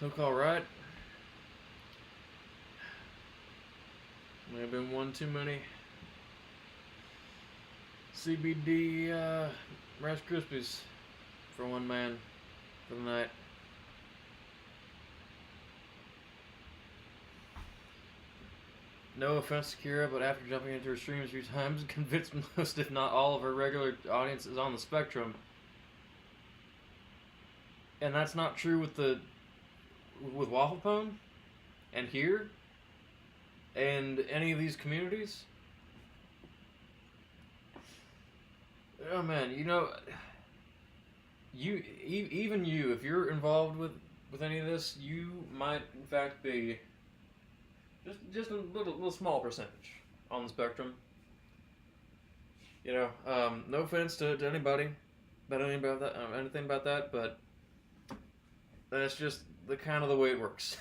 Speaker 2: Hook, all right. May have been one too many CBD Rice Krispies for one man for the night. No offense to Kira, but after jumping into her stream a few times, convinced most, if not all, of her regular audience is on the spectrum. And that's not true with Waffle Pone, and here, and any of these communities. Oh man, you know, even you, if you're involved with any of this, you might in fact be just a little small percentage on the spectrum. You know, no offense to anybody about anything about that, but that's just the kind of the way it works.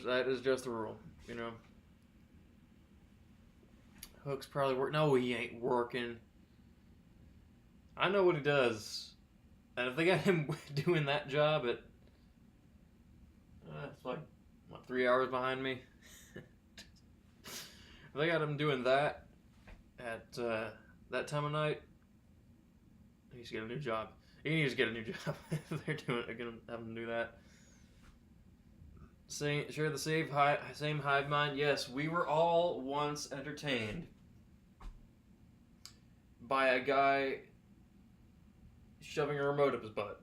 Speaker 2: That is just the rule, you know. Hook's probably working. No, he ain't working. I know what he does, and if they got him doing that job at, it's like what, 3 hours behind me. If they got him doing that at that time of night, he needs to get a new job. He needs to get a new job if they're gonna have him do that. Share the same hive mind. Yes, we were all once entertained by a guy shoving a remote up his butt.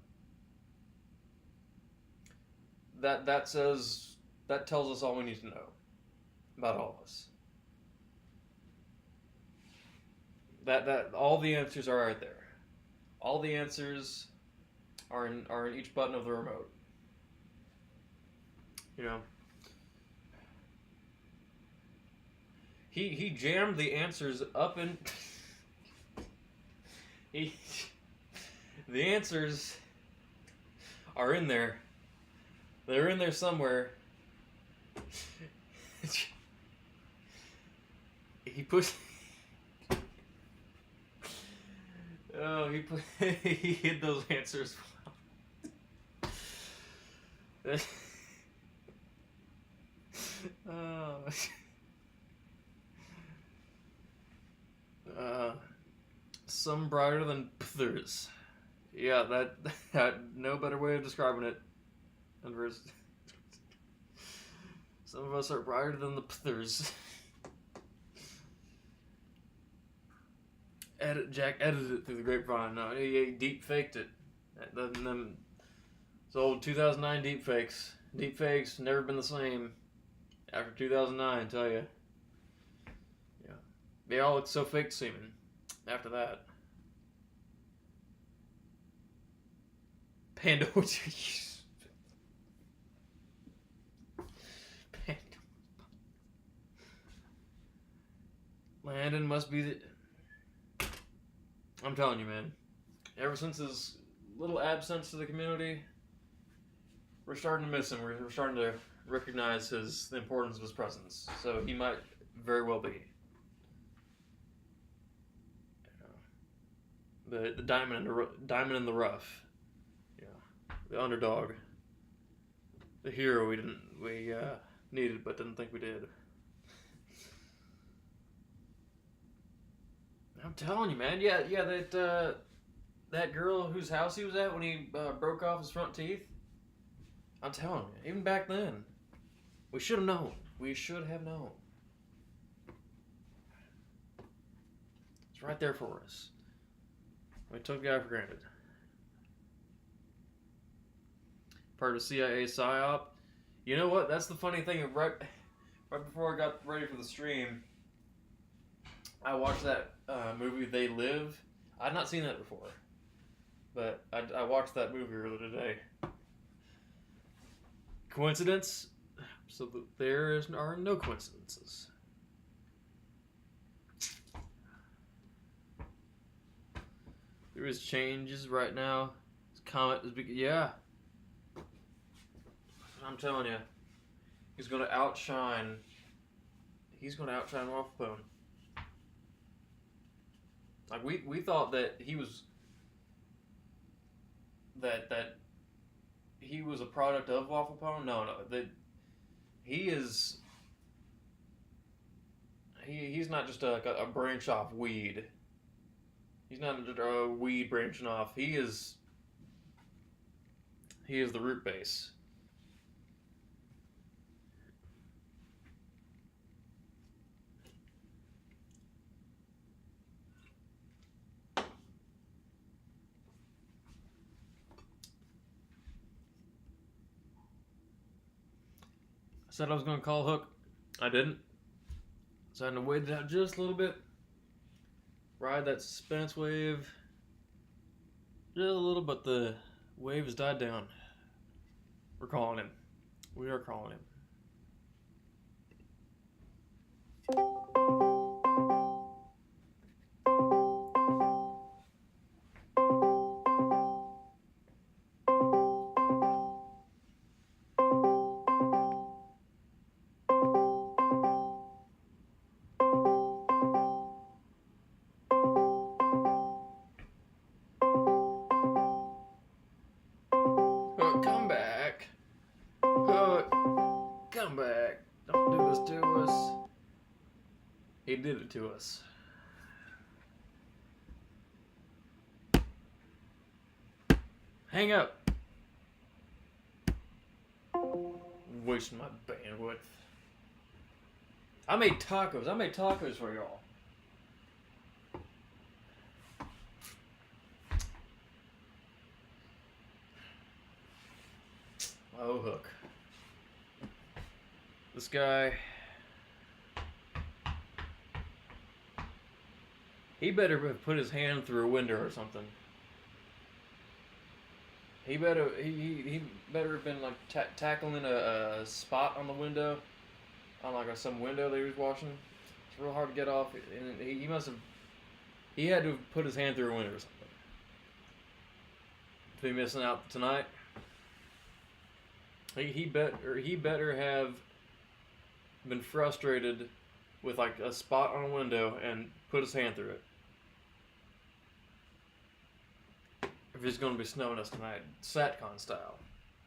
Speaker 2: That tells us all we need to know about all of us. That all the answers are right there. All the answers are in each button of the remote. You know, he jammed the answers up in. The answers are in there. They're in there somewhere. He pushed. Oh, he hid those answers. Some brighter than others. Yeah, that no better way of describing it. Some of us are brighter than the others. Jack edited it through the grapevine. No, he deep faked it. Them old 2009 deep fakes. Deep fakes never been the same after 2009. I tell you. Yeah, they all look so fake seeming after that. Panda, Panda. Landon must be the. I'm telling you, man. Ever since his little absence to the community, we're starting to miss him. We're starting to recognize the importance of his presence. So he might very well be. The diamond in the rough. Yeah, the underdog. the hero we needed but didn't think we did. I'm telling you, man. Yeah, that girl whose house he was at when he broke off his front teeth. I'm telling you, even back then, we should have known. We should have known. It's right there for us. We took the guy for granted. Part of CIA PSYOP. You know what? That's the funny thing. Right before I got ready for the stream, I watched that movie They Live. I'd not seen that before, but I watched that movie earlier today. Coincidence? So there are no coincidences. There is changes right now. This comet is big. Yeah. I'm telling you, he's going to outshine. He's going to outshine Wafflepone. Like we thought that he was that he was a product of Wafflepone. No, that he is. He's not just a branch off weed. He's not just a weed branching off. He is the root base. I said I was going to call Hook. I didn't. So I had to wait it out just a little bit. Ride that suspense wave. Just a little, but the wave has died down. We're calling him. We are calling him. Come back. Come back. Don't do this to us. He did it to us. Hang up. Wasting my bandwidth. I made tacos for y'all. Oh, Hook. This guy. He better have put his hand through a window or something. He better have been like tackling a spot on the window, on like some window that he was washing. It's real hard to get off, and he had to have put his hand through a window or something to be missing out tonight. He better have been frustrated with like a spot on a window and put his hand through it. If he's going to be snubbing us tonight, SatCon style.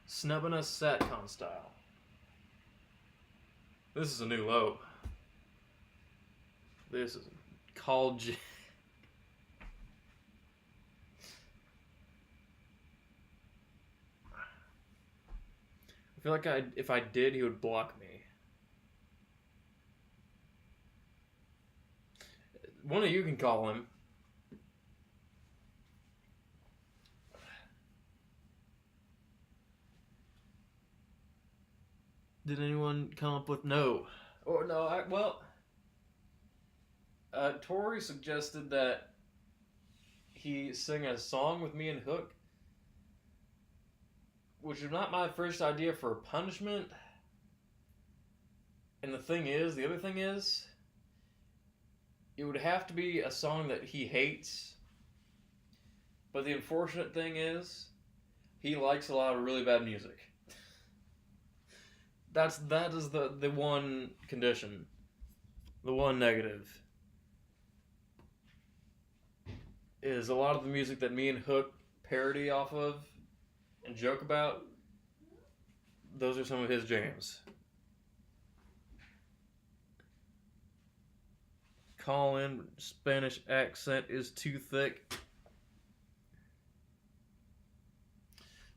Speaker 2: Snubbing us SatCon style. This is a new low. This is called I feel like if I did, he would block me. One of you can call him. Did anyone come up with no? Or no, Tori suggested that he sing a song with me and Hook, which is not my first idea for punishment. And the other thing is, it would have to be a song that he hates. But the unfortunate thing is, he likes a lot of really bad music. That is the one condition. The one negative. Is a lot of the music that me and Hook parody off of and joke about, those are some of his jams. Call in, Spanish accent is too thick.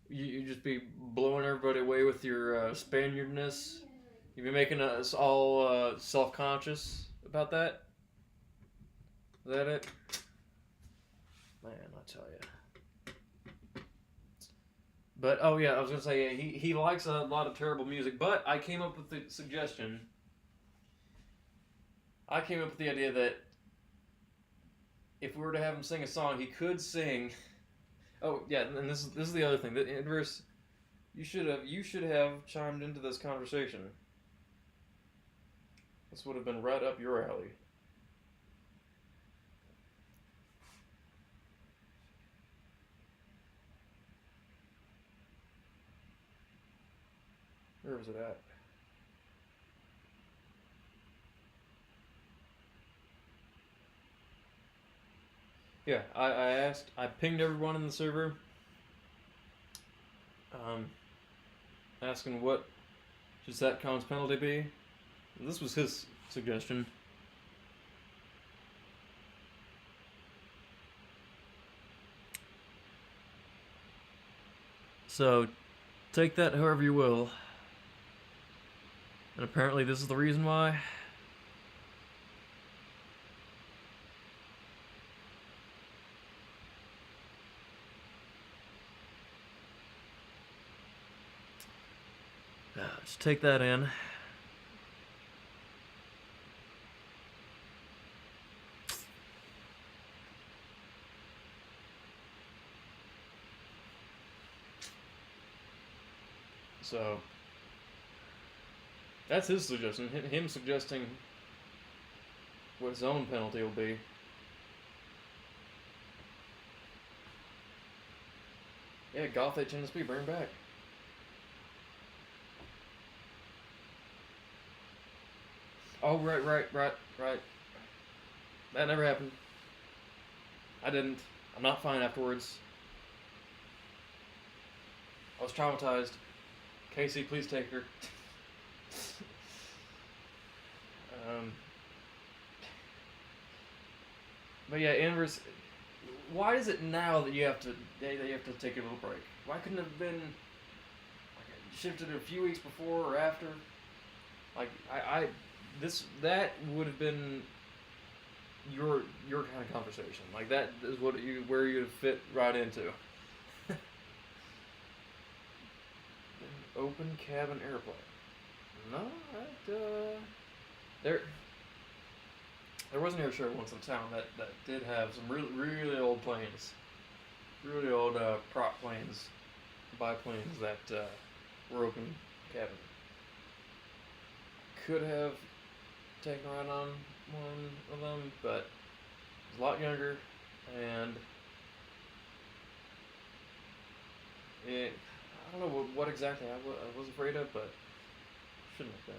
Speaker 2: You just be blowing everybody away with your Spaniardness. You be making us all self-conscious about that. Is that it? Man, I tell you. But oh yeah, I was gonna say yeah, he likes a lot of terrible music. But I came up with the suggestion. I came up with the idea that if we were to have him sing a song, he could sing. Oh yeah, and this is the other thing. The inverse. You should have chimed into this conversation. This would have been right up your alley. Where was it at? Yeah, I pinged everyone in the server, asking what should Satcom's penalty be. This was his suggestion. So, take that however you will. And apparently this is the reason why. Just take that in. So, that's his suggestion. Him suggesting what his own penalty will be. Yeah, Goth HNSP, bring him back. Oh, right. That never happened. I didn't. I'm not fine afterwards. I was traumatized. Casey, please take her. But yeah, Inverse. Why is it now that you have to take a little break? Why couldn't it have been like shifted a few weeks before or after? Like that would have been your kind of conversation. Like that is where you'd fit right into. Open cabin airplane. No, there was an air show once in town that did have some really old planes, really old prop planes, biplanes that were open cabin. Could have taken a ride on one of them, but I was a lot younger, and I don't know what exactly I was afraid of, but shouldn't have been.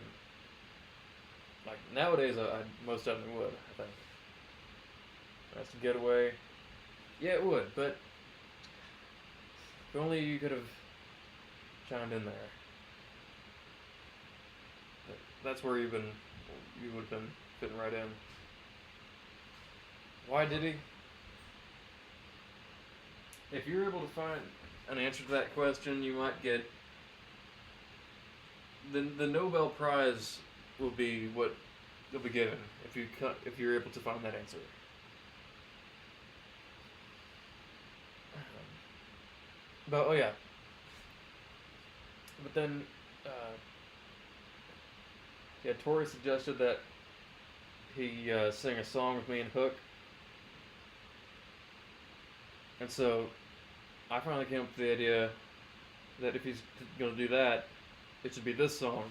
Speaker 2: Like, nowadays, I most definitely would, I think. That's a getaway. Yeah, it would, but if only you could have chimed in there. That's where you would have been fitting right in. Why did he? If you're able to find an answer to that question, you might get the Nobel Prize will be what you'll be given if you're able to find that answer. But oh yeah. But then, yeah, Tori suggested that he sing a song with me and Hook, and so I finally came up with the idea that if he's going to do that, it should be this song.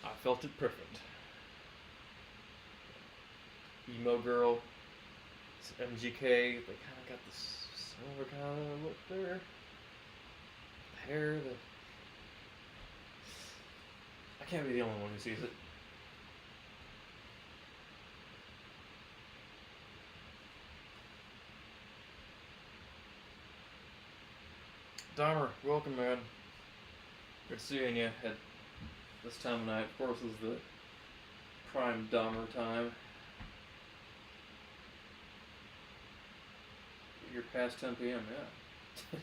Speaker 2: I felt it perfect. Emo girl, MGK, they kind of got this similar kind of look there. The hair, I can't be the only one who sees it. Dahmer, welcome, man. Good seeing you at this time of night. Of course, is the prime Dahmer time. You're past 10 p.m., yeah.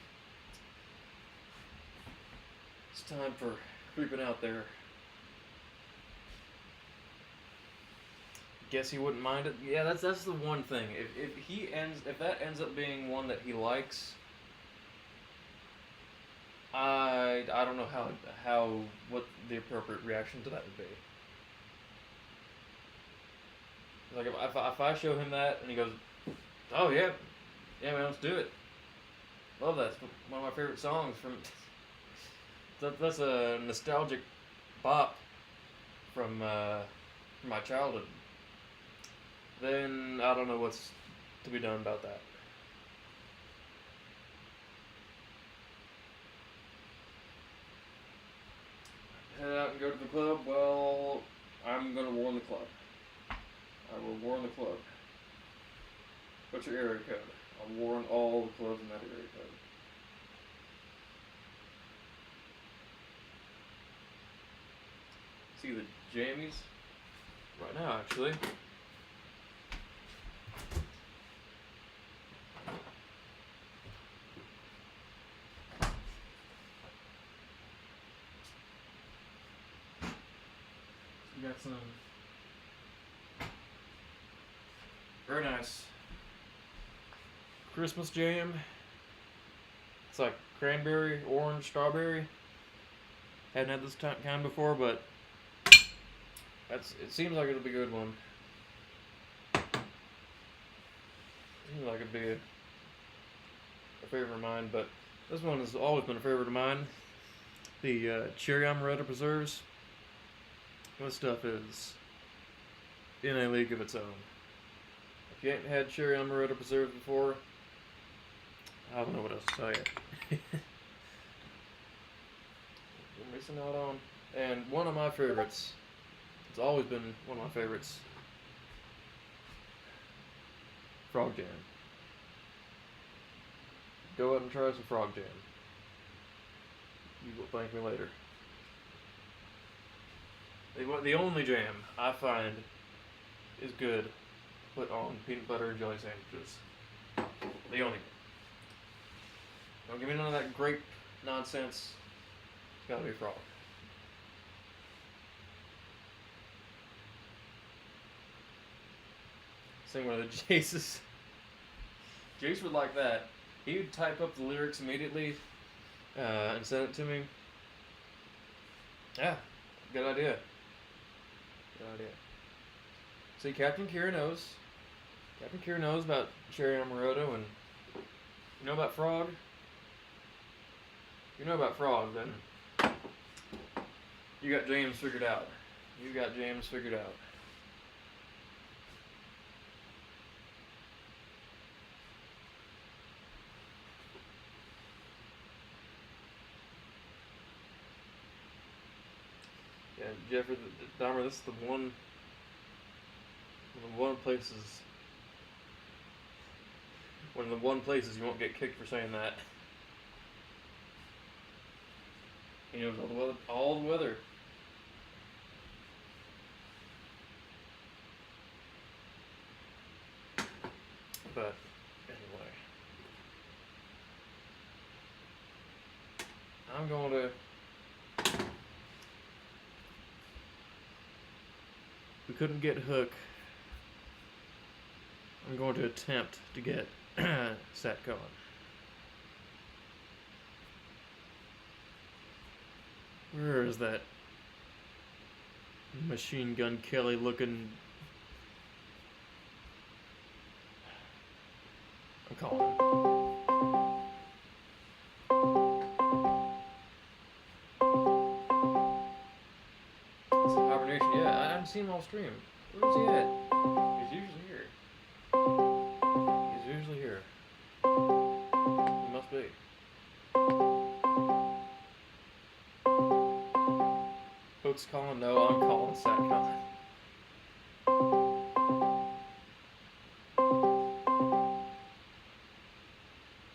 Speaker 2: It's time for creeping out there. Guess he wouldn't mind it. Yeah, that's the one thing. If that ends up being one that he likes, I don't know what the appropriate reaction to that would be. Like if I show him that and he goes, oh yeah, man, let's do it. Love that. It's one of my favorite songs from. That's a nostalgic bop from my childhood. Then I don't know what's to be done about that. Head out and go to the club. Well, I'm gonna warn the club. I will warn the club. What's your area code? I'll warn all the clubs in that area code. See the jammies right now, actually. We got some very nice Christmas jam. It's like cranberry, orange, strawberry. Hadn't had this kind before, but it seems like it'll be a good one. Seems like it'd be a favorite of mine, but this one has always been a favorite of mine. The cherry amaretto preserves. This stuff is in a league of its own. If you ain't had cherry amaretto preserves before, I don't know what else to tell you. You're missing out on. And one of my favorites. It's always been one of my favorites. Frog jam. Go out and try some frog jam. You will thank me later. The only jam I find is good put on peanut butter and jelly sandwiches. The only. Don't give me none of that grape nonsense. It's gotta be frog. Sing one of the Jaces. Jace would like that. He would type up the lyrics immediately and send it to me. Yeah, good idea. Good idea. See, Captain Kira knows. Captain Kira knows about cherry amaretto, and you know about frog? If you know about frog, then you got James figured out. You got James figured out. Yeah, Jeffrey Dahmer, this is the one of the one places you won't get kicked for saying that. He knows all the weather. But anyway, I'm going to. We couldn't get Hook. I'm going to attempt to get Set going. Where is that Machine Gun Kelly looking? I'm calling him. It's hibernation. Yeah, I haven't seen him all stream. Where's he at? He's usually here. He's usually here. He must be. folks calling? No, I'm calling SatCon.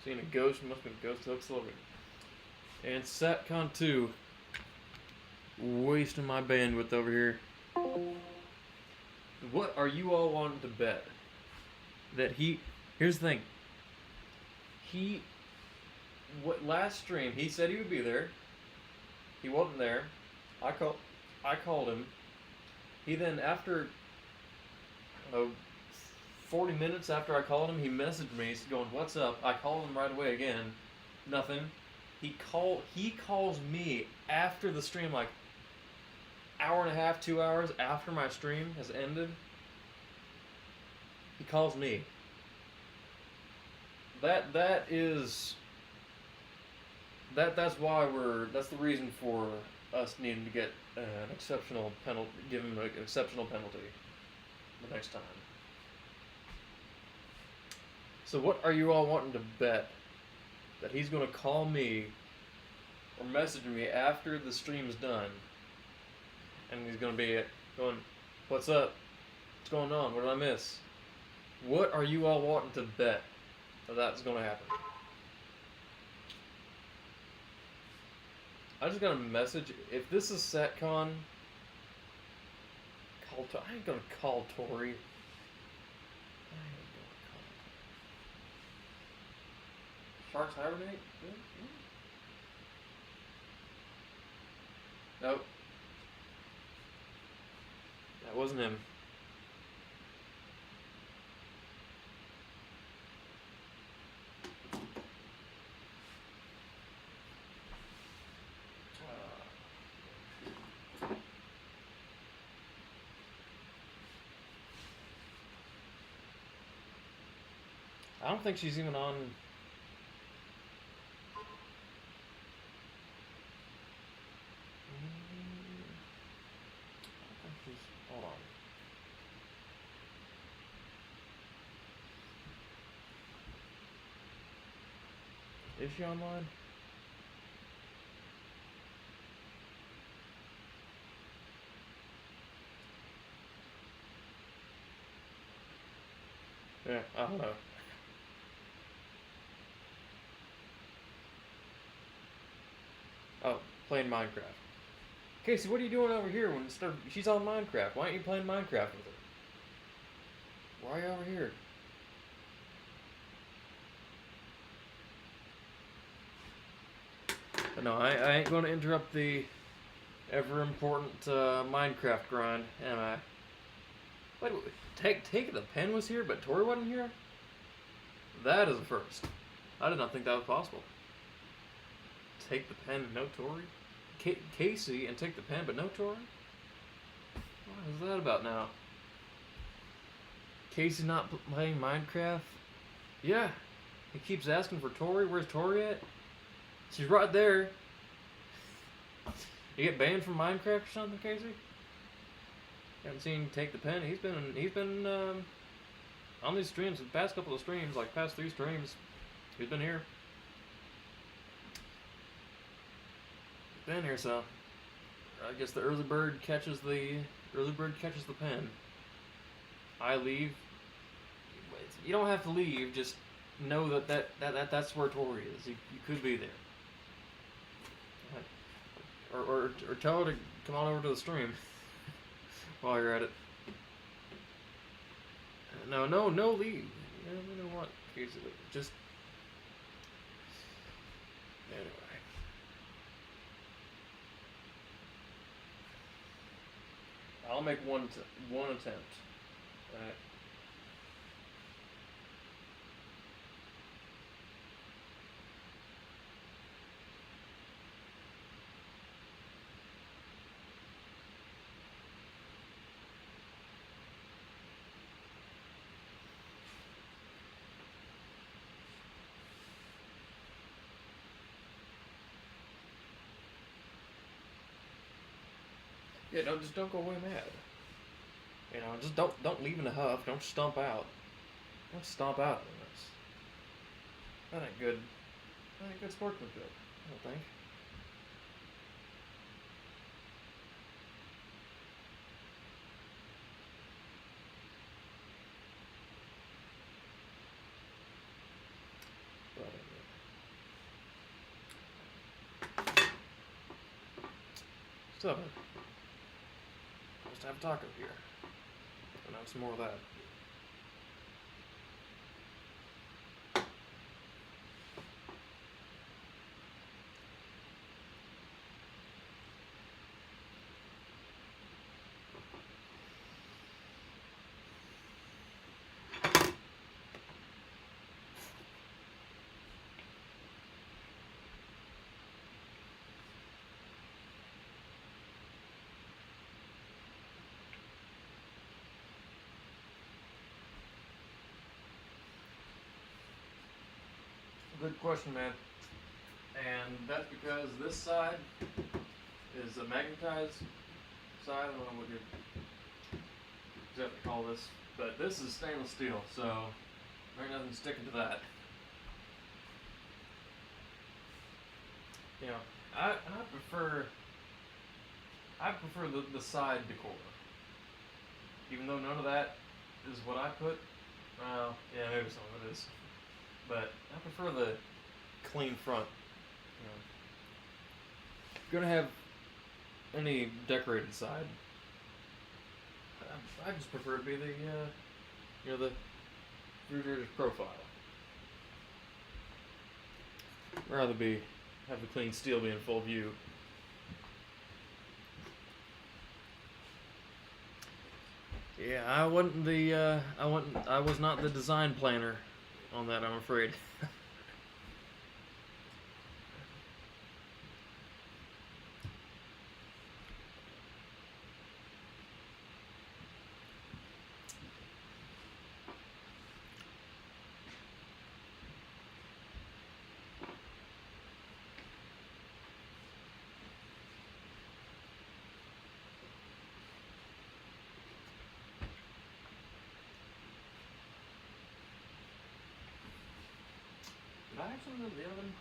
Speaker 2: Seeing a ghost, must be a ghost hook slogan. And SatCon 2, wasting my bandwidth over here. What are you all wanting to bet? That here's the thing. Last stream, he said he would be there. He wasn't there. I called him. He then, after 40 minutes after I called him, he messaged me going, "What's up?" I called him right away again. Nothing. He calls me after the stream, like hour and a half, 2 hours after my stream has ended. He calls me. That's the reason for us needing to get an exceptional penalty, give him an exceptional penalty the next time. So what are you all wanting to bet? That he's going to call me or message me after the stream's done, and he's going to be going, "What's up? What's going on? What did I miss?" What are you all wanting to bet that that's going to happen? I just got a message. If this is SatCon, I ain't gonna call Tori. Sharks hibernate? Nope. That wasn't him. I don't think she's even on. Hold on. Is she online? Yeah, I don't know. Oh, playing Minecraft. Casey, what are you doing over here when she's on Minecraft? Why aren't you playing Minecraft with her? Why are you over here? But no, I ain't going to interrupt the ever important Minecraft grind, am I? Wait, Take the Pen was here, but Tori wasn't here? That is a first. I did not think that was possible. Take the Pen and no Tori? Casey and Take the Pen, but no Tori? What is that about now? Casey not playing Minecraft? Yeah. He keeps asking for Tori. Where's Tori at? She's right there. You get banned from Minecraft or something, Casey? Haven't seen Take the Pen. He's been on these streams, the past couple of streams, like past 3 streams. He's been here. Been here, so I guess the early bird catches the pen. I leave. You don't have to leave. Just know that's where Tori is. You could be there. Or tell her to come on over to the stream while you're at it. No, leave. You know what? Just anyway. I'll make one attempt. Alright. Yeah, don't go away mad. You know, just don't leave in a huff. Don't stomp out. Don't stomp out on this. That ain't good. That ain't good sportsmanship, I don't think. What's up, man? Let's have a taco here. And have some more of that. Good question, man. And that's because this side is a magnetized side. I don't know what you exactly call this, but this is stainless steel, so there ain't nothing sticking to that. You know, I prefer the side decor, even though none of that is what I put. Well, yeah, maybe some of it is. But I prefer the clean front. You know. If you're gonna have any decorated side, I just prefer it to be the the refrigerator's profile. I'd rather have the clean steel be in full view. Yeah, I was not the design planner on that, I'm afraid. Did I have something in the oven?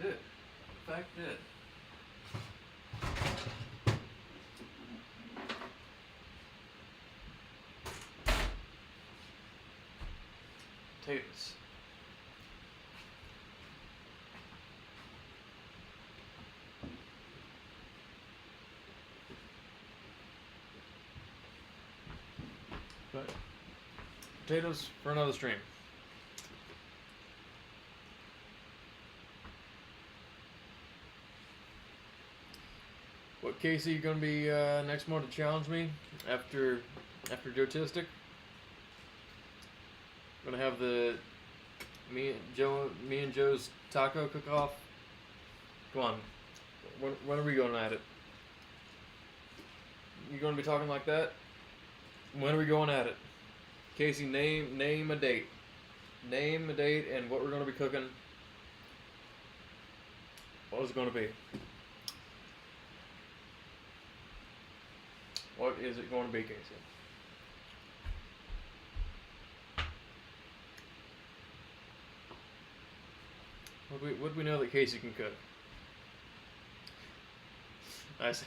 Speaker 2: Did. In fact, did. Potatoes. But potatoes for another stream. What, Casey, you gonna be next month to challenge me after Jotistic? Gonna have me and Joe's taco cook off. Come on, when are we going at it? You gonna be talking like that? When are we going at it? Casey, name a date. Name a date and what we're gonna be cooking. What is it gonna be? What is it going to be, Casey? What do we know that Casey can cook? I see.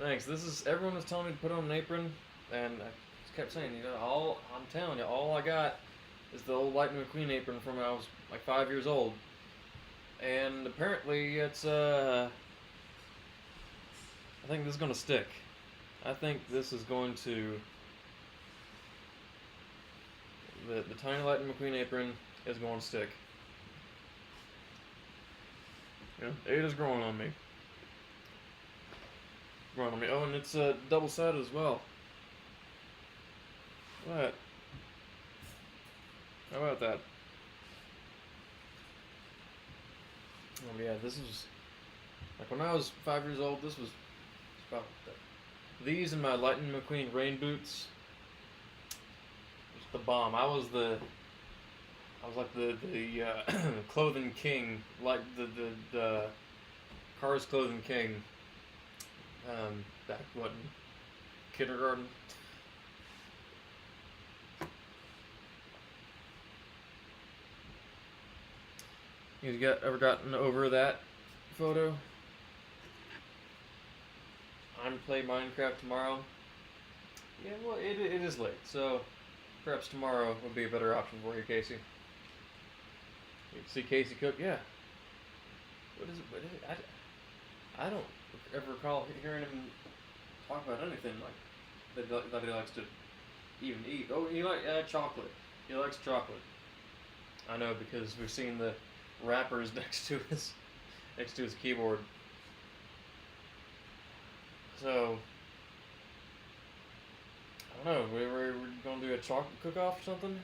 Speaker 2: Thanks. Everyone was telling me to put on an apron, and I just kept saying, I'm telling you, all I got is the old Lightning McQueen apron from when I was like 5 years old, and apparently it's I think this is gonna stick. I think this is going to the tiny Lightning McQueen apron is going to stick. Yeah, Ada's growing on me. Oh, and it's double-sided as well. What? How about that? Oh yeah, this is like when I was 5 years old. This was about these and my Lightning McQueen rain boots. Just the bomb. I was like the clothing king, like the Cars clothing king. Back in kindergarten. You ever gotten over that photo? I'm playing Minecraft tomorrow. Yeah, well, it is late, so perhaps tomorrow would be a better option for you, Casey. You can see Casey cook, yeah. What is it? What is it? I don't ever recall hearing him talk about anything like that he likes to even eat. Oh, he like chocolate. He likes chocolate. I know because we've seen the wrappers next to his keyboard. So I don't know. We're gonna do a chocolate cook-off or something.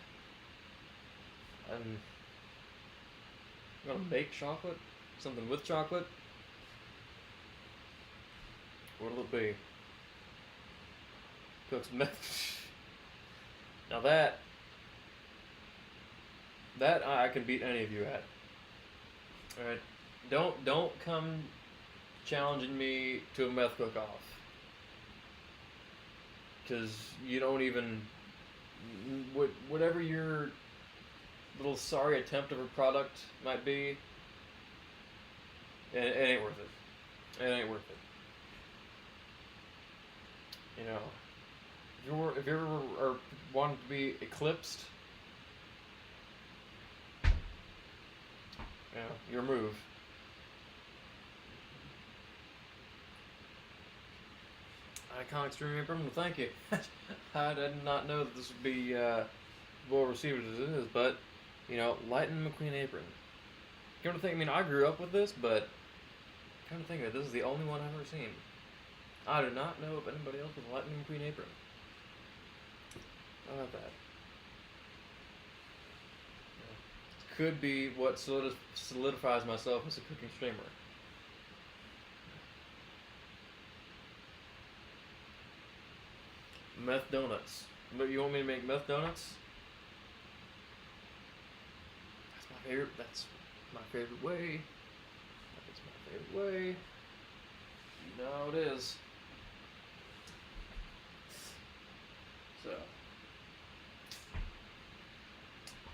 Speaker 2: I'm gonna bake chocolate, something with chocolate. What'll it be? Cook some meth. Now that I can beat any of you at. All right, don't come challenging me to a meth cook-off, because you don't even whatever your little sorry attempt of a product might be. It ain't worth it. It ain't worth it. You know, if you ever are wanting to be eclipsed, you know, your move. Iconic streaming criminal, thank you. I did not know that this would be well received as it is, but you know, Lightning McQueen apron. Come to think, I mean, I grew up with this, but come to think of it, this is the only one I've ever seen. I do not know if anybody else with a Lightning McQueen apron. How about that? Could be what solidifies myself as a cooking streamer. Meth donuts. But you want me to make meth donuts? That's my favorite. That's my favorite way. That's my favorite way. You know how it is. So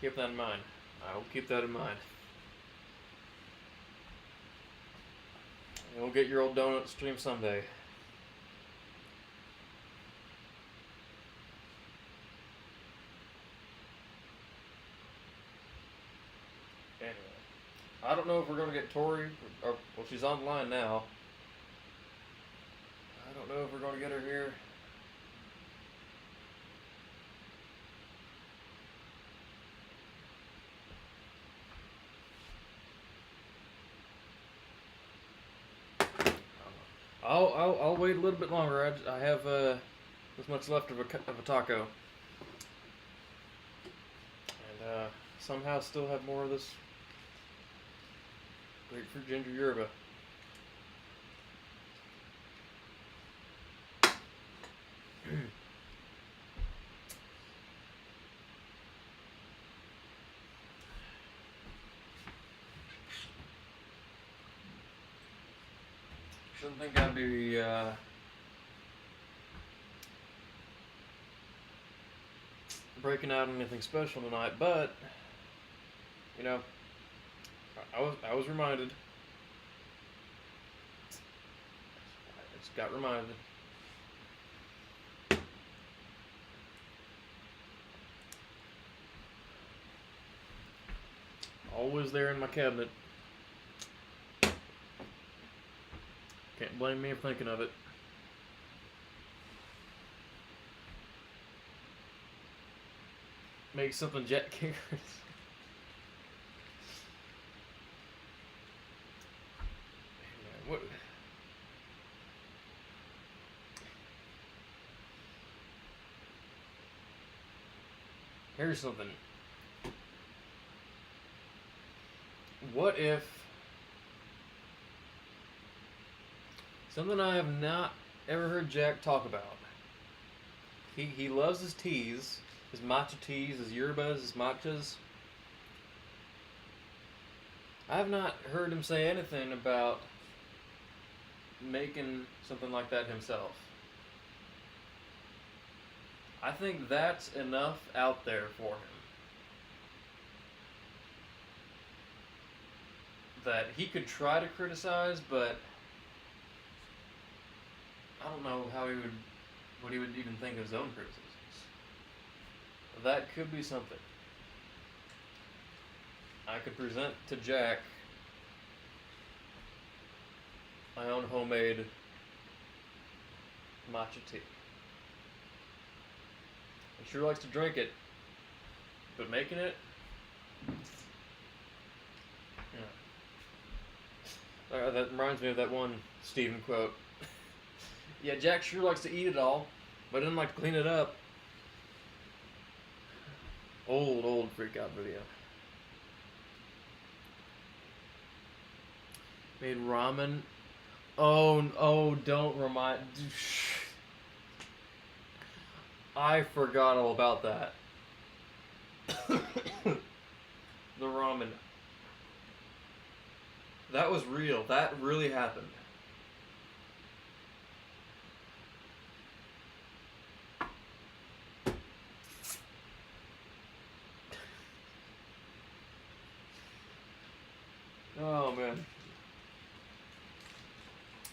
Speaker 2: keep that in mind. I will keep that in mind. You'll get your old donut stream someday. Anyway, I don't know if we're gonna get Tori, or well, she's on the line now. I don't know if we're gonna get her here. I'll wait a little bit longer. I have this much left of a taco, and somehow still have more of this grapefruit ginger yerba. Shouldn't think I'd be breaking out anything special tonight, but you know, I was reminded. I just got reminded. Always there in my cabinet. Can't blame me for thinking of it. Make something Jack Kickers. What? Here's something. What if something I have not ever heard Jack talk about? He loves his teas, his matcha teas, his yerbas, his matchas. I have not heard him say anything about making something like that himself. I think that's enough out there for him. That he could try to criticize, but I don't know what he would even think of his own criticisms. That could be something I could present to Jack my own homemade matcha tea. He sure likes to drink it, but making it, yeah. That reminds me of that one Stephen quote. Yeah, Jack sure likes to eat it all, but doesn't like to clean it up. Old freak out video. Made ramen. Oh, don't remind. I forgot all about that. The ramen. That was real. That really happened. Oh man.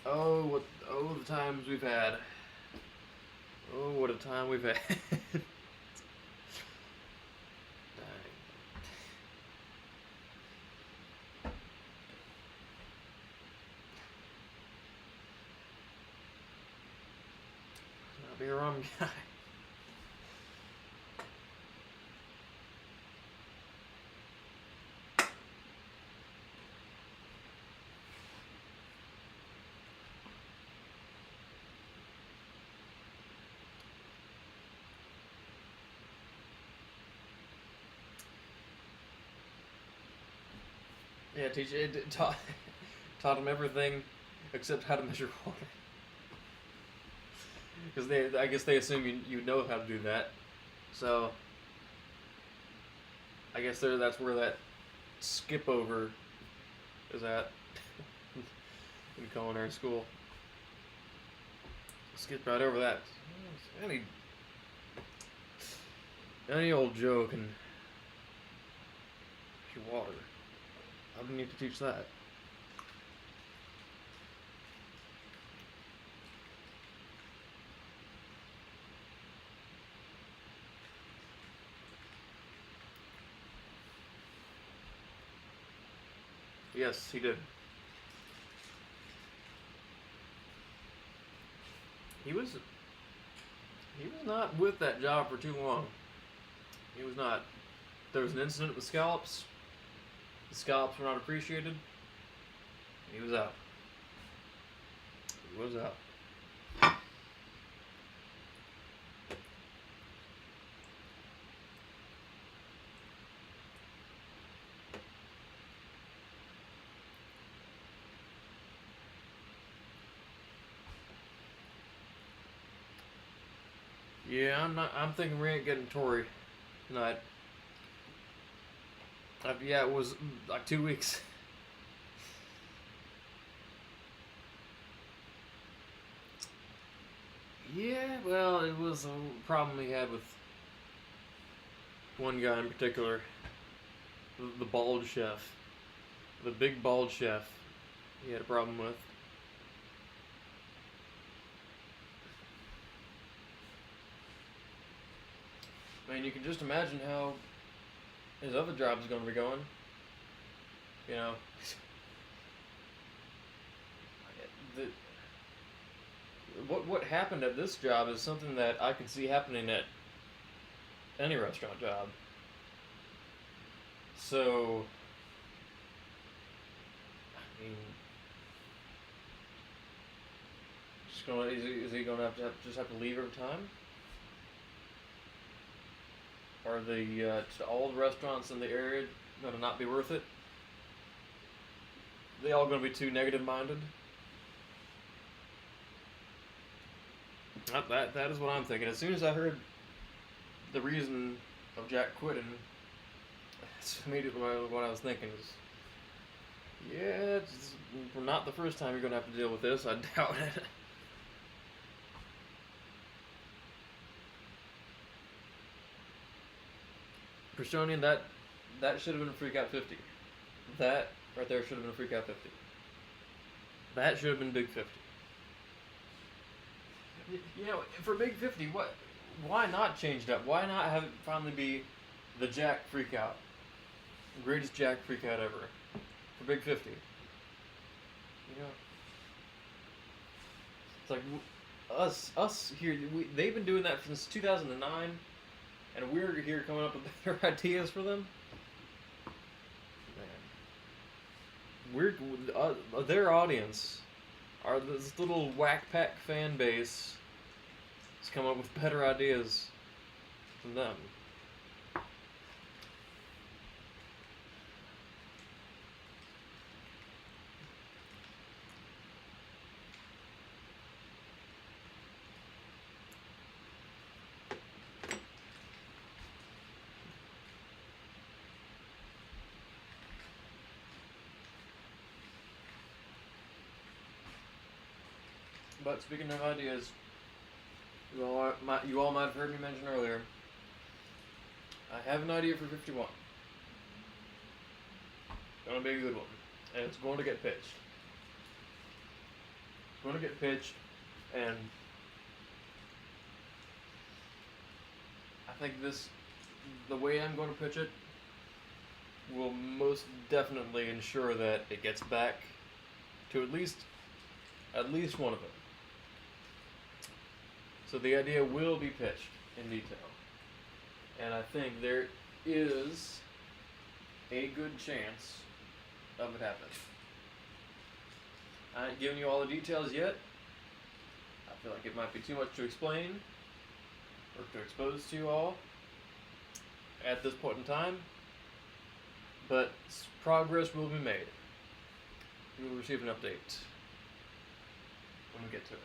Speaker 2: Oh, the times we've had. Oh, what a time we've had. Dang. I'll be a rum guy. Yeah, teach it taught them everything except how to measure water. Because I guess they assume you know how to do that. So I guess that's where that skip over is at in culinary school. Skip right over that. Any old joke and your water. I don't need to teach that. Yes, he did. He was not with that job for too long. He was not. There was an incident with scallops. The scallops were not appreciated. He was out. He was out. Yeah, I'm thinking we ain't getting Tory tonight. Yeah, it was like 2 weeks. Yeah, well, it was a problem he had with one guy in particular. The bald chef. The big bald chef. He had a problem with. I mean, you can just imagine how his other job's going to be going. You know, what happened at this job is something that I could see happening at any restaurant job. So, I mean, is he going to just have to leave every time? Are just all the restaurants in the area going to not be worth it? They all going to be too negative minded? That is what I'm thinking. As soon as I heard the reason of Jack quitting, that's immediately what I was thinking is, yeah, it's not the first time you're going to have to deal with this. I doubt it. Christianian, that should have been a freak out 50. That right there should have been a freak out 50. That should have been big 50. You know, for big 50, why not change it up? Why not have it finally be the Jack freak out? The greatest Jack freak out ever. For big 50. You know, like us here. They've been doing that since 2009, and we're here coming up with better ideas for them. Their audience, this little whack pack fan base, has come up with better ideas than them. But speaking of ideas, you all might have heard me mention earlier, I have an idea for 51. Gonna be a good one. And it's going to get pitched. It's going to get pitched, and I think the way I'm going to pitch it will most definitely ensure that it gets back to at least one of them. So the idea will be pitched in detail. And I think there is a good chance of it happening. I ain't giving you all the details yet. I feel like it might be too much to explain or to expose to you all at this point in time. But progress will be made. You will receive an update when we get to it.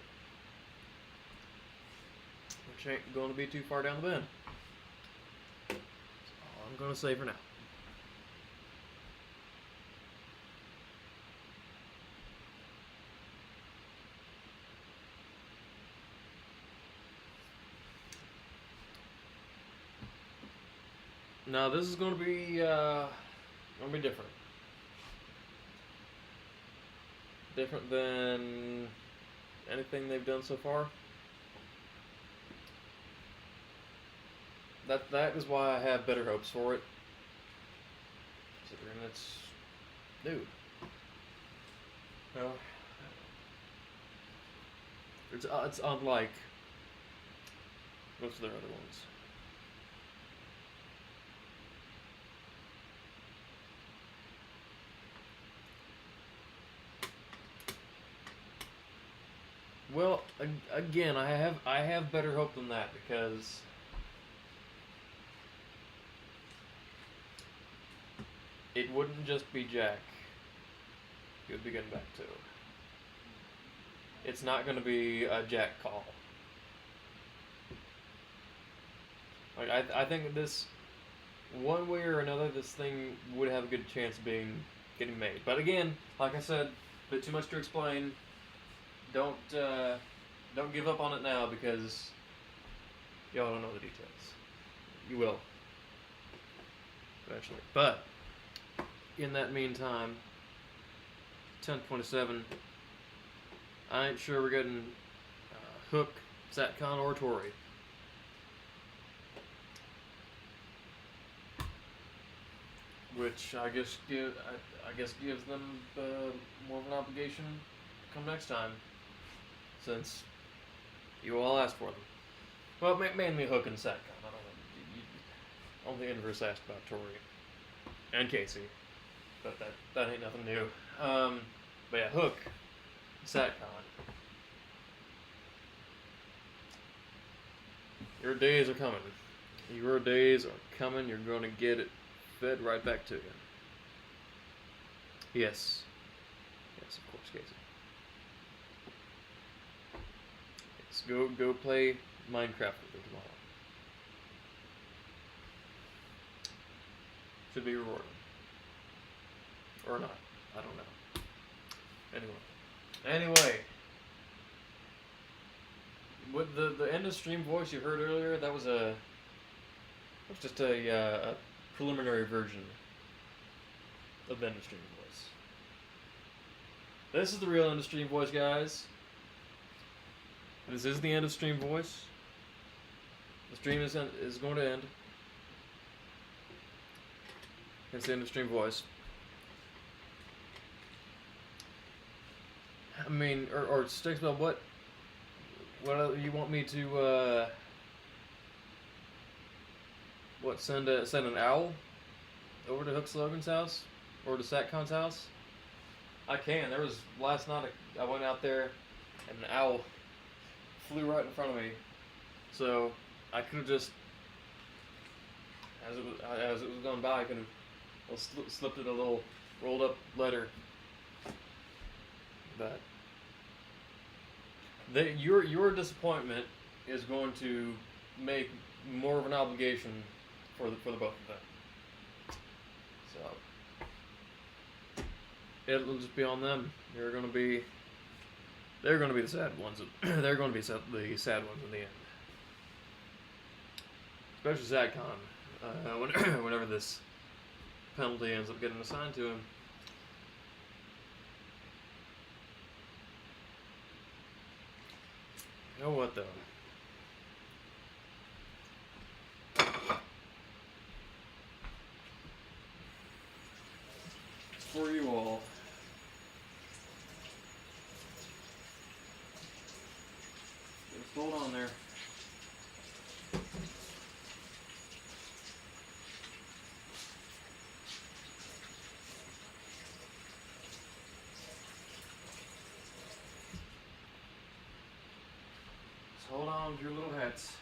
Speaker 2: Which ain't going to be too far down the bend. That's all I'm going to say for now. Now this is going to be different. Different than anything they've done so far. That is why I have better hopes for it. Considering it's new. No. It's unlike most of their other ones. Well, again, I have better hope than that because it wouldn't just be Jack you would be getting back to. It's not going to be a Jack call. Like I think this, one way or another, this thing would have a good chance of getting made. But again, like I said, a bit too much to explain. Don't give up on it now because y'all don't know the details. You will eventually. But in that meantime, 10:27. I ain't sure we're getting Hook, Satcon, or Tory. Which I guess gives them more of an obligation to come next time, since you all asked for them. Well, mainly Hook and Satcon. I don't know. Only Inverse asked about Tory and Casey, but that ain't nothing new. But yeah, Hook, Satcon. Your days are coming. Your days are coming. You're going to get it fed right back to you. Yes. Yes, of course, Casey. Yes, go play Minecraft with me tomorrow. Should be rewarding. Or not. I don't know. Anyway. With the end of stream voice you heard earlier, that was just a preliminary version of the end of stream voice. This is the real end of stream voice, guys. This is the end of stream voice. The stream is going to end. It's the end of stream voice. I mean, or Sticks, well, what What you want me to? What send an owl over to Hook Slogan's house or to Satcon's house? I can. There was last night. I went out there, and an owl flew right in front of me. So I could have just, as it was going by, I could have slipped it a little rolled up letter. But your disappointment is going to make more of an obligation for the both of them. So it'll just be on them. They're gonna be the sad ones. They're gonna be the sad ones in the end. Especially Zadcon. Whenever this penalty ends up getting assigned to him. You know what though? For you all. Just hold on there. Just hold on to your little hats.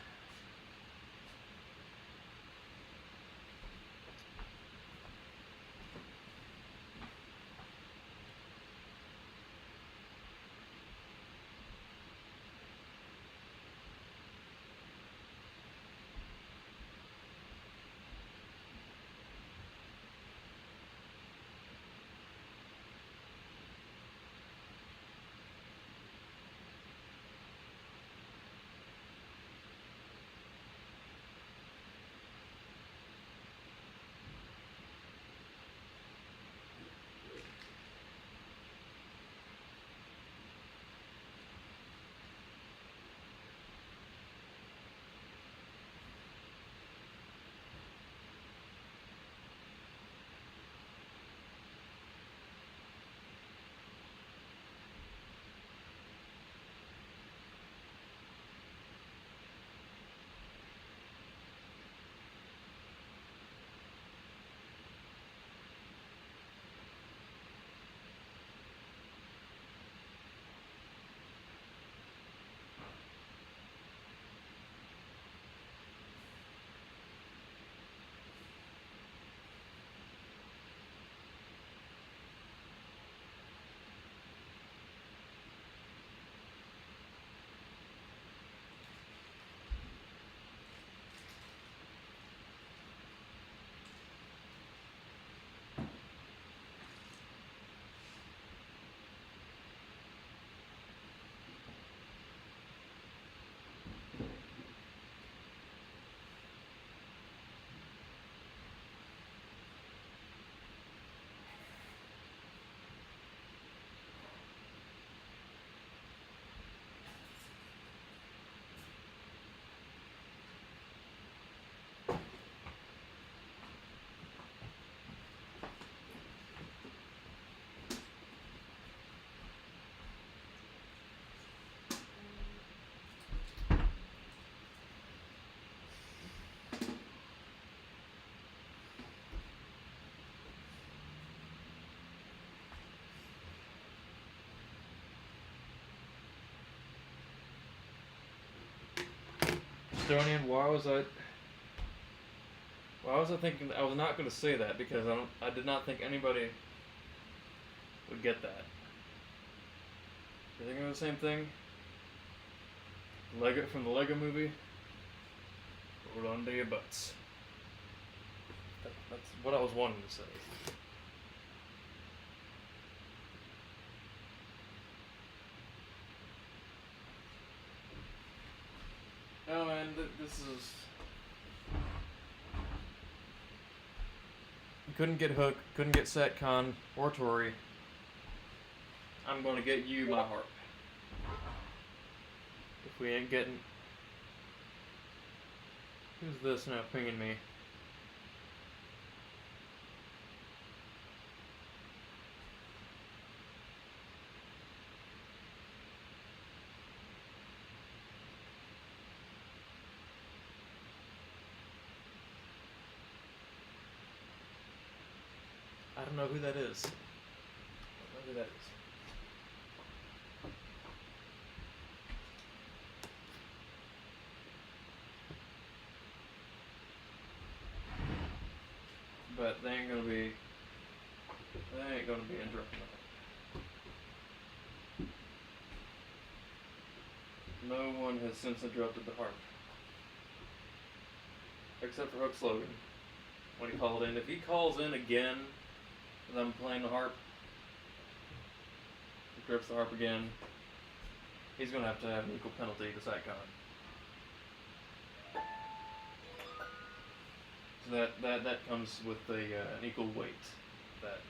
Speaker 2: Estonian, why was I thinking I was not going to say that because I did not think anybody would get that. You thinking of the same thing? Lego from the Lego movie? Hold on to your butts. That's what I was wanting to say. Oh man, this is... Couldn't get Hook, couldn't get Satcon or Tori. I'm gonna get you, my heart. If we ain't getting... Who's this now pinging me? I don't know who that is. I don't know who that is. But they ain't gonna be interrupting the harp. No one has since interrupted the harp. Except for Hook Slogan. When he called in. If he calls in again as I'm playing the harp, interrupts the harp again, he's gonna have an equal penalty to SATCON. So that comes with an equal weight. That.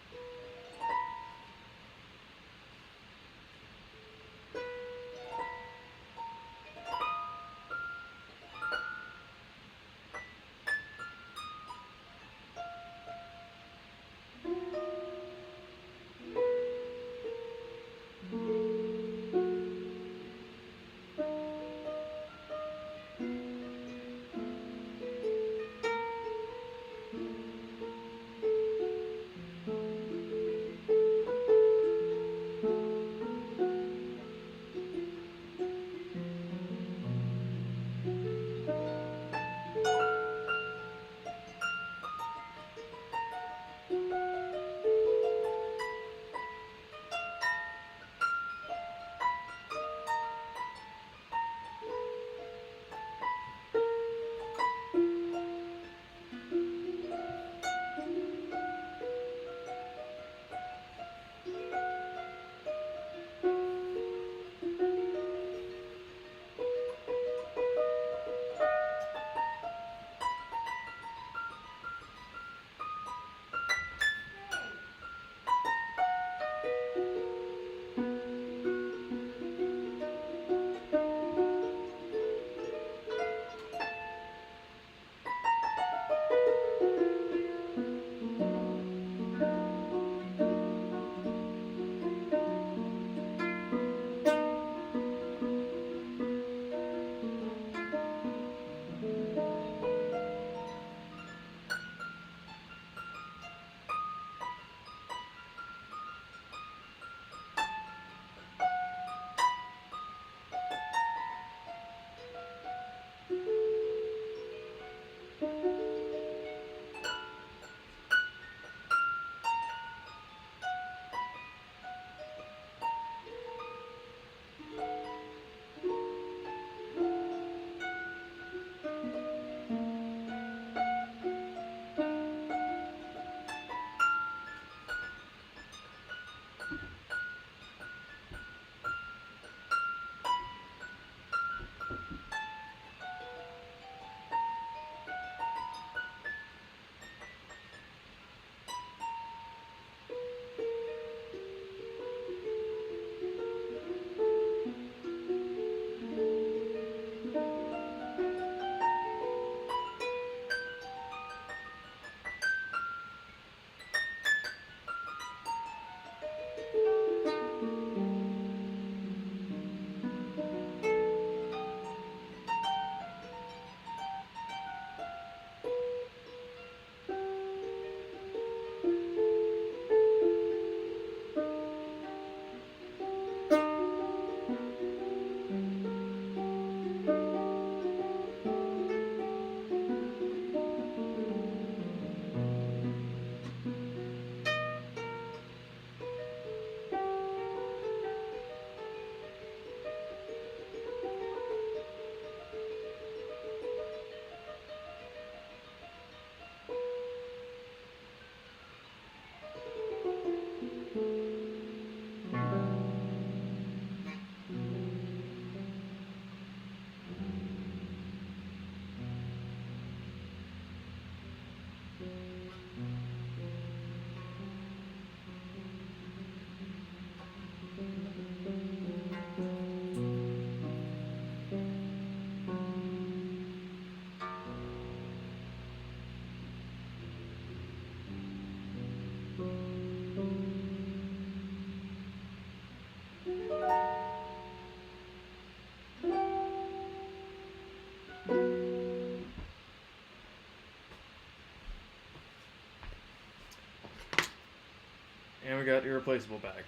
Speaker 2: And we got irreplaceable back.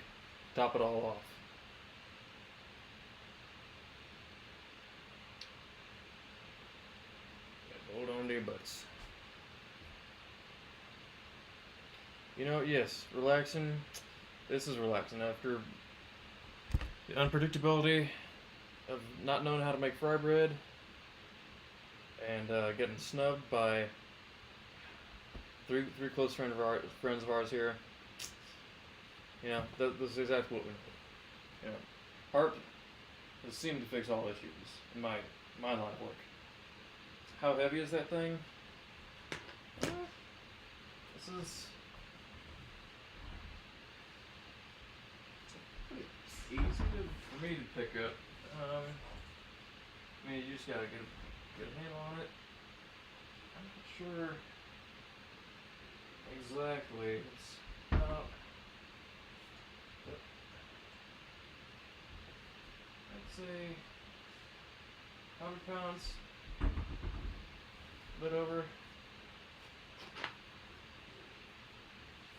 Speaker 2: Top it all off. Hold on to your butts. You know, yes, relaxing. This is relaxing after the unpredictability of not knowing how to make fry bread and getting snubbed by three close friends of ours here. You know, this is exactly what we need. You know, harp has seemed to fix all issues in my line of work. How heavy is that thing? This is pretty easy for me to pick up. I mean, you just gotta get a handle on it. I'm not sure exactly. It's I'd say 100 pounds. A bit over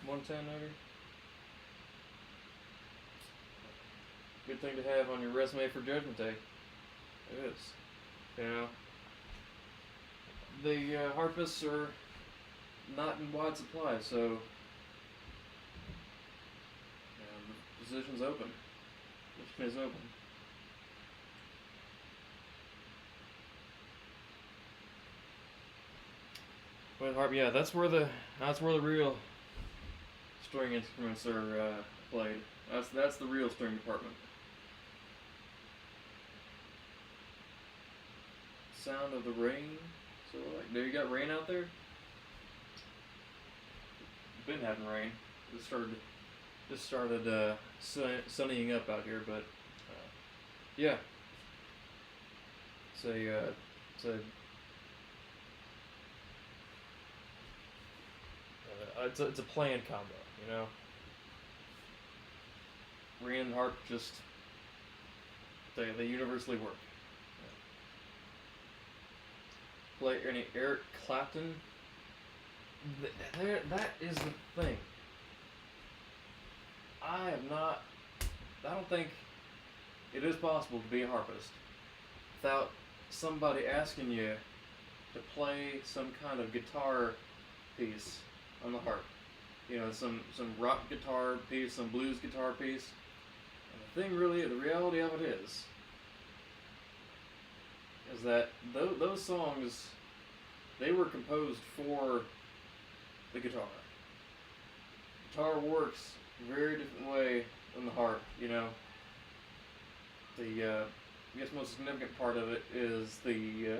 Speaker 2: 110 maybe. Good thing to have on your resume for Judgment Day. It is. You know, the harpists are not in wide supply, so you know, the position's open. The position is open. With harp, yeah, that's where the real string instruments are played. That's the real string department. Sound of the rain. So like, do you got rain out there? Been having rain. Just started sunnying up out here, but yeah. It's a planned combo, you know. Rain and harp just they universally work. Play any Eric Clapton. That is the thing. I don't think it is possible to be a harpist without somebody asking you to play some kind of guitar piece on the harp. You know, some rock guitar piece, some blues guitar piece. And the reality of it is that those songs, they were composed for the guitar. Guitar works a very different way than the harp, you know. I guess most significant part of it is the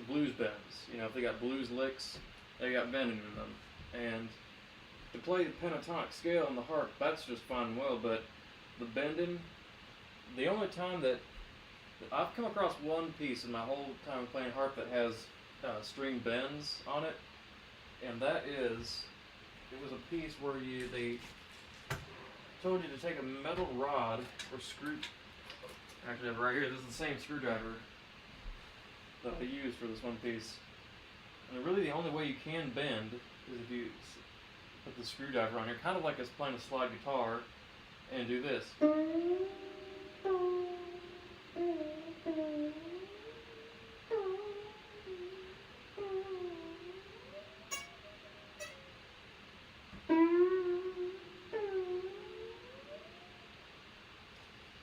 Speaker 2: blues bends. You know, if they got blues licks, they got bending in them. And to play the pentatonic scale on the harp, that's just fine and well, but the bending, the only time that I've come across one piece in my whole time playing harp that has string bends on it, and it was a piece where they told you to take a metal rod or screw. Actually, right here, this is the same screwdriver that I used for this one piece. And really, the only way you can bend is if you put the screwdriver on here, kind of like us playing a slide guitar, and do this.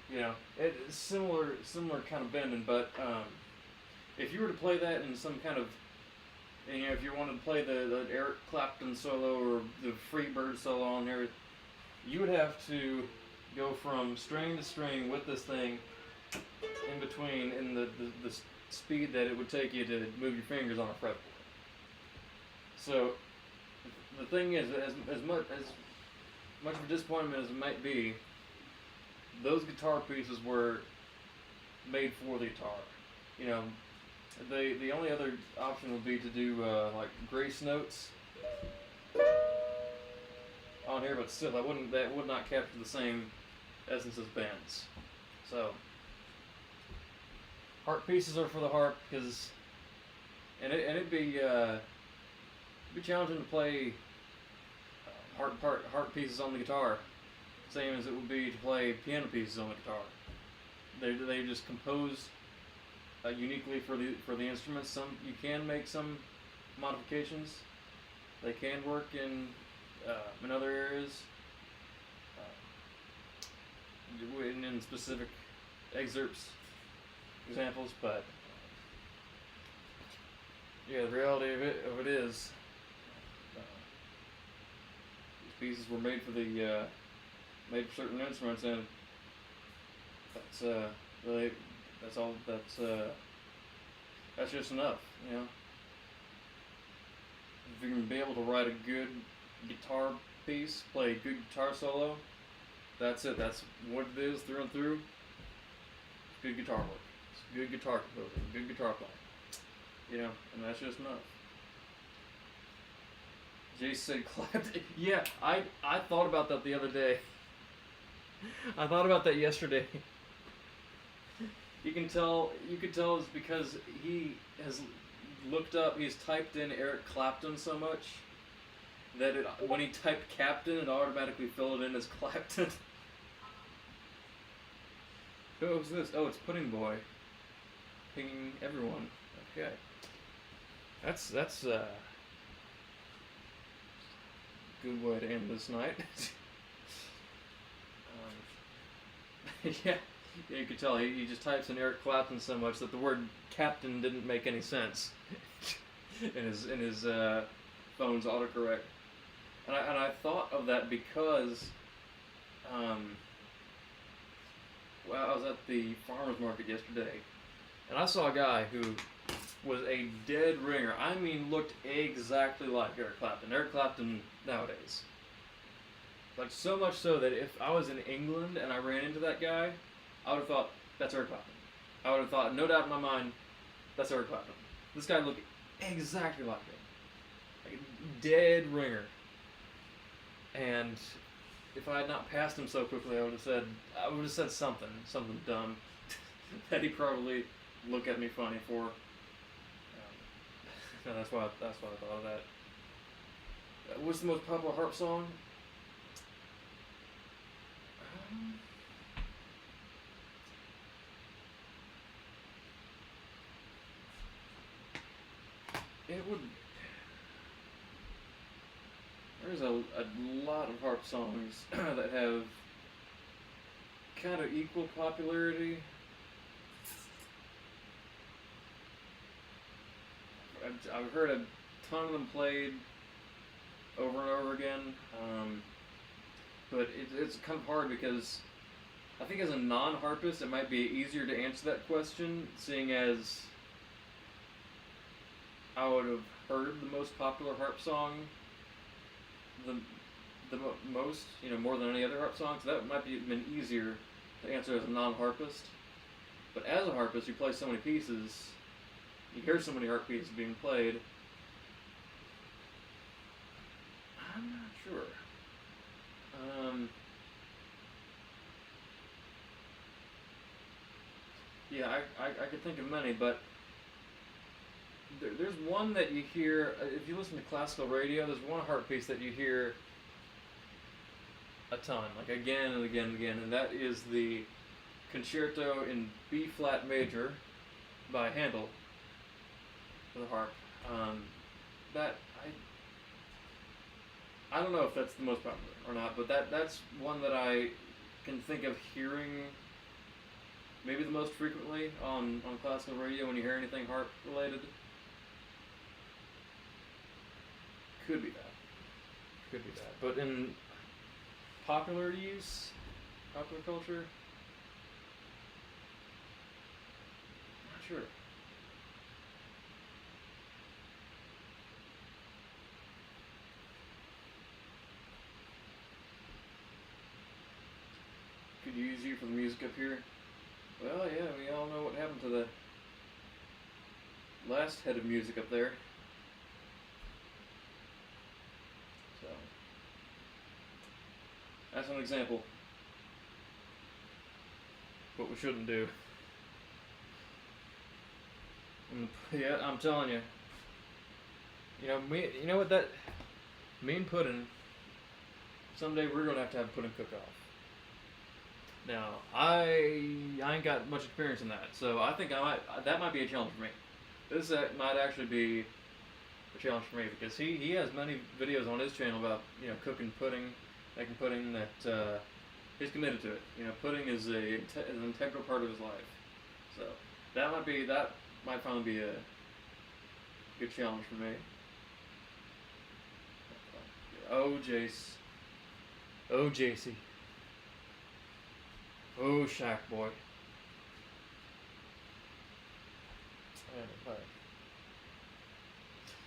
Speaker 2: You know, it's similar kind of bending, but if you were to play that in some kind of, you know, if you wanted to play the Eric Clapton solo or the Freebird solo on there, you would have to go from string to string with this thing in between, in the speed that it would take you to move your fingers on a fretboard. So the thing is, as much of a disappointment as it might be, those guitar pieces were made for the guitar. You know, the only other option would be to do like grace notes on here, but still, that would not capture the same essence as bends. So harp pieces are for the harp, because it'd be challenging to play harp pieces on the guitar, same as it would be to play piano pieces on the guitar. They just compose uniquely for the instruments. Some you can make some modifications. They can work in other areas, in specific examples, but yeah, the reality of it is, these pieces were made for made for certain instruments, and that's really that's just enough, you know. If you can be able to write a good guitar piece, play a good guitar solo, that's it. That's what it is through and through. It's good guitar work. It's good guitar composing, good guitar playing. You know, and that's just enough. Jace said clapped. Yeah, I thought about that the other day. I thought about that yesterday. You can tell it's because he has looked up, he's typed in Eric Clapton so much that when he typed Captain, it automatically filled it in as Clapton. Who was this? Oh, it's Pudding Boy. Pinging everyone. Okay. That's good way to end this night. Yeah, you could tell he just types in Eric Clapton so much that the word Captain didn't make any sense in his phone's autocorrect. And I thought of that because well, I was at the farmer's market yesterday, and I saw a guy who was a dead ringer. I mean, looked exactly like Eric Clapton. Eric Clapton nowadays. Like, so much so that if I was in England and I ran into that guy, I would have thought, that's Eric Clapton. I would have thought, no doubt in my mind, that's Eric Clapton. This guy looked exactly like him. Like a dead ringer. And if I had not passed him so quickly, I would have said something dumb that he'd probably look at me funny for. No, that's why I thought of that. What's the most popular harp song? It would. There's a lot of harp songs that have kind of equal popularity. I've heard a ton of them played over and over again, but it's kind of hard because I think as a non-harpist it might be easier to answer that question, seeing as I would have heard the most popular harp song the most, you know, more than any other harp song, so that might be been easier to answer as a non-harpist. But as a harpist, you play so many pieces, you hear so many harp pieces being played. I'm not sure. Yeah, I could think of many, but there's one that you hear, if you listen to classical radio, there's one harp piece that you hear a ton, like again and again and again, and that is the Concerto in B flat major by Handel for the harp. That I don't know if that's the most popular or not, but that's one that I can think of hearing maybe the most frequently on classical radio when you hear anything harp related. Could be that. But in popular use, popular culture, not sure. Could use you for the music up here. Well, yeah, we all know what happened to the last head of music up there. So, that's an example. What we shouldn't do. And, yeah, I'm telling you. You know what that mean pudding someday we're gonna have to pudding cook off. Now, I ain't got much experience in that, so I think that might be a challenge for me. This might actually be a challenge for me because he has many videos on his channel about cooking pudding, making pudding that he's committed to it. Pudding is an integral part of his life. So that might finally be a good challenge for me. Oh Jace, oh JC, oh Shaq boy.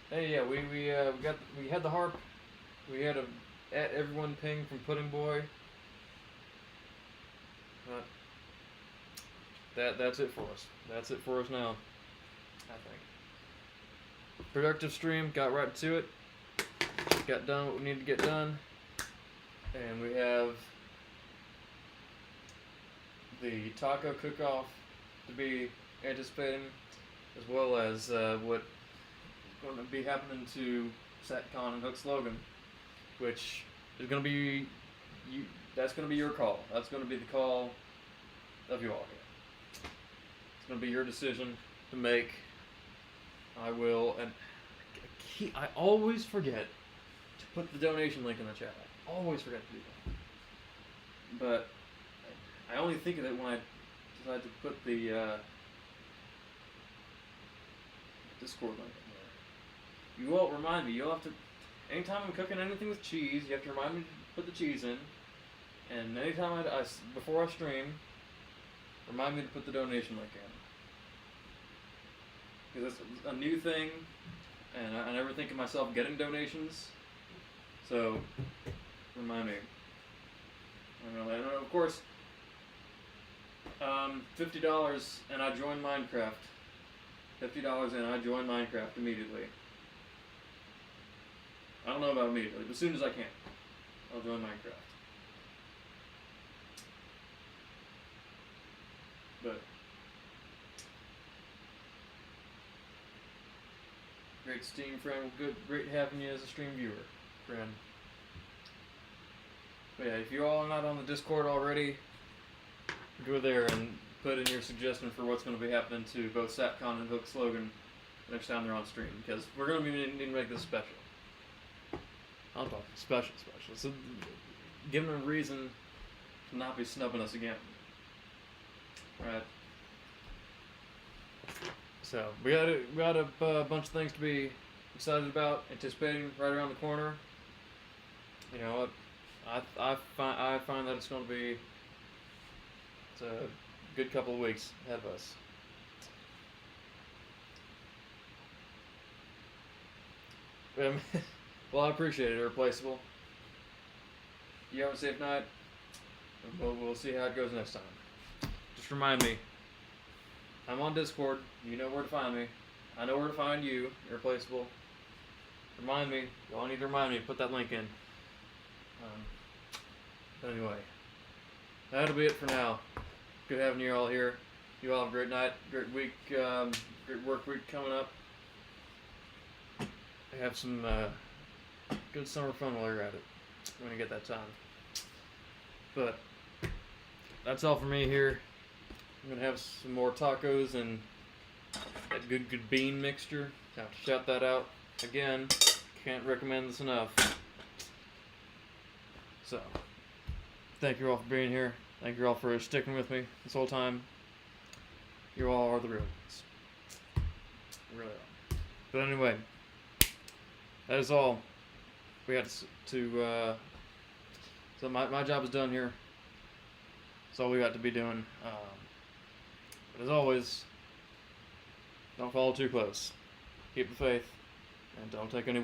Speaker 2: Hey, yeah, we had the harp. We had at everyone ping from Pudding Boy. That's it for us. That's it for us now, I think. Productive stream. Got right to it. Got done what we needed to get done, and we have the taco cook-off to be anticipating, as well as what going to be happening to Satcon and Hook's Logan, which is going to be that's going to be your call. That's going to be the call of you all here. It's going to be your decision to make. I will, and I always forget to put the donation link in the chat. I always forget to do that. But I only think of it when I decide to put the Discord link in there. You all remind me. You'll have to. Anytime I'm cooking anything with cheese, you have to remind me to put the cheese in. And anytime before I stream, remind me to put the donation link in. Because it's a new thing, and I never think of myself getting donations. So, remind me. And of course, $50 and I join Minecraft. $50 and I join Minecraft immediately. I don't know about immediately, but as soon as I can, I'll join Minecraft. But great Steam friend, great having you as a stream viewer, friend. But yeah, if you all are not on the Discord already, go there and put in your suggestion for what's going to be happening to both Satcon and Hook's Logan next time they're on stream, because we're going to be needing to make this special. I'm talking special. So give them a reason to not be snubbing us again. Right. So we got a bunch of things to be excited about, anticipating right around the corner. You know what? I find that it's going to be a good couple of weeks ahead of us. Well, I appreciate it, Irreplaceable. You have a safe night. We'll see how it goes next time. Just remind me, I'm on Discord. You know where to find me. I know where to find you, Irreplaceable. Remind me. You all need to remind me. Put that link in. Anyway, that'll be it for now. Good having you all here. You all have a great night, great week, great work week coming up. Have some good summer fun while you're at it when you get that time. But that's all for me here. I'm gonna have some more tacos and that good bean mixture. Have to shout that out again. Can't recommend this enough. So, thank you all for being here. Thank you all for sticking with me this whole time. You all are the real ones. You really are. But anyway, that is all we got to so my job is done here. That's all we got to be doing. But as always, don't follow too close. Keep the faith, and don't take any